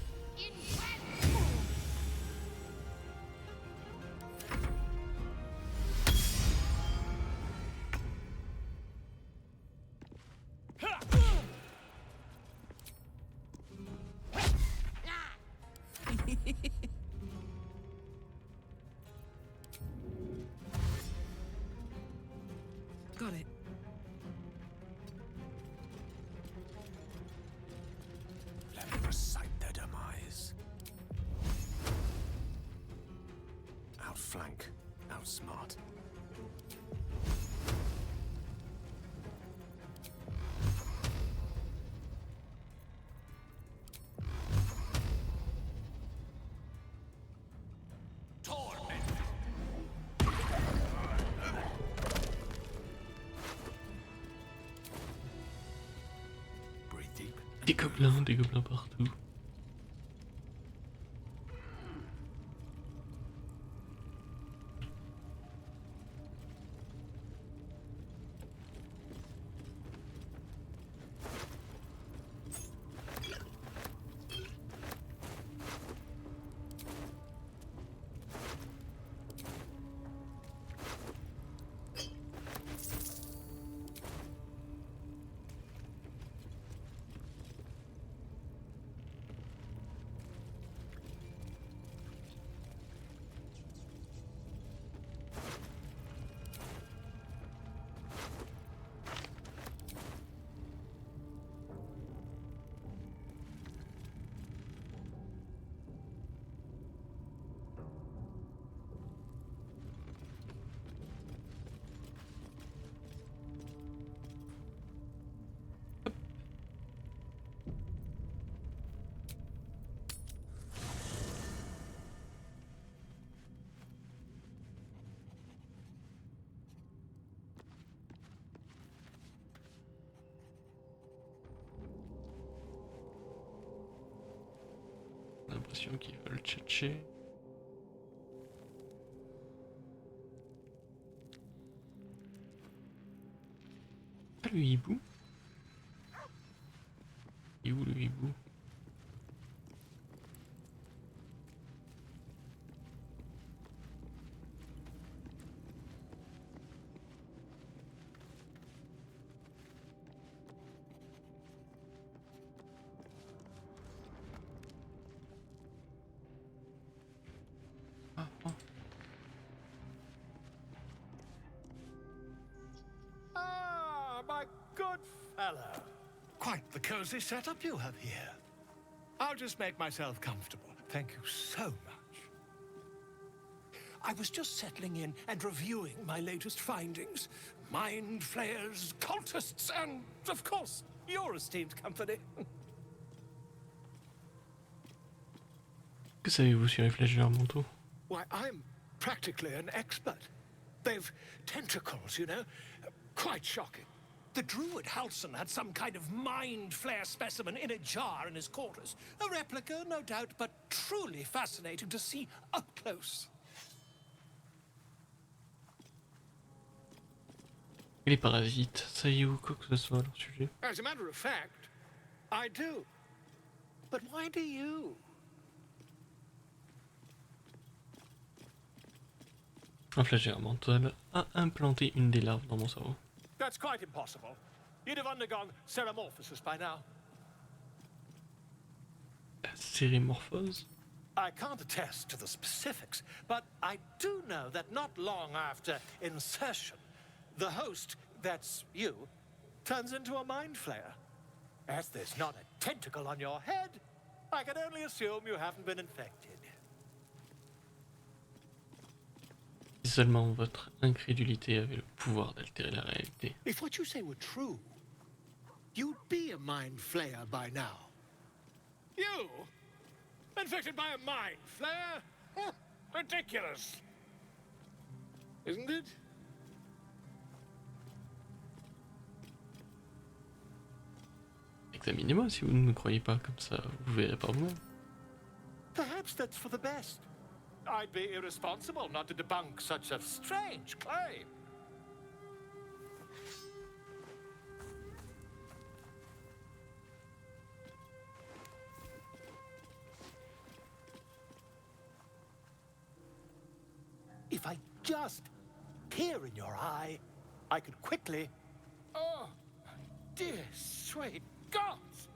Got it. Let me recite their demise. Outflank, outsmart. Breathe deep. Des gobelins partout. l'impression qu'ils veulent tchatcher. Ah, le hibou. Il est où le hibou? Ah, my good fellow. Quite the cozy setup you have here. I'll just make myself comfortable. Thank you so much. I was just settling in and reviewing my latest findings. Mind flayers, cultists, and, of course, your esteemed company. Que savez-vous sur les flagelleurs mentaux? Why, I'm practically an expert. They've tentacles, you know? Quite shocking. The druid Halson had some kind of mind flayer specimen in a jar in his quarters. A replica, no doubt, but truly fascinating to see up close. Et les parasites, savez-vous quoi que ce soit à leur sujet? As a matter of fact, I do. But why do you? Un flagelleur mental a implanté une des larves dans mon cerveau. That's quite impossible. You'd have undergone ceramorphosis by now. La cérémorphose? I can't attest to the specifics, but I do know that not long after insertion, the host, that's you, turns into a mind flayer. As there's not a tentacle on your head, I can only assume you haven't been infected. Si seulement votre incrédulité avait le pouvoir d'altérer la réalité. If what you say were true, you'd be a mind flayer by now. You? Infected by a mind flayer? Ridiculous. Isn't it? Examinez-moi si vous ne me croyez pas, comme ça vous verrez par vous-même. Perhaps that's for the best. I'd be irresponsible not to debunk such a strange claim. If I just peer in your eye, I could quickly... Oh, dear sweet gods!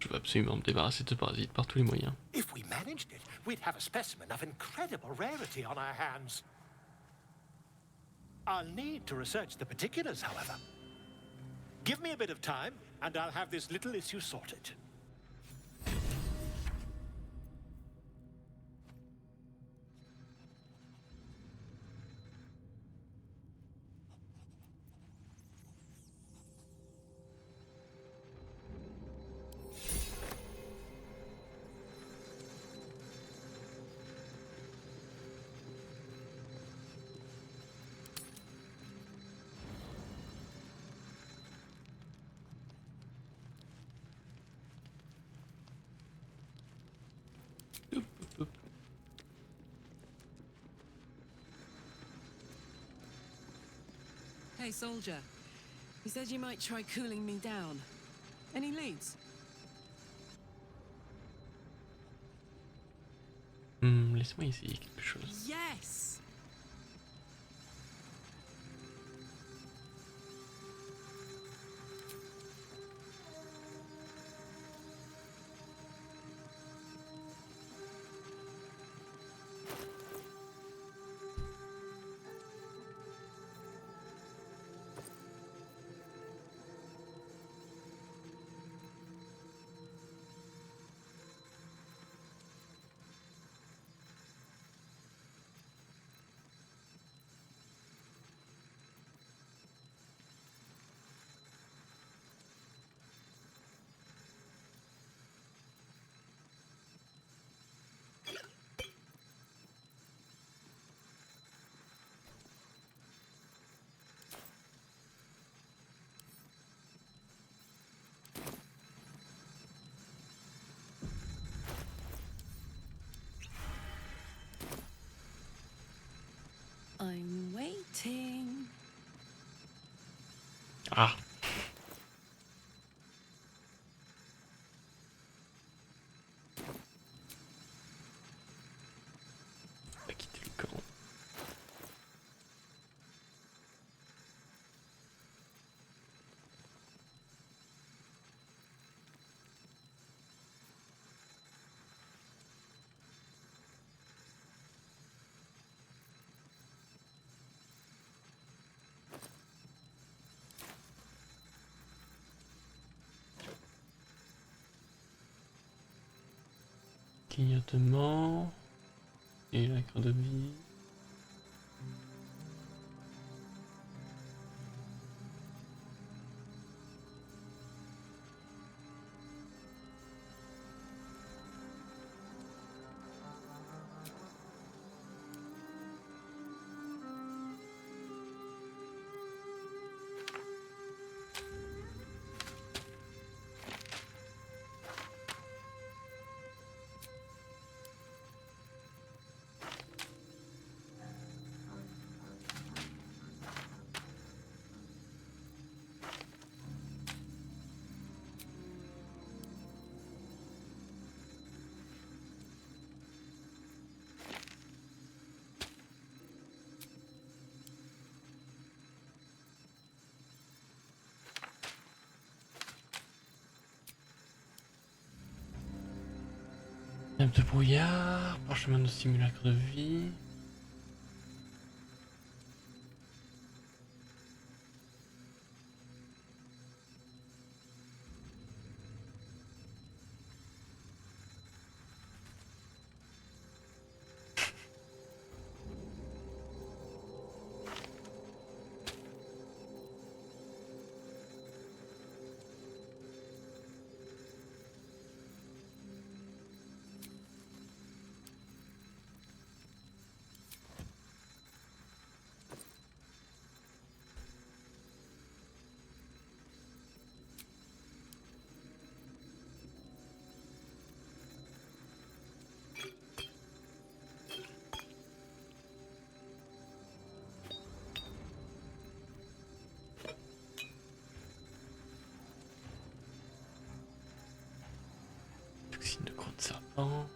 Je veux absolument me débarrasser de ce parasite par tous les moyens. If we managed it, we'd have a specimen of incredible rarity on our hands. I'll need to research the particulars, however. Give me a bit of time, and I'll have this little issue sorted. Hey, soldier. You said you might try cooling me down. Any leads? Laisse-moi essayer quelque chose. Yes! Ah. On va quitter le camp. Clignotement. Et la carte de vie. Nappe de brouillard, parchemin de simulacre de vie. Toxine de crotte de serpent.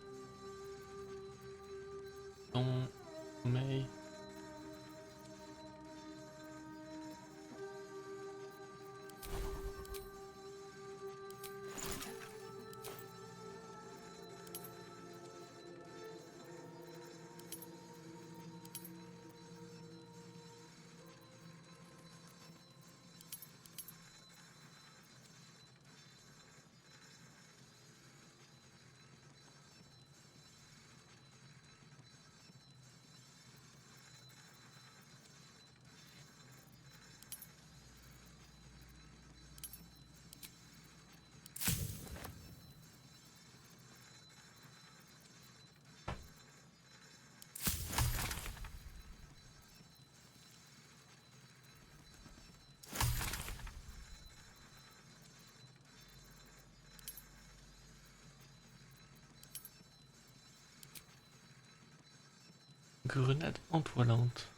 Non. Sommeil. Grenade entoilante.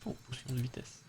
Oh, potion de vitesse.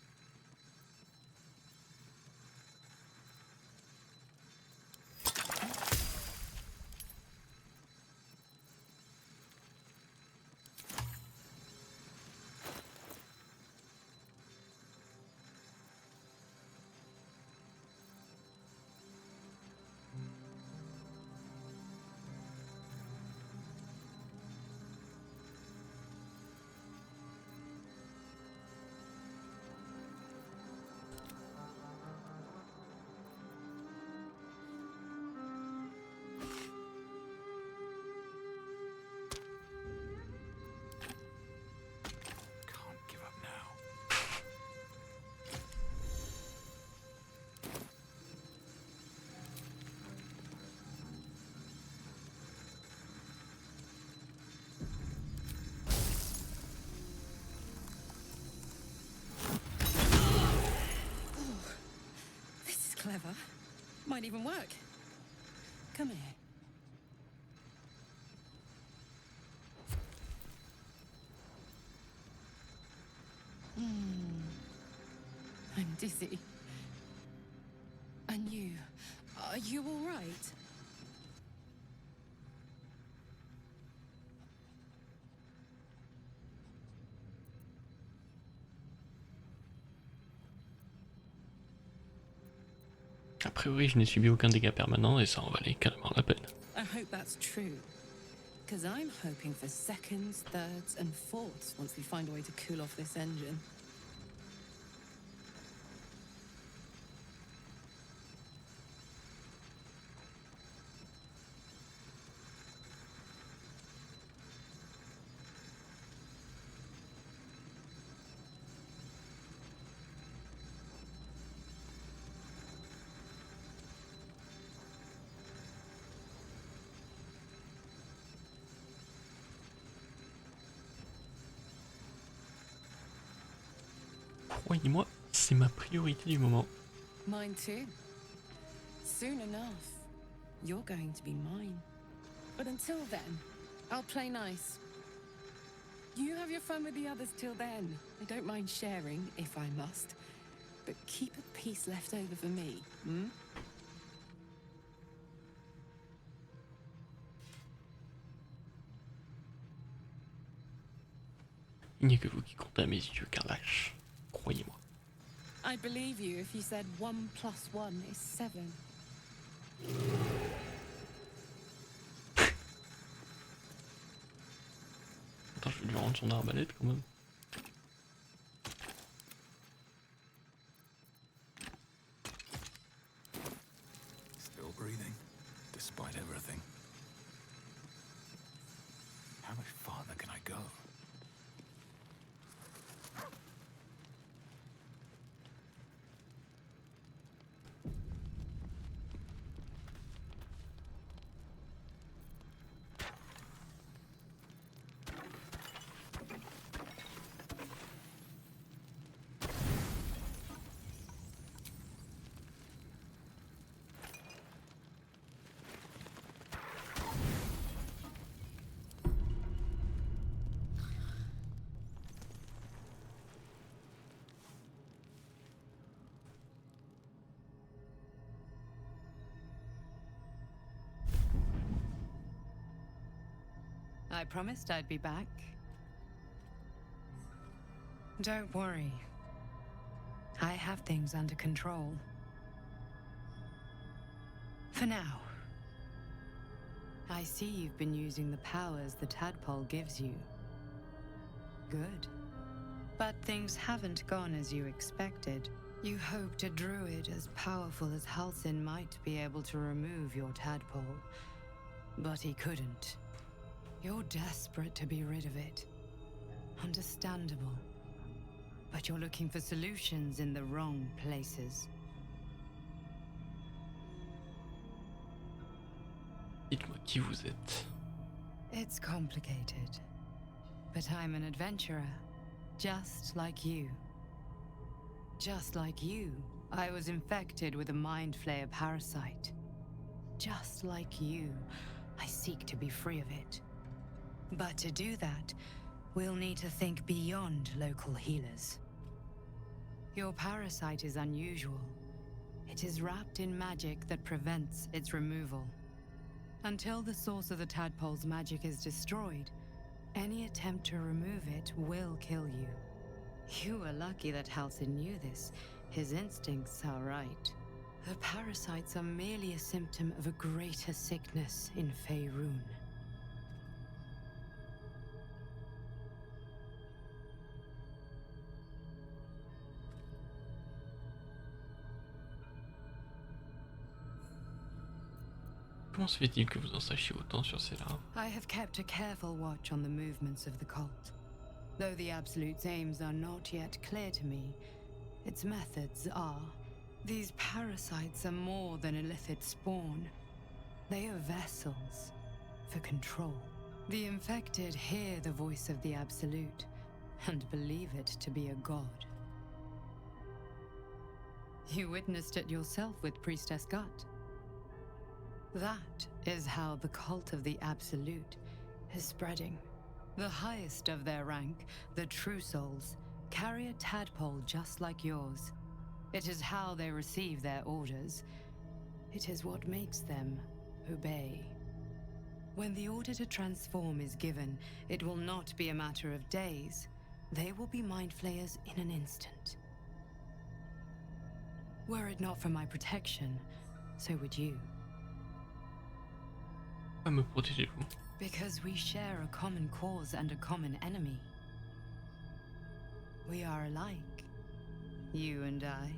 clever. Might even work. Come here. I'm dizzy. And you? Are you all right? A priori, je n'ai subi aucun dégât permanent et ça en valait carrément la peine. I hope that's true. Because I'm hoping for seconds, thirds, and fourths once we find a way to cool off this engine. Croyez-moi, c'est ma priorité du moment. Mine too. Soon enough, you're going to be mine. But until then, I'll play nice. You have your fun with the others till then. I don't mind sharing, if I must. But keep a piece left over for me, hmm? Il n'y a que vous qui comptez à mes yeux, Carlache. Croyez-moi. I'd believe you if you said 1 + 1 is 7. Attends, je vais lui rendre son arbalète quand même. Still breathing, despite everything. How much farther can I go? I promised I'd be back. Don't worry. I have things under control. For now. I see you've been using the powers the tadpole gives you. Good. But things haven't gone as you expected. You hoped a druid as powerful as Halsin might be able to remove your tadpole. But he couldn't. You're desperate to be rid of it. Understandable. But you're looking for solutions in the wrong places. Dites-moi qui vous êtes. It's complicated. But I'm an adventurer, just like you. Just like you, I was infected with a mind flayer parasite. Just like you, I seek to be free of it. But to do that, we'll need to think beyond local healers. Your parasite is unusual. It is wrapped in magic that prevents its removal. Until the source of the tadpole's magic is destroyed, any attempt to remove it will kill you. You were lucky that Halsin knew this. His instincts are right. The parasites are merely a symptom of a greater sickness in Faerun. Comment se fait-il que vous en sachiez autant sur ces larves? I have kept a careful watch on the movements of the cult. Though the Absolute's aims are not yet clear to me, its methods are. These parasites are more than illithid spawn. They are vessels for control. The infected hear the voice of the Absolute and believe it to be a god. You witnessed it yourself with Priestess Gut. That is how the cult of the Absolute is spreading. The highest of their rank, the True Souls, carry a tadpole just like yours. It is how they receive their orders. It is what makes them obey. When the order to transform is given, it will not be a matter of days. They will be mind flayers in an instant. Were it not for my protection, so would you. Pourquoi me protégez-vous? Because we share a common cause and a common enemy. We are alike, you and I.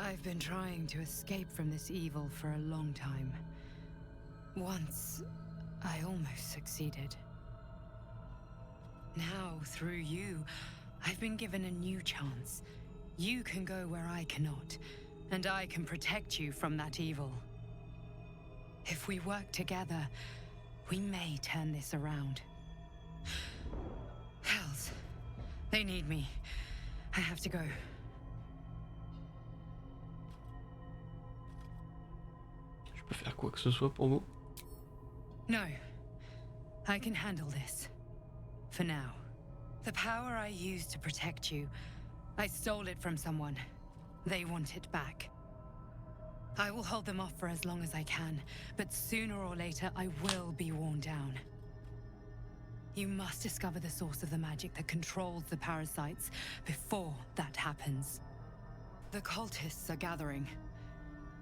I've been trying to escape from this evil for a long time. Once, I almost succeeded. Now, through you, I've been given a new chance. You can go where I cannot, and I can protect you from that evil. If we work together, we may turn this around. Hells, they need me. I have to go. Je peux faire quoi que ce soit pour vous? No. I can handle this. For now. The power I used to protect you, I stole it from someone. They want it back. I will hold them off for as long as I can, but sooner or later I will be worn down. You must discover the source of the magic that controls the parasites before that happens. The cultists are gathering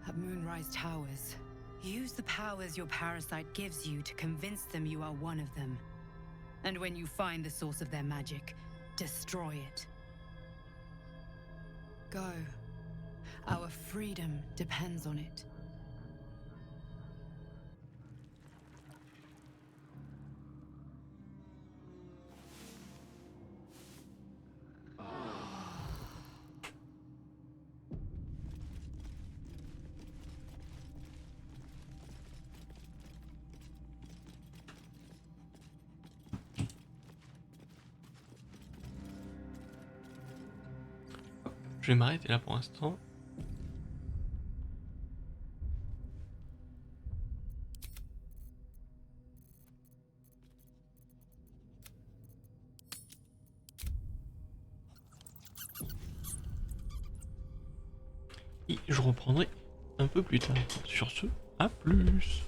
at Moonrise Towers. Use the powers your parasite gives you to convince them you are one of them. And when you find the source of their magic, destroy it. Go. Our freedom depends on it. Je vais m'arrêter là pour l'instant. Et je reprendrai un peu plus tard. Sur ce, à plus.